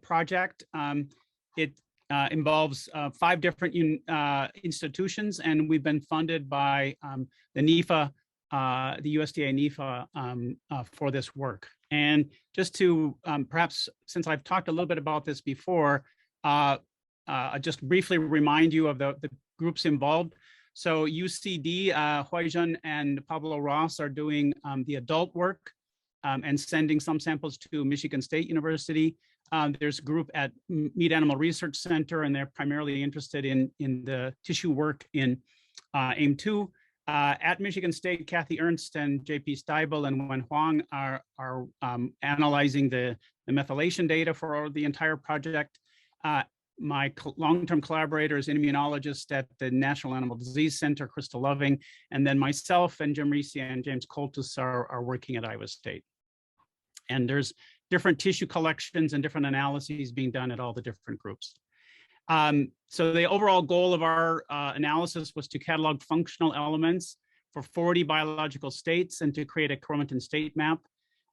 project. It involves 5 different institutions, and we've been funded by the NIFA, the USDA NIFA for this work. And just to perhaps, since I've talked a little bit about this before, just briefly remind you of the groups involved. So UCD, Huaijun and Pablo Ross are doing the adult work and sending some samples to Michigan State University. There's a group at Meat Animal Research Center, and they're primarily interested in the tissue work in AIM2. At Michigan State, Kathy Ernst and JP Steibel and Wen Huang are analyzing the methylation data for the entire project. My long-term collaborator is an immunologist at the National Animal Disease Center, Crystal Loving, and then myself and Jim Reese and James Coltus are working at Iowa State. And there's different tissue collections and different analyses being done at all the different groups. So the overall goal of our analysis was to catalog functional elements for 40 biological states and to create a chromatin state map.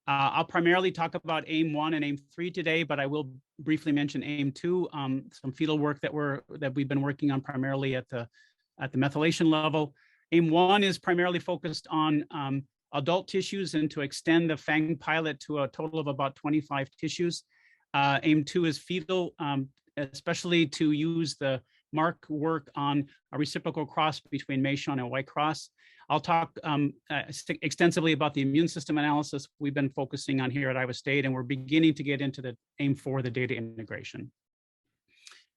I'll primarily talk about AIM1 and AIM3 today, but I will briefly mention AIM2, some fetal work that we've been working on primarily at the methylation level. AIM1 is primarily focused on adult tissues and to extend the FAANG pilot to a total of about 25 tissues. AIM2 is fetal, especially to use the Mark work on a reciprocal cross between Meishon and White Cross. I'll talk extensively about the immune system analysis we've been focusing on here at Iowa State, and we're beginning to get into the AIM4, the data integration.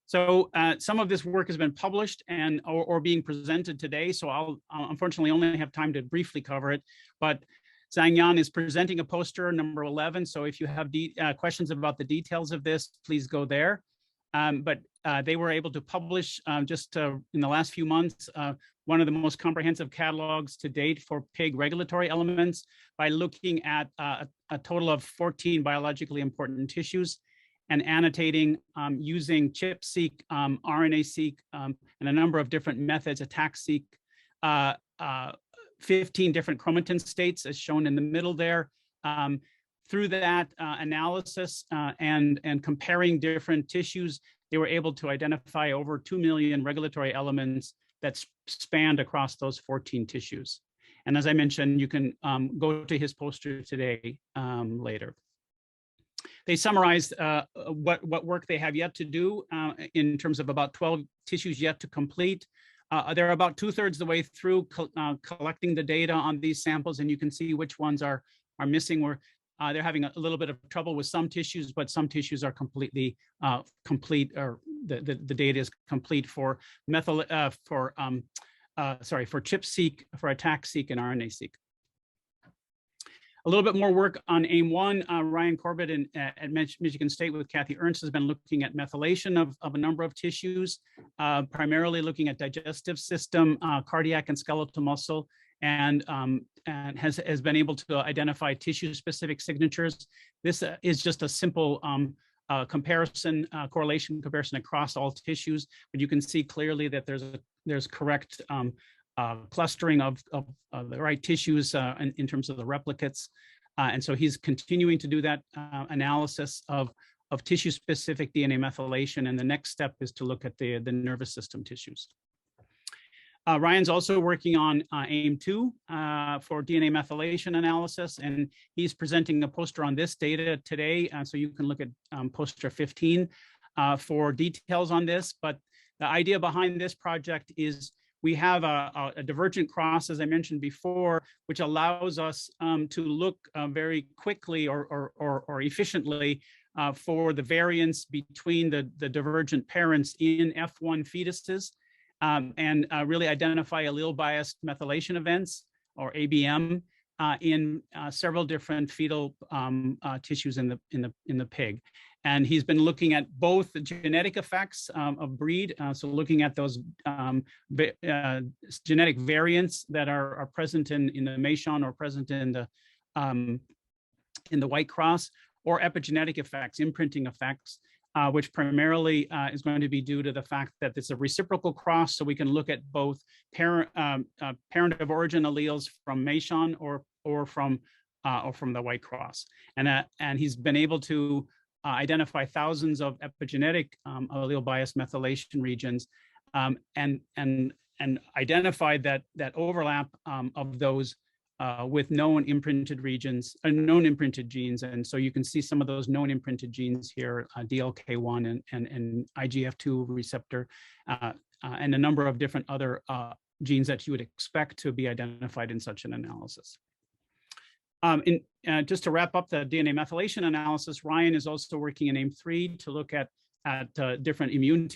So some of this work has been published and or being presented today, so I'll unfortunately only have time to briefly cover it, but Zhang Yan is presenting a poster number 11, so if you have questions about the details of this, please go there. But they were able to publish just in the last few months one of the most comprehensive catalogs to date for pig regulatory elements by looking at a total of 14 biologically important tissues and annotating using ChIP-seq, RNA-seq, and a number of different methods, ATAC-seq, 15 different chromatin states as shown in the middle there. Through that analysis and comparing different tissues, they were able to identify over 2 million regulatory elements that spanned across those 14 tissues. And as I mentioned, you can go to his poster today later. They summarized what work they have yet to do in terms of about 12 tissues yet to complete. They're about 2/3 the way through collecting the data on these samples, and you can see which ones are missing. They're having a little bit of trouble with some tissues, but some tissues are completely complete, or the data is complete for ChIP-seq, for ATAC-seq, and RNA-seq. A little bit more work on AIM-1. Ryan Corbett at Michigan State with Kathy Ernst has been looking at methylation of a number of tissues, primarily looking at digestive system, cardiac and skeletal muscle, and has been able to identify tissue-specific signatures. This is just a simple correlation comparison across all tissues, but you can see clearly that there's correct clustering of the right tissues in terms of the replicates. And so he's continuing to do that analysis of tissue-specific DNA methylation. And the next step is to look at the nervous system tissues. Ryan's also working on AIM-2 for DNA methylation analysis, and he's presenting a poster on this data today. So you can look at poster 15 for details on this. But the idea behind this project is we have a divergent cross, as I mentioned before, which allows us to look very quickly or efficiently for the variance between the divergent parents in F1 fetuses and really identify allele-biased methylation events, or ABM, in several different fetal tissues in the pig. And he's been looking at both the genetic effects of breed, so looking at those genetic variants that are present in the Meishan or present in the white cross, or epigenetic effects, imprinting effects, which primarily is going to be due to the fact that it's a reciprocal cross, so we can look at both parent of origin alleles from Meishan or from the white cross, and he's been able to identify thousands of epigenetic allele bias methylation regions, and identified that overlap of those with known imprinted regions, known imprinted genes. And so you can see some of those known imprinted genes here, DLK1 and IGF2 receptor, and a number of different other genes that you would expect to be identified in such an analysis. Just to wrap up the DNA methylation analysis, Ryan is also working in AIM-3 to look at different immune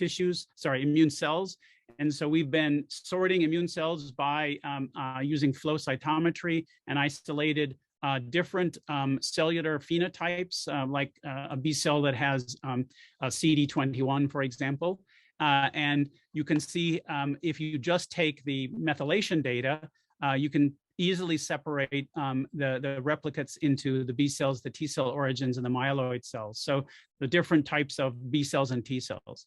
cells. And so we've been sorting immune cells by using flow cytometry and isolated different cellular phenotypes, like a B cell that has a CD21, for example. And you can see if you just take the methylation data, you can easily separate the replicates into the B cells, the T cell origins, and the myeloid cells. So the different types of B cells and T cells.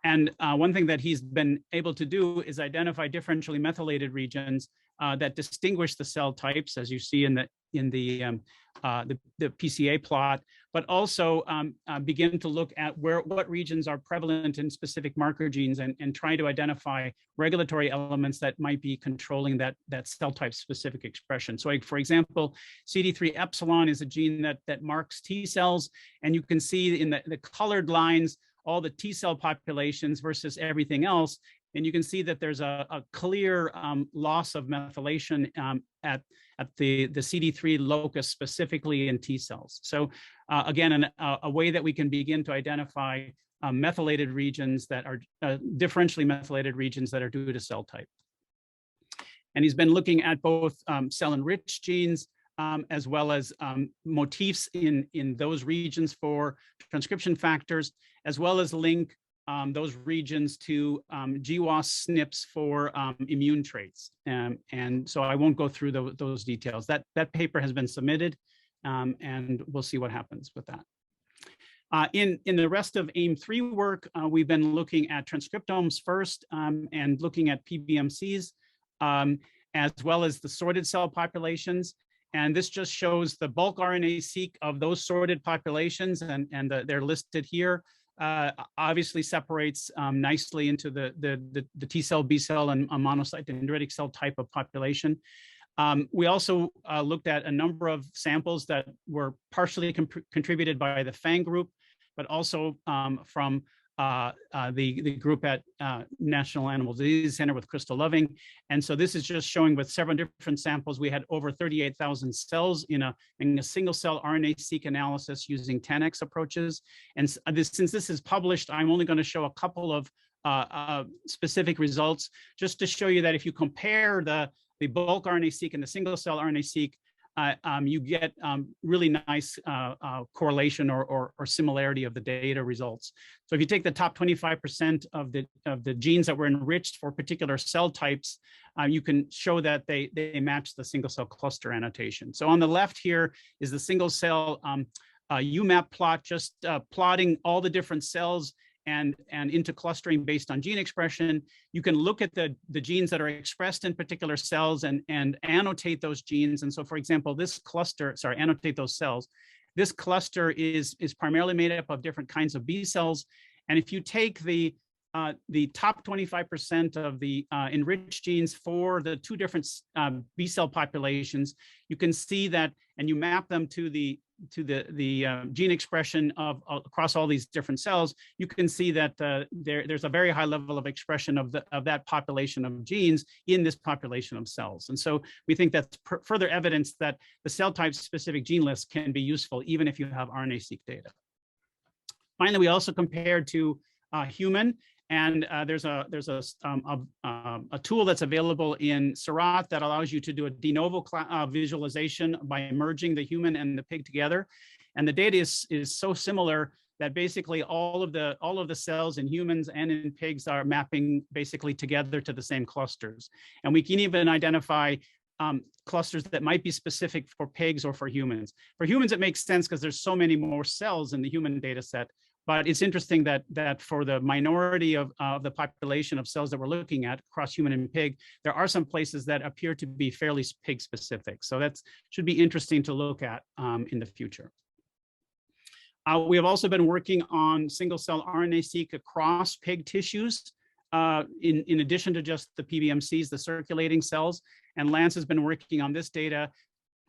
And one thing that he's been able to do is identify differentially methylated regions that distinguish the cell types, as you see in the PCA plot, but also begin to look at what regions are prevalent in specific marker genes and try to identify regulatory elements that might be controlling that cell type specific expression. So, for example, CD3 epsilon is a gene that marks T cells, and you can see in the colored lines all the T cell populations versus everything else. And you can see that there's a clear loss of methylation at the CD3 locus, specifically in T cells. So again, a way that we can begin to identify methylated regions that are differentially methylated regions that are due to cell type. And he's been looking at both cell-enriched genes as well as motifs in those regions for transcription factors, as well as link those regions to GWAS SNPs for immune traits. And so I won't go through those details. That paper has been submitted, and we'll see what happens with that. In the rest of AIM-3 work, we've been looking at transcriptomes first and looking at Pbmcs, as well as the sorted cell populations. And this just shows the bulk Rna-Seq of those sorted populations, and they're listed here. Obviously separates nicely into the T cell, B cell, and a monocyte dendritic cell type of population. We also looked at a number of samples that were partially contributed by the FAANG group, but also from the group at National Animal Disease Center with Crystal Loving. And so this is just showing with several different samples, we had over 38,000 cells in a single cell RNA-seq analysis using 10x approaches. And since this is published, I'm only going to show a couple of specific results, just to show you that if you compare the bulk RNA-seq and the single cell RNA-seq, you get really nice correlation or similarity of the data results. So if you take the top 25% of the genes that were enriched for particular cell types, you can show that they match the single cell cluster annotation. So on the left here is the single cell UMAP plot, just plotting all the different cells and into clustering based on gene expression. You can look at the genes that are expressed in particular cells and annotate those genes. And so, for example, this cluster, annotate those cells. This cluster is primarily made up of different kinds of B cells. And if you take the top 25% of the enriched genes for the two different B cell populations, you can see that, and you map them to the gene expression of across all these different cells, you can see that there's a very high level of expression of that population of genes in this population of cells. And so we think that's further evidence that the cell type specific gene lists can be useful even if you have RNA-seq data. Finally, we also compared to human. And there's a tool that's available in Seurat that allows you to do a de novo visualization by merging the human and the pig together. And the data is so similar that basically all of the cells in humans and in pigs are mapping basically together to the same clusters. And we can even identify clusters that might be specific for pigs or for humans. For humans, it makes sense because there's so many more cells in the human data set. But it's interesting that for the minority of the population of cells that we're looking at across human and pig, there are some places that appear to be fairly pig specific. So that should be interesting to look at in the future. We have also been working on single cell RNA-seq across pig tissues, in addition to just the PBMCs, the circulating cells. And Lance has been working on this data,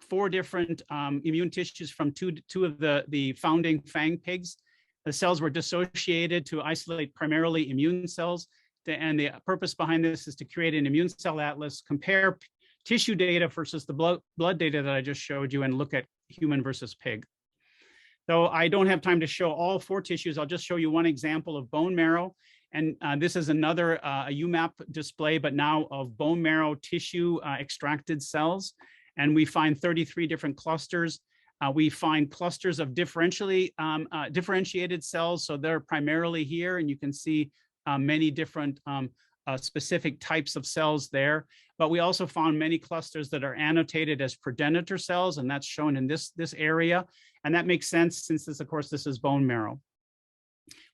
4 different immune tissues from two of the founding FAANG pigs. The cells were dissociated to isolate primarily immune cells. And the purpose behind this is to create an immune cell atlas, compare tissue data versus the blood data that I just showed you, and look at human versus pig. So I don't have time to show all 4 tissues. I'll just show you one example of bone marrow. And this is another a UMAP display, but now of bone marrow tissue extracted cells. And we find 33 different clusters. We find clusters of differentiated cells. So they're primarily here, and you can see many different specific types of cells there. But we also found many clusters that are annotated as progenitor cells, and that's shown in this area. And that makes sense since this, of course, this is bone marrow.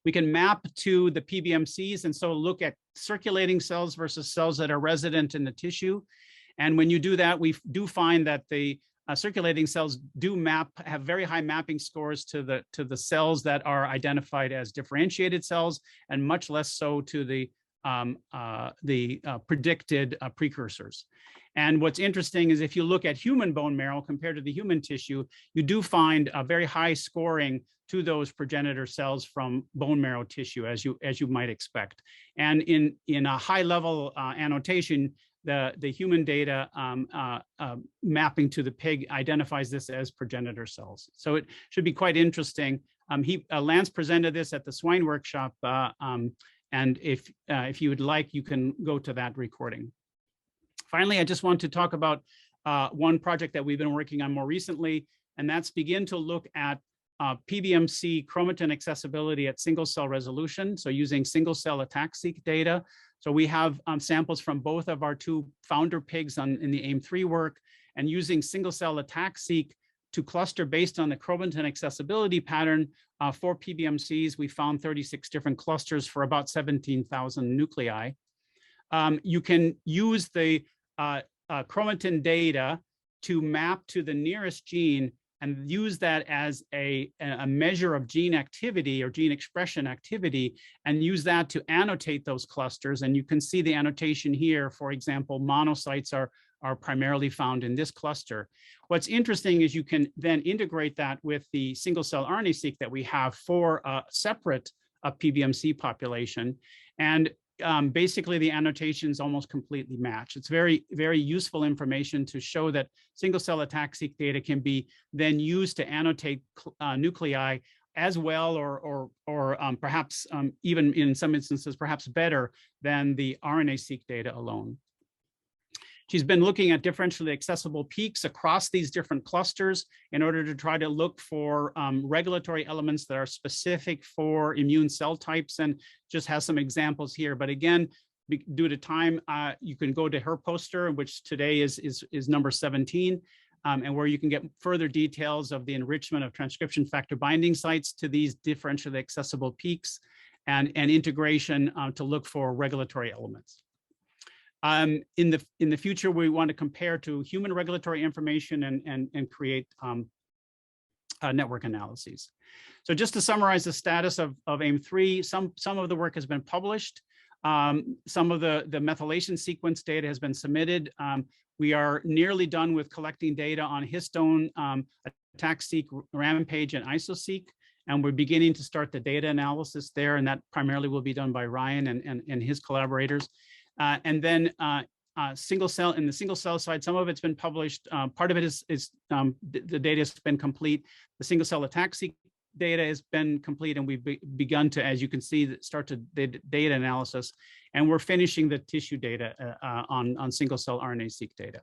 We can map to the PBMCs and so look at circulating cells versus cells that are resident in the tissue. And when you do that, we do find that the circulating cells do have very high mapping scores to the cells that are identified as differentiated cells, and much less so to the predicted precursors. And what's interesting is if you look at human bone marrow compared to the human tissue, you do find a very high scoring to those progenitor cells from bone marrow tissue, as you might expect. And in a high level annotation, the human data mapping to the pig identifies this as progenitor cells. So it should be quite interesting. Lance presented this at the swine workshop, and if you would like, you can go to that recording. Finally, I just want to talk about one project that we've been working on more recently, and that's begin to look at Pbmc chromatin accessibility at single cell resolution. So using single cell ATAC-seq data. So we have samples from both of our 2 founder pigs in the AIM3 work, and using single cell ATAC-seq to cluster based on the chromatin accessibility pattern for PBMCs, we found 36 different clusters for about 17,000 nuclei. You can use the chromatin data to map to the nearest gene and use that as a measure of gene activity or gene expression activity, and use that to annotate those clusters. And you can see the annotation here. For example, monocytes are primarily found in this cluster. What's interesting is you can then integrate that with the single cell RNA-seq that we have for a separate PBMC population. And basically the annotations almost completely match. It's very, very useful information to show that single cell ATAC-seq data can be then used to annotate nuclei as well, or perhaps even in some instances, perhaps better than the RNA-seq data alone. She's been looking at differentially accessible peaks across these different clusters in order to try to look for regulatory elements that are specific for immune cell types, and just has some examples here. But again, due to time, you can go to her poster, which today is number 17, and where you can get further details of the enrichment of transcription factor binding sites to these differentially accessible peaks, and integration to look for regulatory elements. In the future, we want to compare to human regulatory information and create network analyses. So just to summarize the status of AIM3, some of the work has been published. Some of the methylation sequence data has been submitted. We are nearly done with collecting data on histone, ATAC-seq, Rampage, and Isoseq, and we're beginning to start the data analysis there, and that primarily will be done by Ryan and his collaborators. And then single cell, in the single cell side, some of it's been published. Part of it is the data has been complete. The single cell ATAC-seq data has been complete, and we've begun to, as you can see, start to data analysis, and we're finishing the tissue data on single cell Rna-Seq data.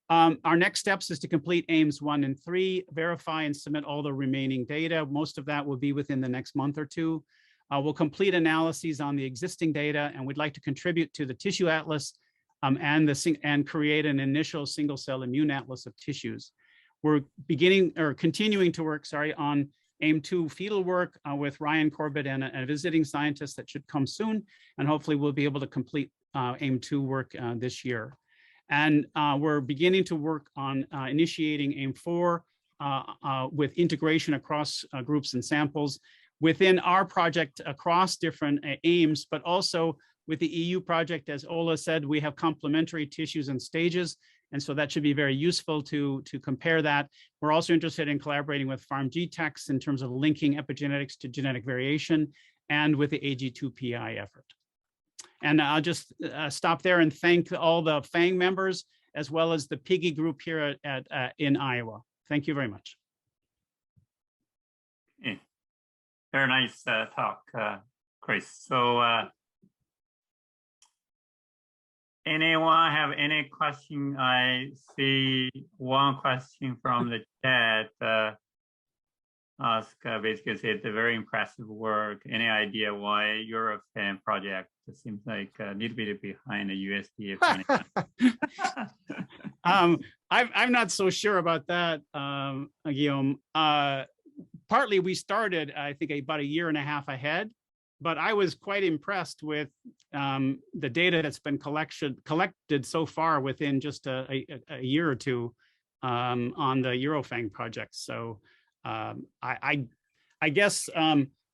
Our next steps is to complete AIMS 1 and 3, verify and submit all the remaining data. Most of that will be within the next month or two. We'll complete analyses on the existing data, and we'd like to contribute to the tissue atlas and create an initial single cell immune atlas of tissues. We're continuing to work, on AIM2 fetal work with Ryan Corbett and a visiting scientist that should come soon, and hopefully we'll be able to complete AIM2 work this year. And we're beginning to work on initiating AIM4 with integration across groups and samples within our project across different aims, but also with the EU project. As Ola said, we have complementary tissues and stages, and so that should be very useful to compare that. We're also interested in collaborating with PharmGTex in terms of linking epigenetics to genetic variation, and with the AG2PI effort. And I'll just stop there and thank all the FAANG members, as well as the Piggy group here in Iowa. Thank you very much. Okay. Very nice talk, Chris. So anyone have any question? I see one question from the chat. Ask basically said the very impressive work. Any idea why your FAANG project seems like a little bit behind the USDA? I'm not so sure about that, Guillaume. Partly we started, I think, about a year and a half ahead, but I was quite impressed with the data that's been collected so far within just a year or two on the EuroFAANG project. So I guess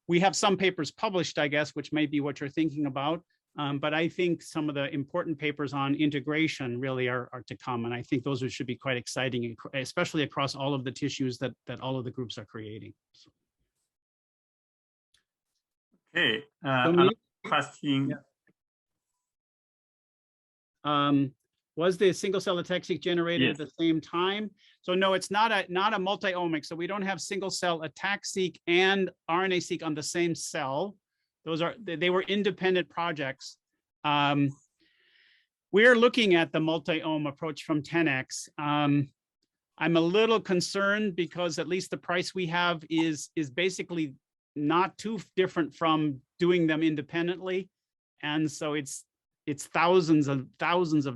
we have some papers published, I guess, which may be what you're thinking about. But I think some of the important papers on integration really are to come. And I think those should be quite exciting, especially across all of the tissues that all of the groups are creating. Okay, another question. Yeah. Was the single cell ATAC-seq generated at the same time? So no, it's not a multi-omic. So we don't have single cell ATAC-seq and RNA-seq on the same cell. They were independent projects. We're looking at the multi-ohm approach from 10x. I'm a little concerned because at least the price we have is basically not too different from doing them independently. And so it's thousands of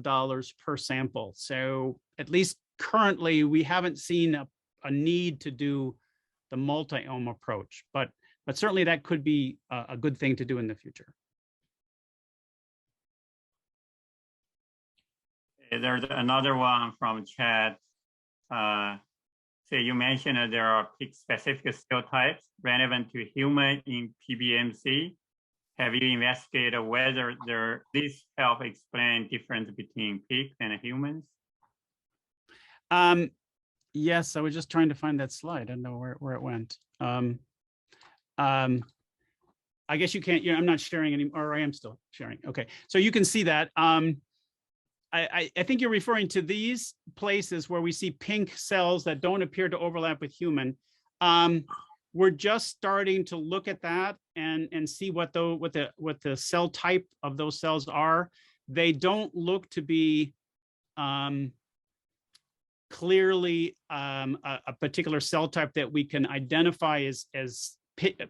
dollars per sample. So at least currently we haven't seen a need to do the multi-ohm approach, but certainly that could be a good thing to do in the future. There's another one from chat. So you mentioned that there are peak-specific cell types relevant to human in Pbmc. Have you investigated whether these help explain difference between pigs and humans? Yes, I was just trying to find that slide. I don't know where it went. I guess you can't, I'm not sharing anymore, or I am still sharing. Okay, so you can see that. I think you're referring to these places where we see pink cells that don't appear to overlap with human. We're just starting to look at that and see what the cell type of those cells are. They don't look to be clearly a particular cell type that we can identify as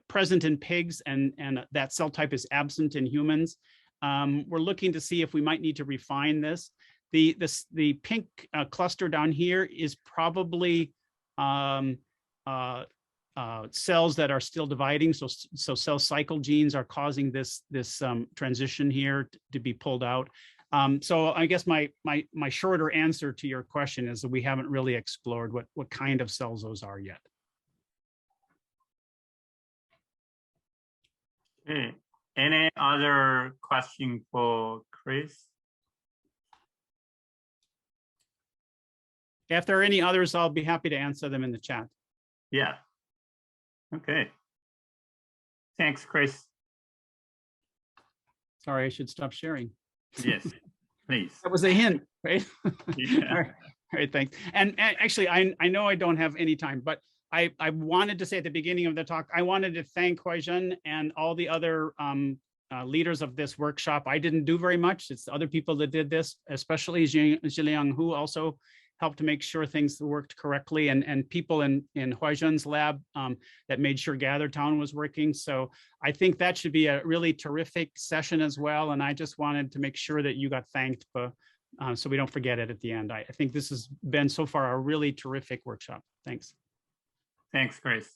present in pigs, and that cell type is absent in humans. We're looking to see if we might need to refine this. The pink cluster down here is probably cells that are still dividing. So cell cycle genes are causing this transition here to be pulled out. So I guess my shorter answer to your question is that we haven't really explored what kind of cells those are yet. Okay. Any other question for Chris? If there are any others, I'll be happy to answer them in the chat. Yeah. Okay. Thanks, Chris. Sorry, I should stop sharing. Yes, please. That was a hint, right? Yeah. All right, thanks. And actually, I know I don't have any time, but I wanted to say at the beginning of the talk, I wanted to thank Huaizhen and all the other leaders of this workshop. I didn't do very much. It's the other people that did this, especially Zhiliang, who also helped to make sure things worked correctly, and people in Huaizhen's lab that made sure GatherTown was working. So I think that should be a really terrific session as well. And I just wanted to make sure that you got thanked, so we don't forget it at the end. I think this has been so far a really terrific workshop. Thanks. Thanks, Chris.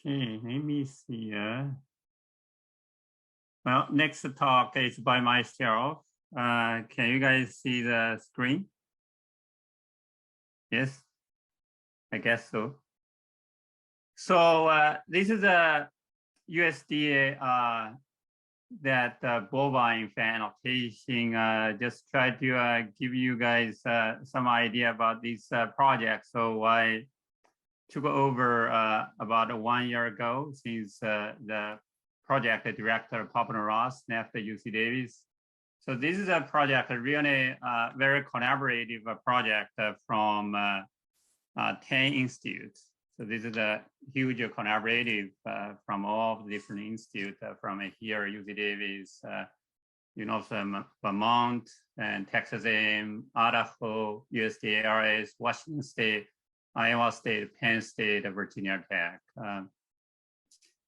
Okay, let me see. Well, next talk is by myself. Can you guys see the screen? Yes, I guess so. So this is a USDA that bovine FAANG annotation. Just try to give you guys some idea about this project. So I took over about 1 year ago since the project director, Poplar Ross, left the UC Davis. So this is a project, a really very collaborative project from 10 institutes. So this is a huge collaborative from all the different institutes from here, UC Davis, University of Vermont, and Texas A&M, Idaho, USDA, RS, Washington State, Iowa State, Penn State, Virginia Tech.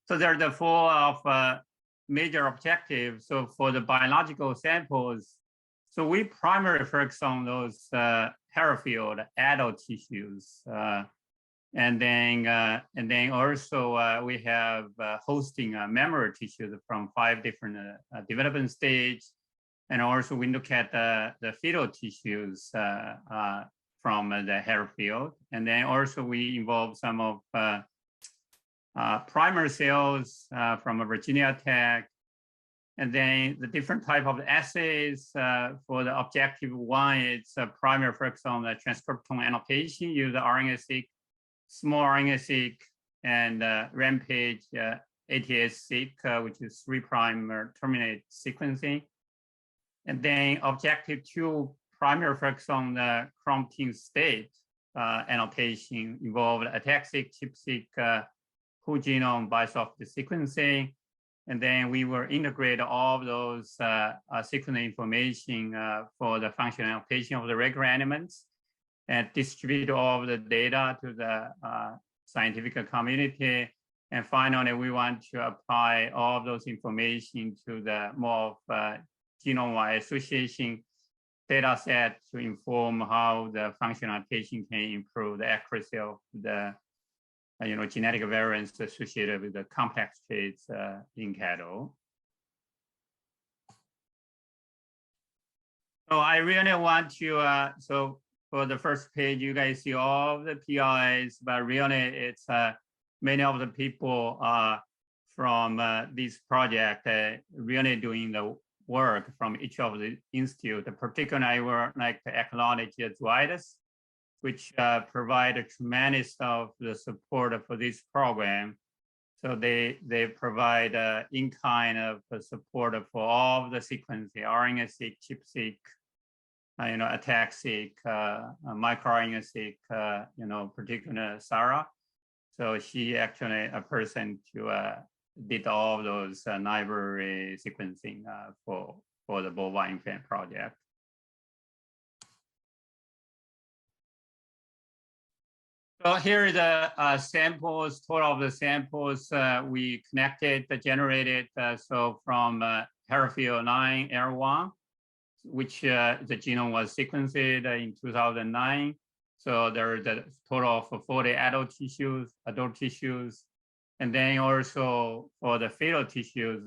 So they're the full of major objectives. So for the biological samples, so we primarily focus on those hair-filled adult tissues. And then also we have hosting mammary tissues from 5 different development stages. And also we look at the fetal tissues from the hair field. And then also we involve some of primary cells from Virginia Tech. And then the different type of assays for the objective one, it's a primary focus on the transcriptional annotation, use the Rna-Seq, small Rna-Seq, and Rampage ATS-Seq, which is 3' terminate sequencing. And then objective 2, primary focus on the chromatin state annotation, involved ATAC-Seq, ChIP-Seq, whole genome bisoft sequencing. And then we will integrate all of those sequencing information for the functional annotation of the regular elements and distribute all of the data to the scientific community. And finally, we want to apply all of those information to the more genome-wide association data set to inform how the functional annotation can improve the accuracy of the genetic variants associated with the complex traits in cattle. So I really want to, so for the first page, you guys see all of the PIs, but really it's many of the people from this project really doing the work from each of the institute. Particularly, I would like to acknowledge Zoetis, which provide a tremendous of the support for this program. So they provide in-kind of support for all of the sequencing, Rna-Seq, ChIP-Seq, ATAC-Seq, microRNA-Seq, particularly Sarah. So she actually a person to did all of those library sequencing for for the bovine infant project. So here are the samples, total of the samples we connected, generated. So from Herfield 9 R1, which the genome was sequenced in 2009. So there is a total of 40 adult tissues. And then also for the fetal tissues,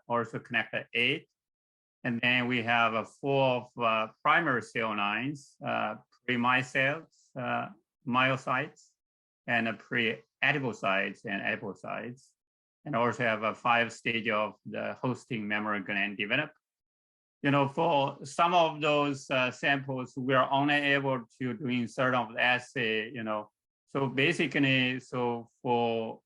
also connected 8. And then we have 4 primary cell lines, pre-myocytes, myocytes, and pre-adipocytes and adipocytes, and also have a 5 stage of the hosting mammary gland develop. You know, for some of those samples, we are only able to do insert of the assay, you know. So basically, so for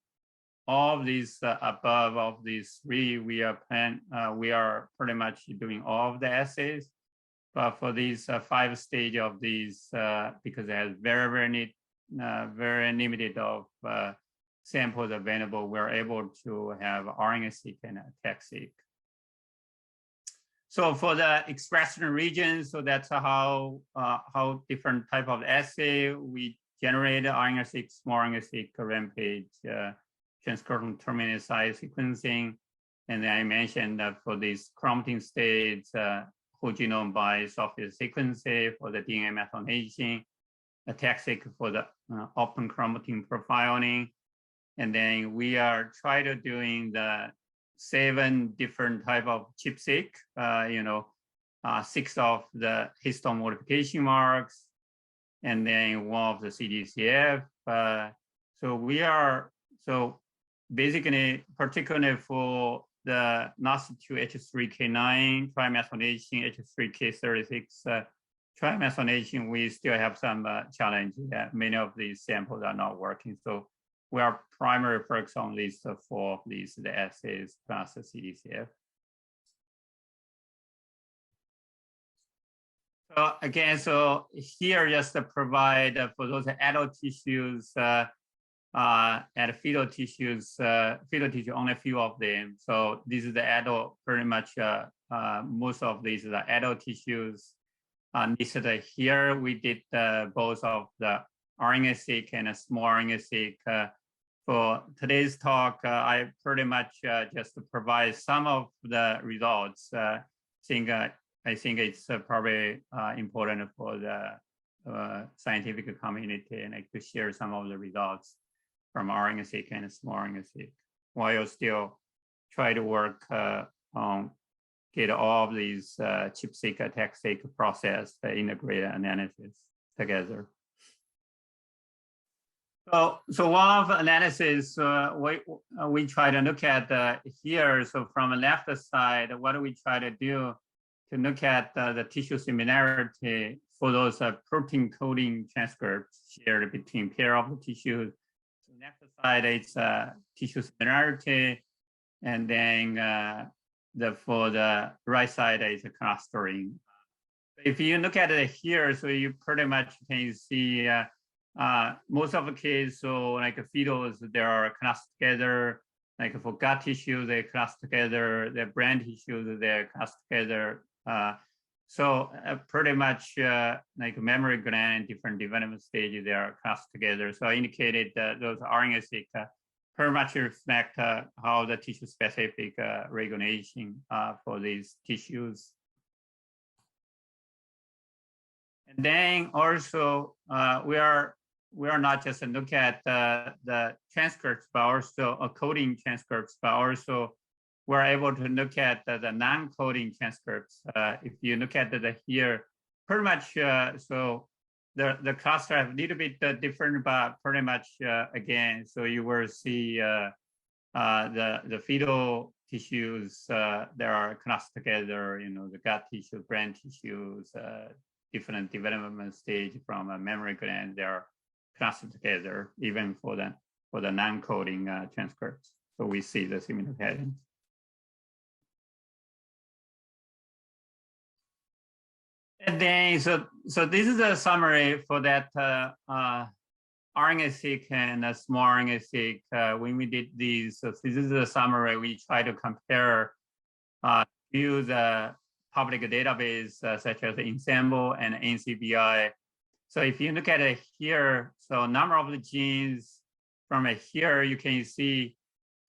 all of these above of these 3, we are pretty much doing all of the assays. But for these 5 stage of these, because it has very limited of samples available, we're able to have Rna-Seq and Taq-Seq. So for the expression regions, so that's how different type of assay we generate Rna-Seq, small Rna-Seq, rampage, transcriptional terminal size sequencing. And then I mentioned that for these chromatin states, whole genome by software sequencing for the DNA methylation, a Taq-Seq for the open chromatin profiling. And then we are trying to doing the 7 different type of chip-seq, 6 of the histone modification marks, and then 1 of the CDCF. So basically, particularly for the NOS2 H3K9 trimethylation, H3K36 trimethylation, we still have some challenge that many of these samples are not working. So we are primarily focused on these 4 of these, the assays plus the CDCF. So again, so here just to provide for those adult tissues and fetal tissues, only a few of them. So this is the adult, pretty much most of these are adult tissues. Listed here, we did both of the Rna-Seq and a small Rna-Seq. For today's talk, I pretty much just provide some of the results. I think it's probably important for the scientific community and to share some of the results from Rna-Seq and small Rna-Seq, while still try to work on get all of these chip-seq, Taq-Seq process, the integrated analysis together. So one of analysis we try to look at here. So from the left side, what do we try to do to look at the tissue similarity for those protein coding transcripts shared between pair of the tissues. So left side it's tissue similarity, and then for the right side is a clustering. If you look at it here, so you pretty much can see most of the cases, so like fetals, they are clustered together. Like for gut tissue, they cluster together. The brain tissue, they're clustered together. So pretty much like memory gland, different development stages, they are clustered together. So I indicated that those Rna-Seq pretty much reflect how the tissue-specific regulation for these tissues. And then also we are not just look at the transcripts, but also coding transcripts, but also we're able to look at the non-coding transcripts. If you look at here, pretty much so the cluster have a little bit different, but pretty much again, so you will see the fetal tissues that are clustered together, the gut tissue, brain tissues, different development stage from a memory gland, they are clustered together, even for the non-coding transcripts. So we see the similar patterns. And then, so this is a summary for that Rna-Seq and small Rna-Seq. When we did these, so this is a summary. We try to compare to the public database such as Ensemble and NCBI. So if you look at it here, so number of the genes from here, you can see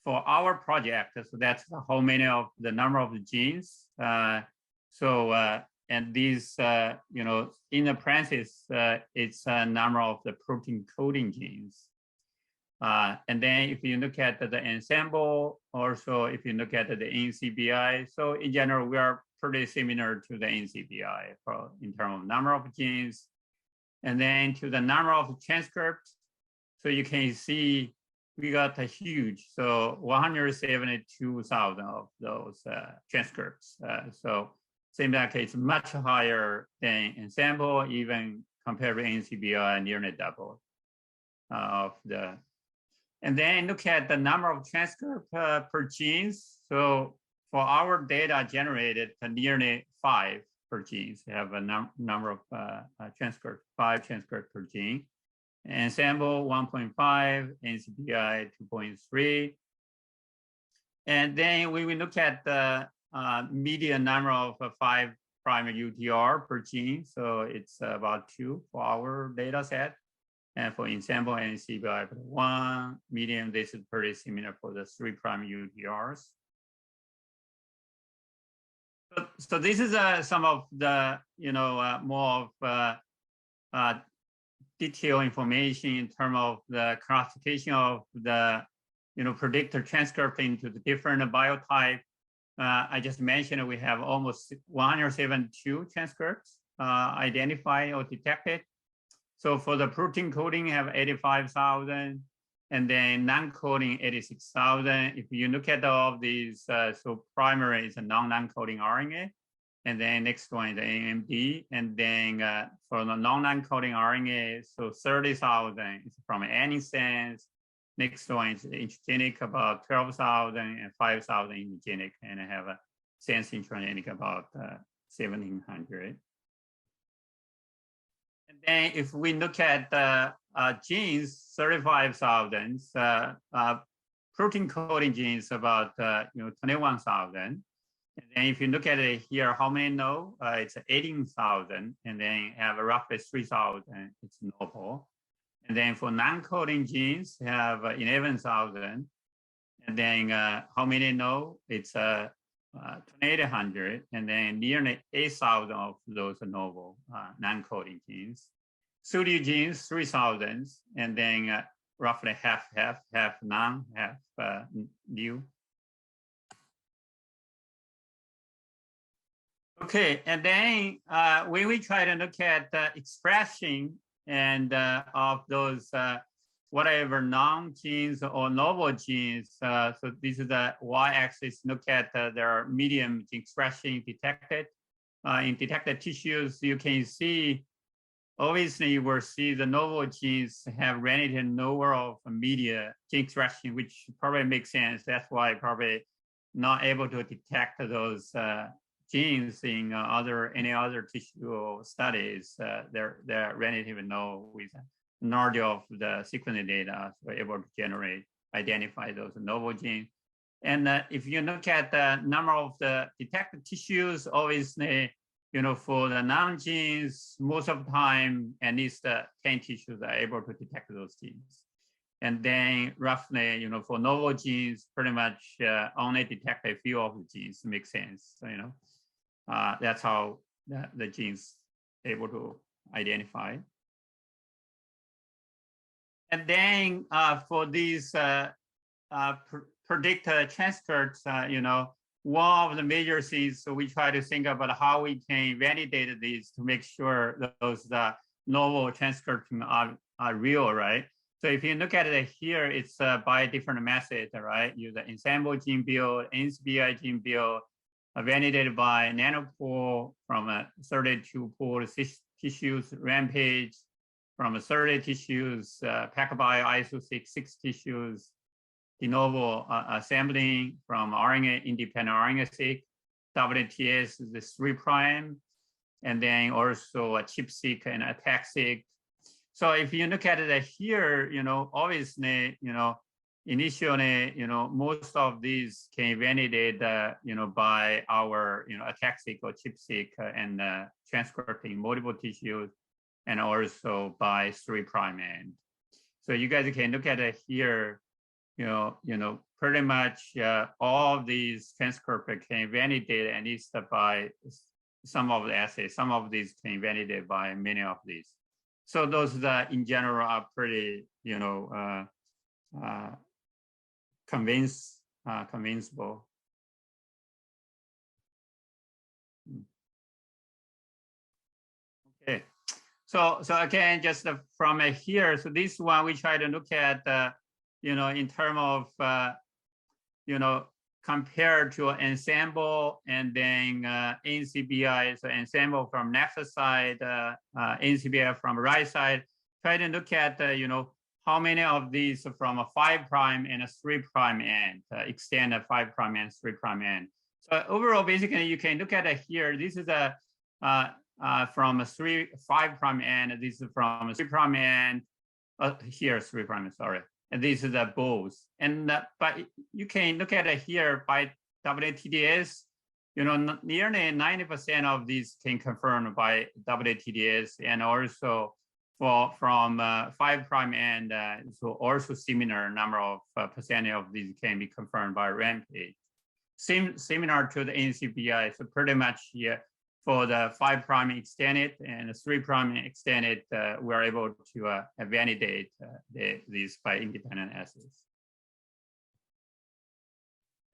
for our project, so that's how many of the number of the genes. And these, you know, in the parentheses, it's a number of the protein coding genes. And then if you look at the Ensemble, also if you look at the NCBI, so in general, we are pretty similar to the NCBI in terms of number of genes. And then to the number of transcripts, so you can see we got a huge, so 172,000 of those transcripts. So seems like it's much higher than Ensemble, even compared to NCBI, nearly double of the. And then look at the number of transcripts per genes. So for our data generated, nearly 5 per gene. So you have a number of transcripts, 5 transcripts per gene. Ensemble 1.5, NCBI 2.3. And then we will look at the median number of 5' UTR per gene. So it's about 2 for our data set. And for Ensemble and NCBI 1, median, this is pretty similar for the 3' UTRs. So this is some of the, you know, more of detailed information in terms of the classification of the, you know, predictor transcript into the different biotype. I just mentioned we have almost 172 transcripts identified or detected. So for the protein coding, have 85,000, and then non-coding 86,000. If you look at all of these, so primary is a non-coding RNA, and then next one is AMD, and then for the non-coding RNA, so 30,000 is from antisense. Next one is introgenic, about 12,000, and 5,000 immunogenic, and I have a sense introgenic about 1,700. And then if we look at the genes, 35,000, protein coding genes about 21,000. And then if you look at it here, how many know? It's 18,000, and then have roughly 3,000, it's novel. And then for non-coding genes, have 11,000. And then how many know? It's 2,800, and then nearly 8,000 of those are novel non-coding genes. Pseudo genes, 3,000, and then roughly half non, half new. Okay, and then when we try to look at the expression and of those whatever non-genes or novel genes, so this is the y-axis, look at their medium gene expression detected. In detected tissues, you can see, obviously you will see the novel genes have relative lower of median gene expression, which probably makes sense. That's why probably not able to detect those genes in any other tissue studies. They're relatively low with knowledge of the sequencing data, so we're able to identify those novel genes. And if you look at the number of the detected tissues, obviously, you know, for the non-genes, most of the time, at least 10 tissues are able to detect those genes. And then roughly, you know, for novel genes, pretty much only detect a few of the genes, makes sense. So, you know, that's how the genes able to identify. And then for these predictor transcripts, you know, one of the major things, so we try to think about how we can validate these to make sure that those novel transcripts are real, right? So if you look at it here, it's by different methods, right? Use the Ensemble gene build, NCBI gene build, validated by nanopool from 32 pooled tissues, Rampage, from 30 tissues, PacBio Isosex 6 tissues, de novo assembling from RNA independent Rna-Seq, WTS is the 3', and then also a ChIP-seq and a TAC-seq. So if you look at it here, you know, obviously, you know, initially, most of these can validate, by our, ATAC-seq or ChIP-seq and transcripting multiple tissues, and also by 3' end. So you guys can look at it here, pretty much all of these transcripts can validate at least by some of the assays. Some of these can validate by many of these. So those that in general are pretty, convincible. Okay, so again, just from here, so this one we try to look at, in terms of, compared to Ensemble and then NCBI, so Ensemble from left side, NCBI from right side, try to look at, how many of these from a 5' and a 3' end, extend a 5' and 3' end. So overall, basically, you can look at it here. This is a from a 5' end. This is from a 3' end. Here, 3', sorry. And this is a both. And but you can look at it here by WTDS. Nearly 90% of these can confirm by WTDS, and also from 5' end, so also similar number of percentage of these can be confirmed by Rampage. Similar to the NCBI, so pretty much here for the 5' extended and the 3' extended, we're able to validate these by independent assays.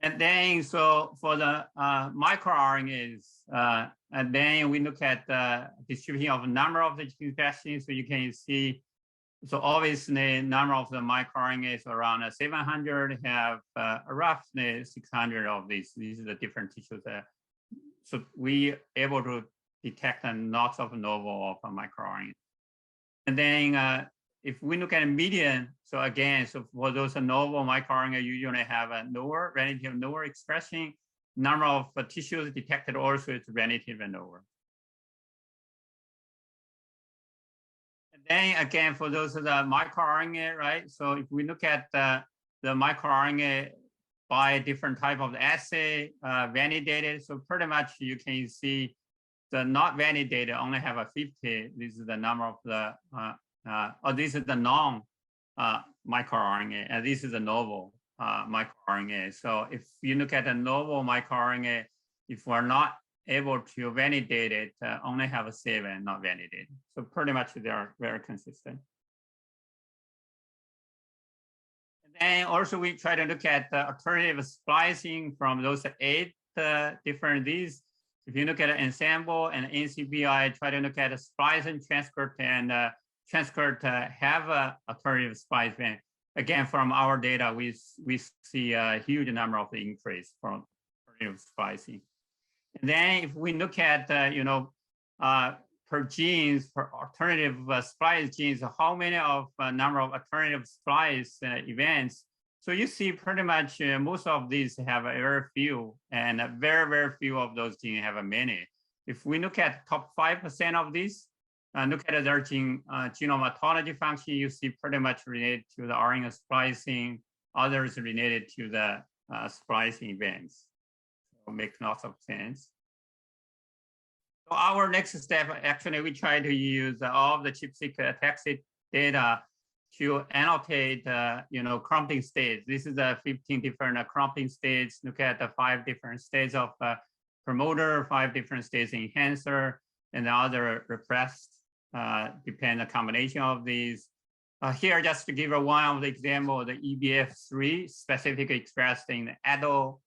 And then, so for the microRNAs, and then we look at the distribution of number of the gene expressions. So you can see, so obviously, number of the microRNAs around 700 have roughly 600 of these. These are the different tissues. So we able to detect lots of novel of microRNA. And then if we look at a median, so again, so for those novel microRNA, you usually have a relative lower expression. Number of tissues detected also is relatively lower. And then again, for those of the microRNA, right? So if we look at the microRNA by different type of assay validated, so pretty much you can see the not validated only have a 50. This is the number of the this is the non microRNA, and this is a novel microRNA. So if you look at a novel microRNA, if we're not able to validate it, only have a 7 not validated. So pretty much they are very consistent. And then also we try to look at the alternative splicing from those 8 different these. If you look at an Ensemble and NCBI, try to look at a splice and transcript, and transcript have a alternative splicing. Again, from our data, we see a huge number of the increase from alternative splicing. And then if we look at per genes, per alternative splice genes, how many of number of alternative splice events. So you see pretty much most of these have very few, and very, very few of those genes have many. If we look at top 5% of these, look at their genome ontology function, you see pretty much related to the RNA splicing, others related to the splicing events. So makes lots of sense. So our next step, actually, we try to use all of the ChIP-seq ATAC-seq data to annotate, chromatin states. This is 15 different chromatin states. Look at the 5 different states of promoter, 5 different states enhancer, and the other repressed, depend on the combination of these. Here, just to give one of the example, the EBF3 specifically expressed in the edible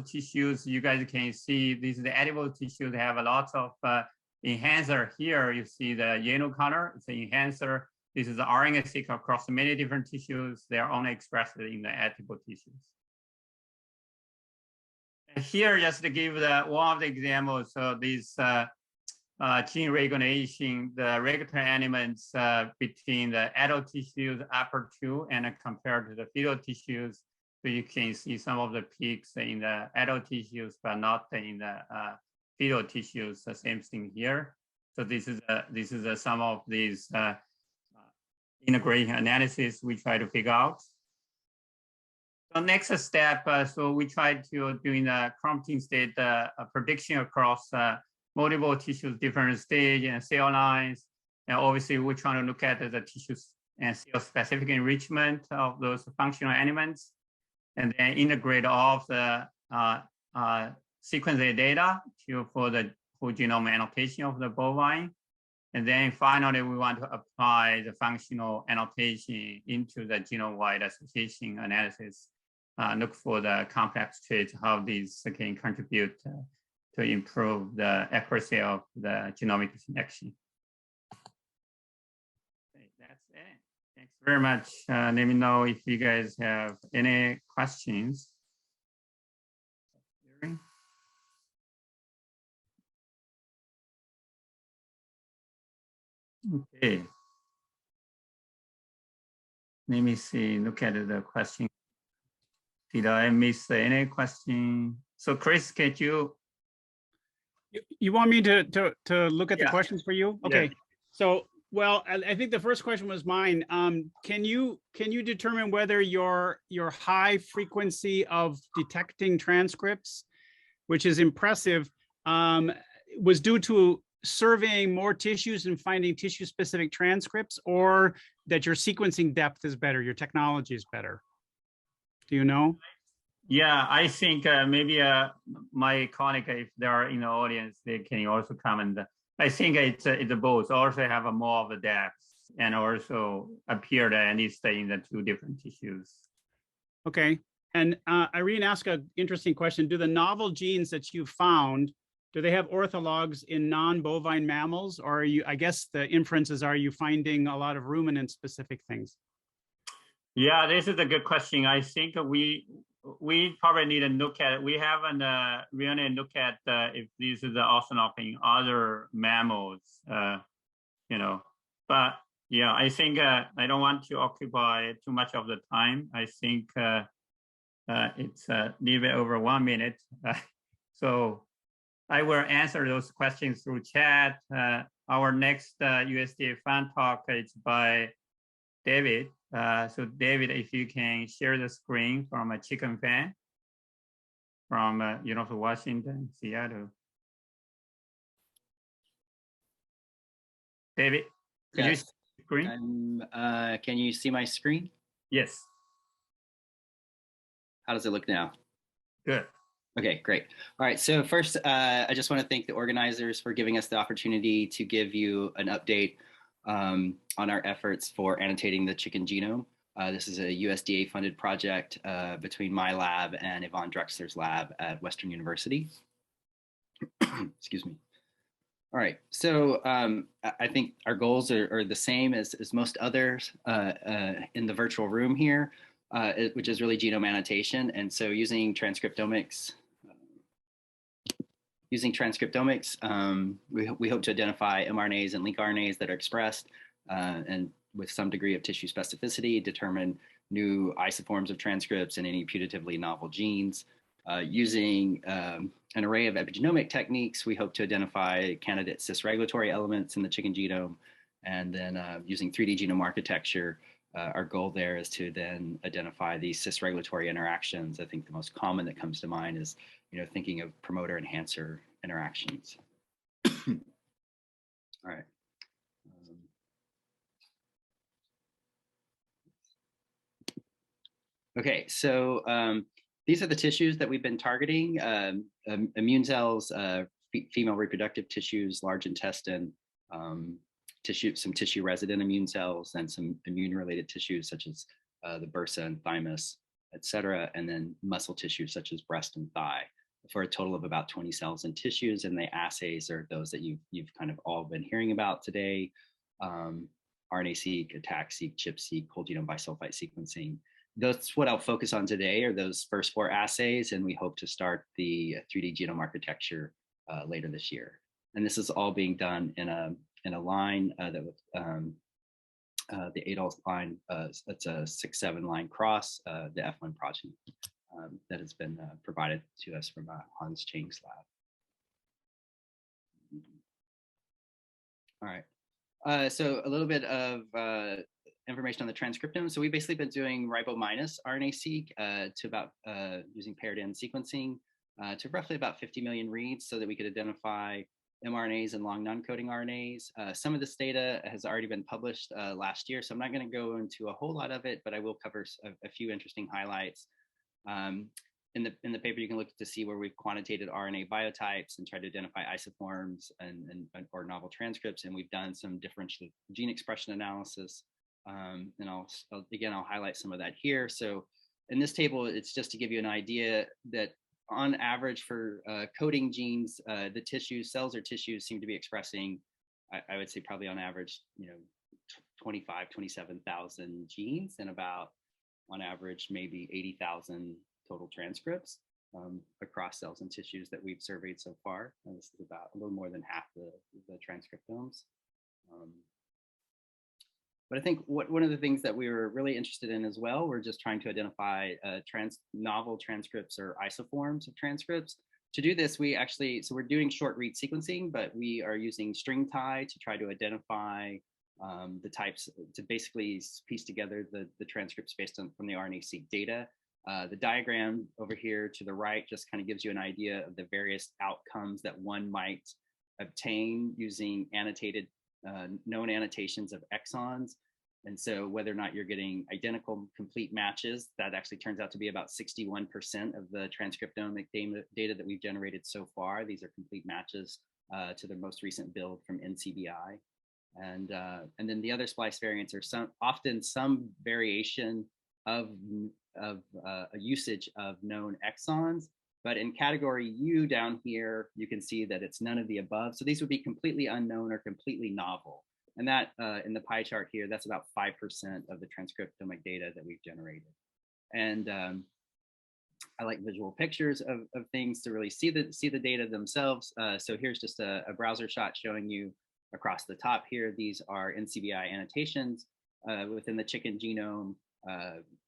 tissues. You guys can see these are the edible tissues. They have a lot of enhancer. Here you see the yellow color, it's the enhancer. This is the Rna-Seq across many different tissues. They are only expressed in the edible tissues. And here, just to give one of the examples, so these gene regulation, the regulatory elements between the adult tissues, upper 2, and compared to the fetal tissues. So you can see some of the peaks in the adult tissues, but not in the fetal tissues. The same thing here. So this is some of these integration analysis we try to figure out. So next step, so we tried to doing a chromatin state prediction across multiple tissues, different stage and cell lines. And obviously we're trying to look at the tissues and cell specific enrichment of those functional elements, and then integrate all of the sequencing data for the whole genome annotation of the bovine. And then finally, we want to apply the functional annotation into the genome-wide association analysis, look for the complex traits, how these can contribute to improve the accuracy of the genomic connection. Okay, that's it. Thanks very much. Let me know if you guys have any questions. Okay. Let me see, look at the question. Did I miss any question? So Chris, can you? You want me to look at the Yeah. questions for you? Okay. Yeah. So, well, I think the first question was mine. Can you determine whether your high frequency of detecting transcripts, which is impressive, was due to surveying more tissues and finding tissue specific transcripts, or that your sequencing depth is better, your technology is better? Do you know? Yeah, I think maybe my colleague, if they are in the audience, they can also comment. I think it's both. Also have a more of a depth and also appear at least in the two different tissues. Okay. And Irene asked an interesting question. Do the novel genes that you found, do they have orthologs in non-bovine mammals, or are you, I guess the inferences are you finding a lot of ruminant specific things? Yeah, this is a good question. I think we probably need to look at it. We haven't really looked at if these are also not in other mammals, you know. But yeah, I think I don't want to occupy too much of the time. I think it's a little bit over 1 minute. So I will answer those questions through chat. Our next USDA fan talk is by David. So David, if you can share the screen from a chicken fan from University of Washington, Seattle. David, could you see the screen? Can you see my screen? Yes. How does it look now? Good. Okay, great. All right, so first, I just want to thank the organizers for giving us the opportunity to give you an update on our efforts for annotating the chicken genome. This is a USDA funded project between my lab and Yvonne Drexler's lab at Western University. Excuse me. All right, so I think our goals are the same as most others in the virtual room here, which is really genome annotation. And so using transcriptomics, we hope to identify mRNAs and link RNAs that are expressed and with some degree of tissue specificity, determine new isoforms of transcripts and any putatively novel genes. Using an array of epigenomic techniques, we hope to identify candidate cis-regulatory elements in the chicken genome. And then using 3D genome architecture, our goal there is to then identify these cis-regulatory interactions. I think the most common that comes to mind is, thinking of promoter-enhancer interactions. All right. Okay, so these are the tissues that we've been targeting: immune cells, female reproductive tissues, large intestine, some tissue-resident immune cells, and some immune-related tissues such as the bursa and thymus, et cetera, and then muscle tissues such as breast and thigh, for a total of about 20 cells and tissues. And the assays are those that you've kind of all been hearing about today: Rna-Seq, Attack-Seq, ChIP-Seq, whole genome bisulfite sequencing. That's what I'll focus on today, are those first 4 assays, and we hope to start the 3D genome architecture later this year. And this is all being done in a line that the ADOL line, that's a 6-7 line cross, the F1 progeny that has been provided to us from Hans Chang's lab. All right, so a little bit of information on the transcriptome. So we've basically been doing ribo minus Rna-Seq to about using paired-end sequencing to roughly about 50 million reads so that we could identify mRNAs and long non-coding RNAs. Some of this data has already been published last year, so I'm not going to go into a whole lot of it, but I will cover a few interesting highlights. In the paper, you can look to see where we've quantitated RNA biotypes and tried to identify isoforms or novel transcripts, and we've done some differential gene expression analysis. And I'll highlight some of that here. So in this table, it's just to give you an idea that on average for coding genes, the tissues, cells or tissues seem to be expressing, I would say probably on average, 27,000 genes and about on average, maybe 80,000 total transcripts across cells and tissues that we've surveyed so far. And this is about a little more than half the transcriptomes. But I think one of the things that we were really interested in as well, we're just trying to identify novel transcripts or isoforms of transcripts. To do this, so we're doing short read sequencing, but we are using string tie to try to identify the types, to basically piece together the transcripts based on from the Rna-Seq data. The diagram over here to the right just kind of gives you an idea of the various outcomes that one might obtain using annotated known annotations of exons. And so whether or not you're getting identical complete matches, that actually turns out to be about 61% of the transcriptomic data that we've generated so far. These are complete matches to the most recent build from NCBI. And then the other splice variants are often some variation of a usage of known exons. But in category U down here, you can see that it's none of the above. So these would be completely unknown or completely novel. And that in the pie chart here, that's about 5% of the transcriptomic data that we've generated. And I like visual pictures of things to really see the data themselves. So here's just a browser shot showing you across the top here. These are NCBI annotations within the chicken genome.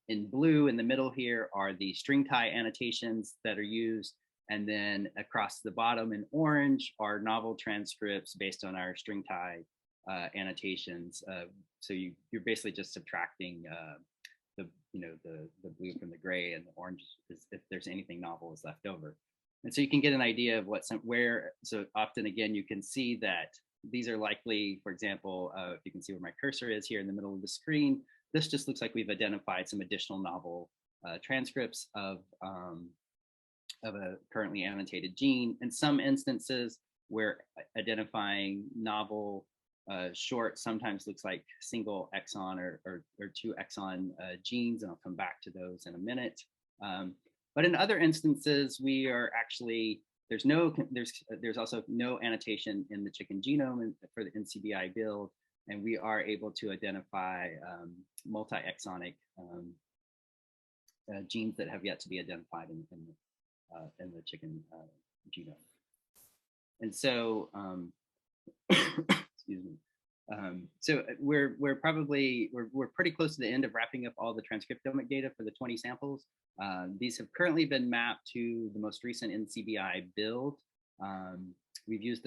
In blue in the middle here are the string tie annotations that are used. And then across the bottom in orange are novel transcripts based on our string tie annotations. So you're basically just subtracting the blue from the gray, and the orange is if there's anything novel is left over. And so you can get an idea of so often again, you can see that these are likely, for example, if you can see where my cursor is here in the middle of the screen, this just looks like we've identified some additional novel transcripts of a currently annotated gene. In some instances, we're identifying novel short, sometimes looks like single exon or two exon genes, and I'll come back to those in a minute. But in other instances, we are actually, there's also no annotation in the chicken genome for the NCBI build. And we are able to identify multi-exonic genes that have yet to be identified in the chicken genome. And so, excuse me. So we're pretty close to the end of wrapping up all the transcriptomic data for the 20 samples. These have currently been mapped to the most recent NCBI build. We've used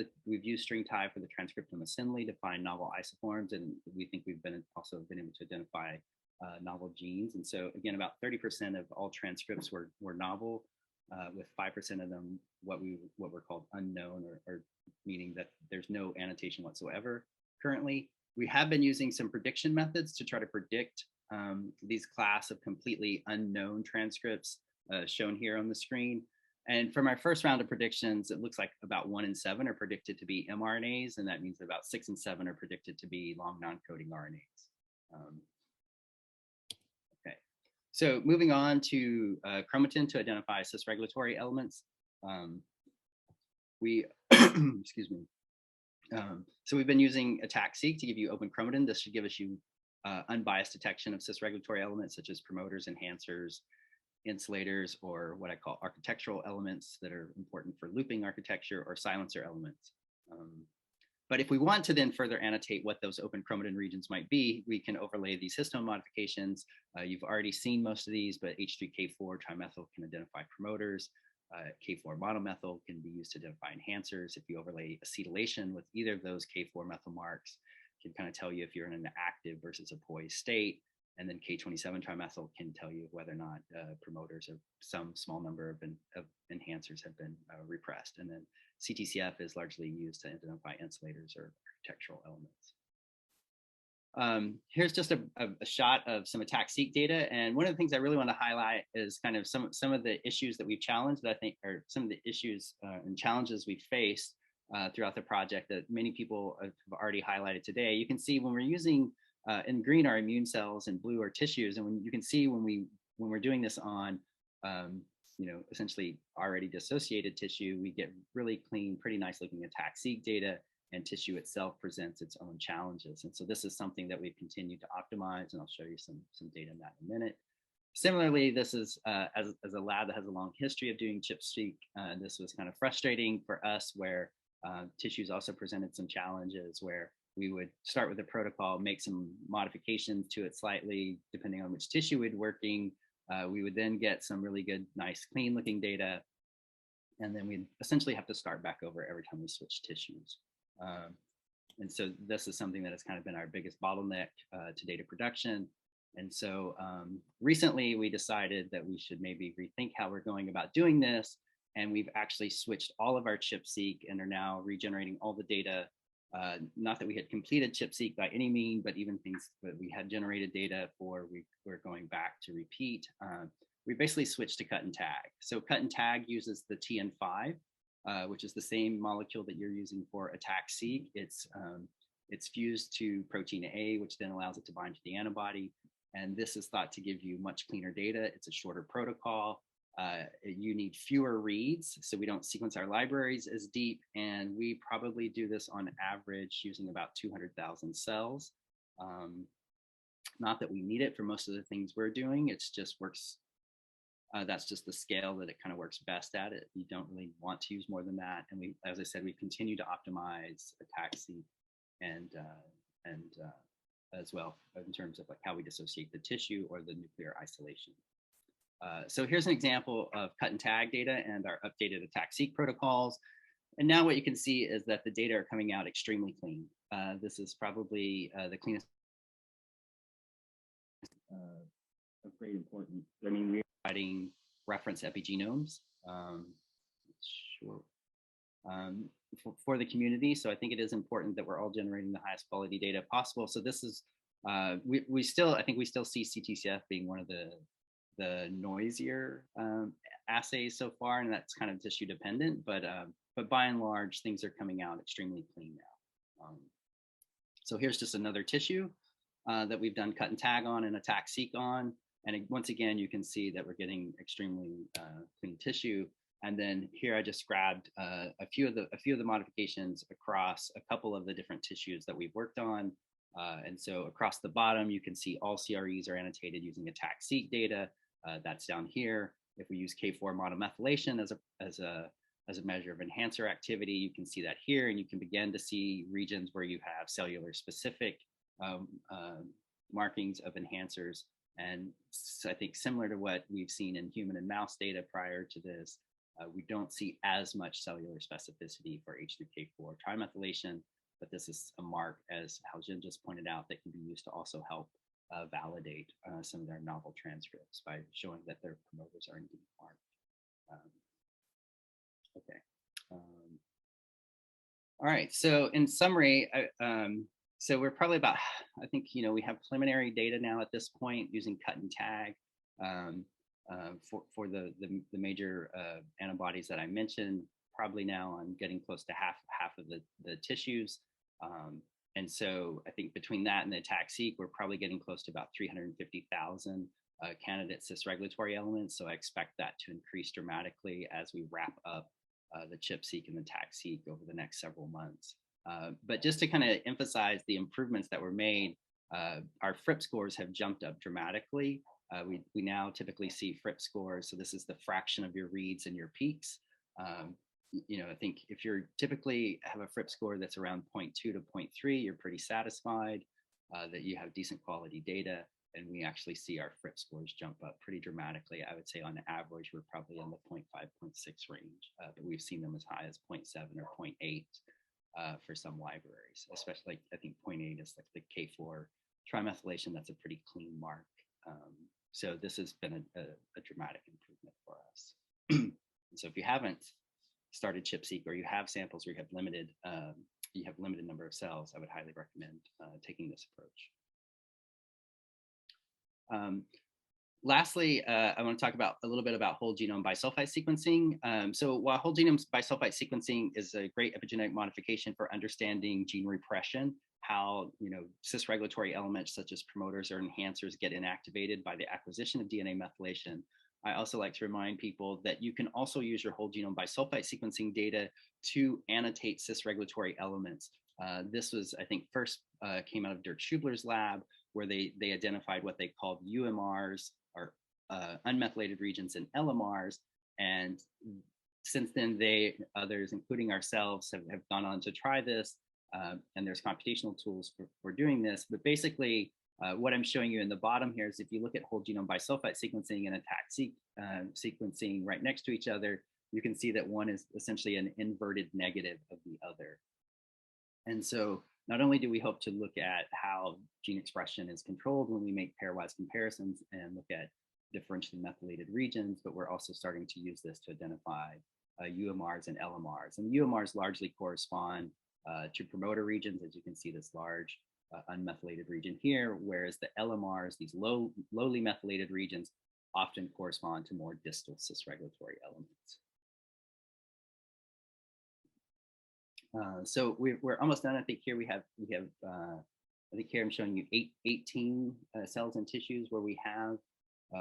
string tie for the transcriptome assembly to find novel isoforms, and we think we've also been able to identify novel genes. And so again, about 30% of all transcripts were novel, with 5% of them what were called unknown, or meaning that there's no annotation whatsoever. Currently, we have been using some prediction methods to try to predict these class of completely unknown transcripts shown here on the screen. And from our first round of predictions, it looks like about 1 in 7 are predicted to be mRNAs, and that means that about 6 in 7 are predicted to be long non-coding RNAs. Okay, so moving on to chromatin to identify cis-regulatory elements. Excuse me. So we've been using ATAC-seq to give you open chromatin. This should give us unbiased detection of cis-regulatory elements such as promoters, enhancers, insulators, or what I call architectural elements that are important for looping architecture, or silencer elements. But if we want to then further annotate what those open chromatin regions might be, we can overlay these histone modifications. You've already seen most of these, but H3K4 trimethyl can identify promoters. K4 monomethyl can be used to identify enhancers. If you overlay acetylation with either of those K4 methyl marks, can kind of tell you if you're in an active versus a poised state. And then K27 trimethyl can tell you whether or not promoters of some small number of enhancers have been repressed. And then CTCF is largely used to identify insulators or architectural elements. Here's just a shot of some attack-seq data. And one of the things I really want to highlight is kind of some of the issues that we've challenged that I think are some of the issues and challenges we've faced throughout the project that many people have already highlighted today. You can see when we're using in green are immune cells and blue are tissues, and when you can see when we're doing this on essentially already dissociated tissue, we get really clean, pretty nice looking attack-seq data, and tissue itself presents its own challenges. And so this is something that we've continued to optimize, and I'll show you some data in that in a minute. Similarly, this is as a lab that has a long history of doing ChIP-seq, this was kind of frustrating for us where tissues also presented some challenges where we would start with a protocol, make some modifications to it slightly, depending on which tissue we'd working. We would then get some really good, nice, clean looking data. And then we'd essentially have to start back over every time we switch tissues. And so this is something that has kind of been our biggest bottleneck to data production. And so recently we decided that we should maybe rethink how we're going about doing this. And we've actually switched all of our ChIP-seq and are now regenerating all the data. Not that we had completed ChIP-seq by any means, but even things that we had generated data for, we're going back to repeat. We basically switched to cut and tag. So cut and tag uses the TN5, which is the same molecule that you're using for attack-seq. It's fused to protein A, which then allows it to bind to the antibody. And this is thought to give you much cleaner data. It's a shorter protocol. You need fewer reads, so we don't sequence our libraries as deep, and we probably do this on average using about 200,000 cells. Not that we need it for most of the things we're doing, it's just works. That's just the scale that it kind of works best at. It. You don't really want to use more than that, and we, as I said, we continue to optimize attack-seq and as well in terms of like how we dissociate the tissue or the nuclear isolation. So here's an example of cut and tag data and our updated attack-seq protocols. And now what you can see is that the data are coming out extremely clean. This is probably the cleanest of great importance. I mean, we're providing reference epigenomes for the community. So I think it is important that we're all generating the highest quality data possible. So this is, I think we still see CTCF being one of the noisier assays so far, and that's kind of tissue dependent, but by and large, things are coming out extremely clean now. So here's just another tissue that we've done cut and tag on and attack-seq on. And once again, you can see that we're getting extremely clean tissue. And then here I just grabbed a few of the modifications across a couple of the different tissues that we've worked on. And so across the bottom, you can see all CREs are annotated using attack-seq data. That's down here. If we use K4 monomethylation as a measure of enhancer activity, you can see that here, and you can begin to see regions where you have cellular specific markings of enhancers. And so I think similar to what we've seen in human and mouse data prior to this, we don't see as much cellular specificity for H3K4 trimethylation, but this is a mark, as Haljan just pointed out, that can be used to also help validate some of their novel transcripts by showing that their promoters are indeed marked. Okay. All right. So in summary, so we're probably about, I think, we have preliminary data now at this point using cut and tag for the major antibodies that I mentioned, probably now on getting close to half of the tissues. And so I think between that and the attack-seq, we're probably getting close to about 350,000 candidate cis regulatory elements. So I expect that to increase dramatically as we wrap up the ChIP-seq and the attack-seq over the next several months. But just to kind of emphasize the improvements that were made, our FRIP scores have jumped up dramatically. We now typically see FRIP scores. So this is the fraction of your reads and your peaks. I think if you're typically have a FRIP score that's around 0.2 to 0.3, you're pretty satisfied that you have decent quality data. And we actually see our FRIP scores jump up pretty dramatically. I would say on average, we're probably in the 0.5, 0.6 range, but we've seen them as high as 0.7 or 0.8. for some libraries, especially like I think 0.8 is like the K4 trimethylation. That's a pretty clean mark. So this has been a dramatic improvement for us. So if you haven't started ChIP-seq or you have samples where you have limited number of cells, I would highly recommend taking this approach. Lastly, I want to talk about a little bit about whole genome bisulfite sequencing. So while whole genome bisulfite sequencing is a great epigenetic modification for understanding gene repression, how cis regulatory elements such as promoters or enhancers get inactivated by the acquisition of DNA methylation, I also like to remind people that you can also use your whole genome bisulfite sequencing data to annotate cis regulatory elements. This was, I think, first came out of Dirk Schubler's lab, where they identified what they called UMRs, or unmethylated regions, and LMRs. And since then, others, including ourselves, have gone on to try this. And there's computational tools for doing this. But basically, what I'm showing you in the bottom here is if you look at whole genome bisulfite sequencing and ATAC sequencing right next to each other, you can see that one is essentially an inverted negative of the other. And so not only do we hope to look at how gene expression is controlled when we make pairwise comparisons and look at differentially methylated regions, but we're also starting to use this to identify UMRs and LMRs. And the UMRs largely correspond to promoter regions, as you can see this large unmethylated region here, whereas the LMRs, these lowly methylated regions, often correspond to more distal cis regulatory elements. So we're almost done. I think here we have I think here I'm showing you 18 cells and tissues where we have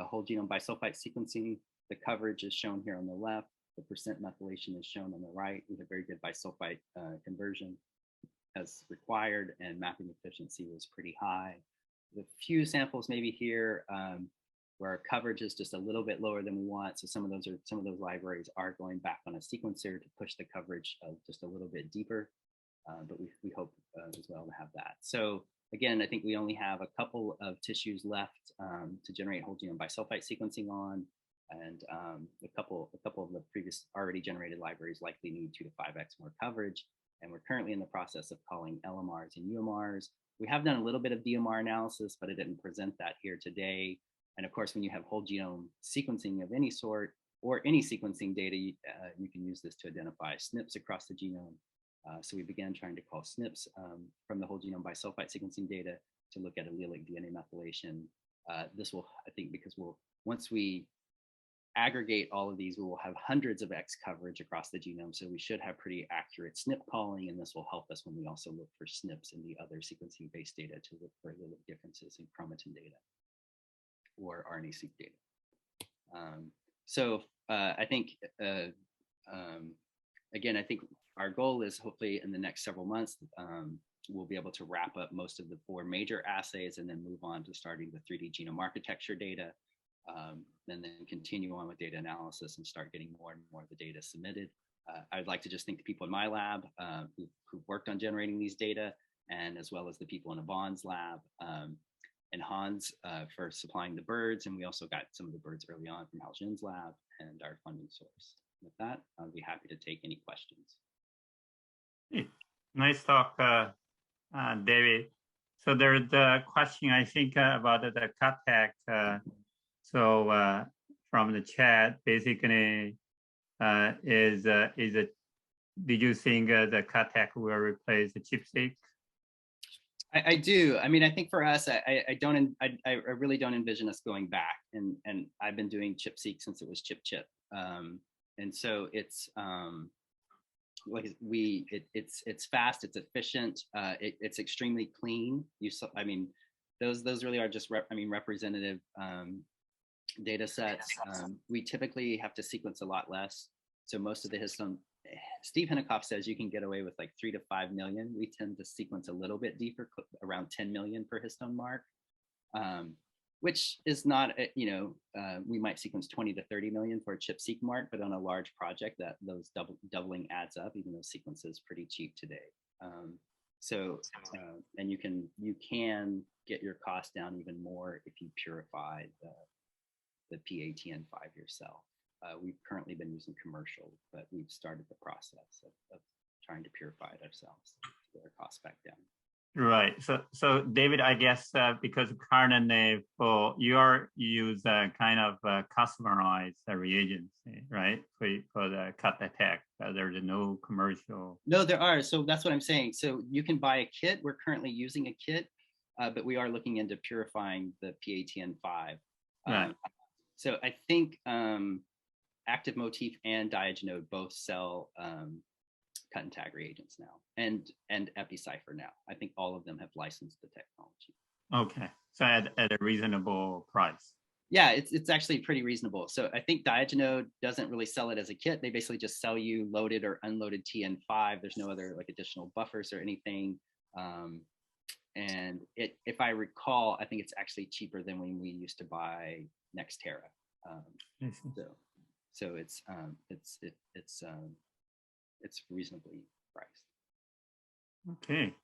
whole genome bisulfite sequencing. The coverage is shown here on the left. The percent methylation is shown on the right. We have very good bisulfite conversion as required, and mapping efficiency was pretty high. The few samples maybe here where our coverage is just a little bit lower than we want. So some of those libraries are going back on a sequencer to push the coverage just a little bit deeper. But we hope as well to have that. So again, I think we only have a couple of tissues left to generate whole genome bisulfite sequencing on, and a couple of the previous already generated libraries likely need 2 to 5x more coverage. And we're currently in the process of calling LMRs and UMRs. We have done a little bit of DMR analysis, but I didn't present that here today. And of course, when you have whole genome sequencing of any sort or any sequencing data, you can use this to identify SNPs across the genome. So we began trying to call SNPs from the whole genome bisulfite sequencing data to look at allelic DNA methylation. This will, I think, because once we aggregate all of these, we will have hundreds of X coverage across the genome. So we should have pretty accurate SNP calling, and this will help us when we also look for SNPs in the other sequencing-based data to look for allelic differences in chromatin data or Rna-Seq data. So I think, again, I think our goal is hopefully in the next several months, we'll be able to wrap up most of the 4 major assays and then move on to starting the 3D genome architecture data, and then continue on with data analysis and start getting more and more of the data submitted. I'd like to just thank the people in my lab who've worked on generating these data, and as well as the people in Yvonne's lab and Hans for supplying the birds. And we also got some of the birds early on from Hal Jin's lab and our funding source. With that, I'll be happy to take any questions. Nice talk, David. So there's the question, I think, about the CutTech. So from the chat, basically, did you think the CutTech will replace the ChIP-seq? I do. I mean, I think for us, I really don't envision us going back. And I've been doing ChIP-seq since it was ChIP-chip. And so it's it's fast, it's efficient, it's extremely clean. I mean, those really are just representative data sets. We typically have to sequence a lot less. So most of the histone, Steve Hinikoff says you can get away with like 3 to 5 million. We tend to sequence a little bit deeper, around 10 million per histone mark, which is not, we might sequence 20 to 30 million for a ChIP-seq mark, but on a large project, that those doubling adds up, even though sequence is pretty cheap today. And you can get your cost down even more if you purify the PATN5 yourself. We've currently been using commercial, but we've started the process of trying to purify it ourselves to get our costs back down. Right. So David, I guess because currently for your use kind of customized reagents, right? For the cut attack, there's no commercial. No, there are. So that's what I'm saying. So you can buy a kit. We're currently using a kit, but we are looking into purifying the PATN5. Right. So I think Active Motif and Diagenode both sell cut and tag reagents now, and EpiCypher now. I think all of them have licensed the technology. Okay, so at a reasonable price. Yeah, it's actually pretty reasonable. So I think Diagenode doesn't really sell it as a kit. They basically just sell you loaded or unloaded TN5. There's no other like additional buffers or anything. And if I recall, I think it's actually cheaper than when we used to buy Nextera. So it's reasonably priced. Okay.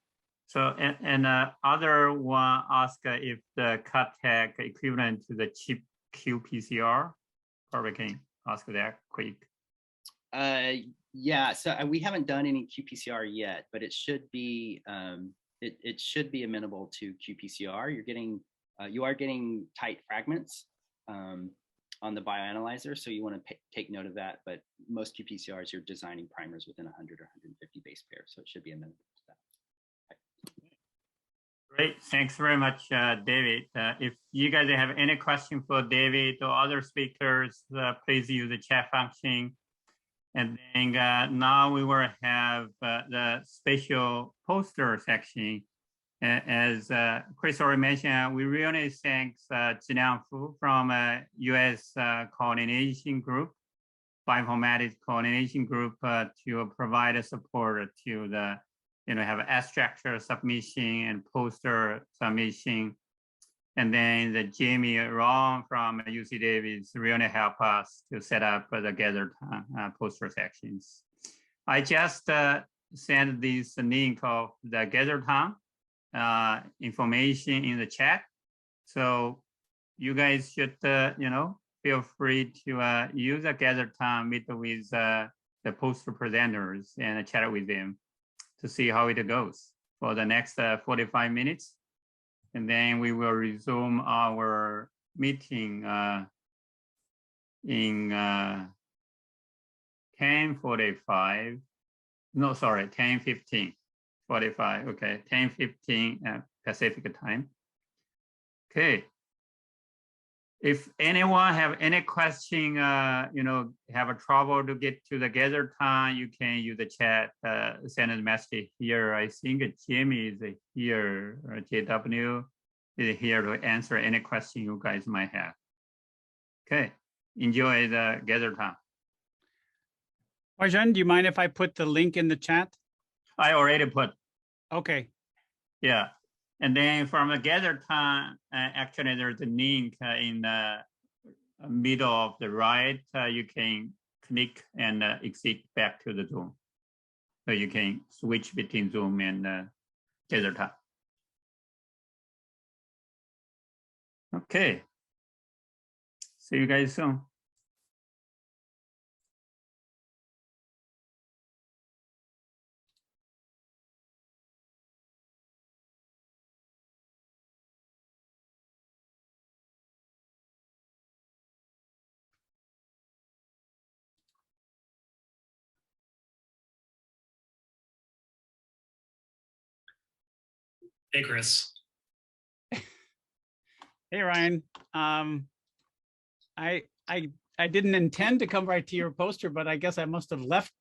So and other one ask if the cut tag equivalent to the cheap qPCR. Probably can ask that quick. Yeah. So we haven't done any qPCR yet, but it should be it should be amenable to qPCR. You are getting tight fragments on the bioanalyzer, so you want to take note of that. But most qPCRs, you're designing primers within 100 or 150 base pairs, so it should be amenable to that. Great, thanks very much, David. If you guys have any question for David or other speakers, please use the chat function. And then now we will have the special poster section. As Chris already mentioned, we really thank Genome from US coordination group, bioinformatics coordination group to provide support to the, have abstract submission and poster submission. And then the Jamie Ron from UC Davis really help us to set up the gathered poster sections. I just sent this link of the gathered time information in the chat. So you guys should, feel free to use the gathered time, meet with the poster presenters and chat with them to see how it goes for the next 45 minutes. And then we will resume our meeting in 10:45. No, sorry, 10:15. 45. Okay, 10:15 Pacific time. Okay. If anyone have any question, have a trouble to get to the gather time, you can use the chat, send a message here. I think Jimmy is here, or JW is here to answer any question you guys might have. Okay, enjoy the gather time. Arjun, do you mind if I put the link in the chat? I already put. Okay. Yeah. And then from the gather time, actually there's a link in the middle of the right. You can click and exit back to the Zoom. So you can switch between Zoom and gather time. Okay. See you guys soon. Hey, Chris. Hey, Ryan. I didn't intend to come right to your poster, but I guess I must have left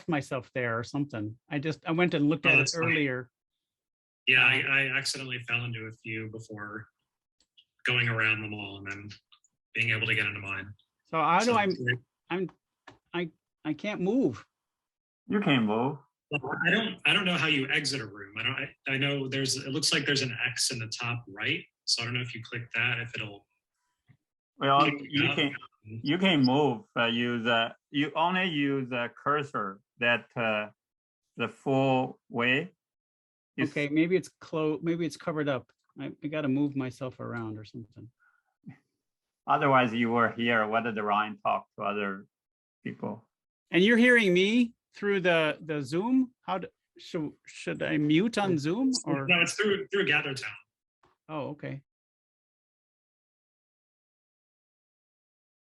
myself there or something. I went and looked at it earlier. Yeah, I accidentally fell into a few before going around them all and then being able to get into mine. So how do I can't move. You can move. Well, I don't know how you exit a room. I know it looks like there's an X in the top right. So I don't know if you click that, if it'll. Well, you can move. You only use the cursor that the full way. Okay, maybe it's closed. Maybe it's covered up. I got to move myself around or something. Otherwise, you were here. What did Ryan talk to other people? And you're hearing me? through the Zoom? Should I mute on Zoom or? No, it's through GatherTown. Oh, okay.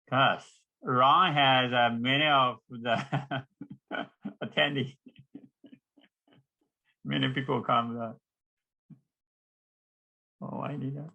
Gosh, Ron has many of the attendees. Many people come. Oh, I need that.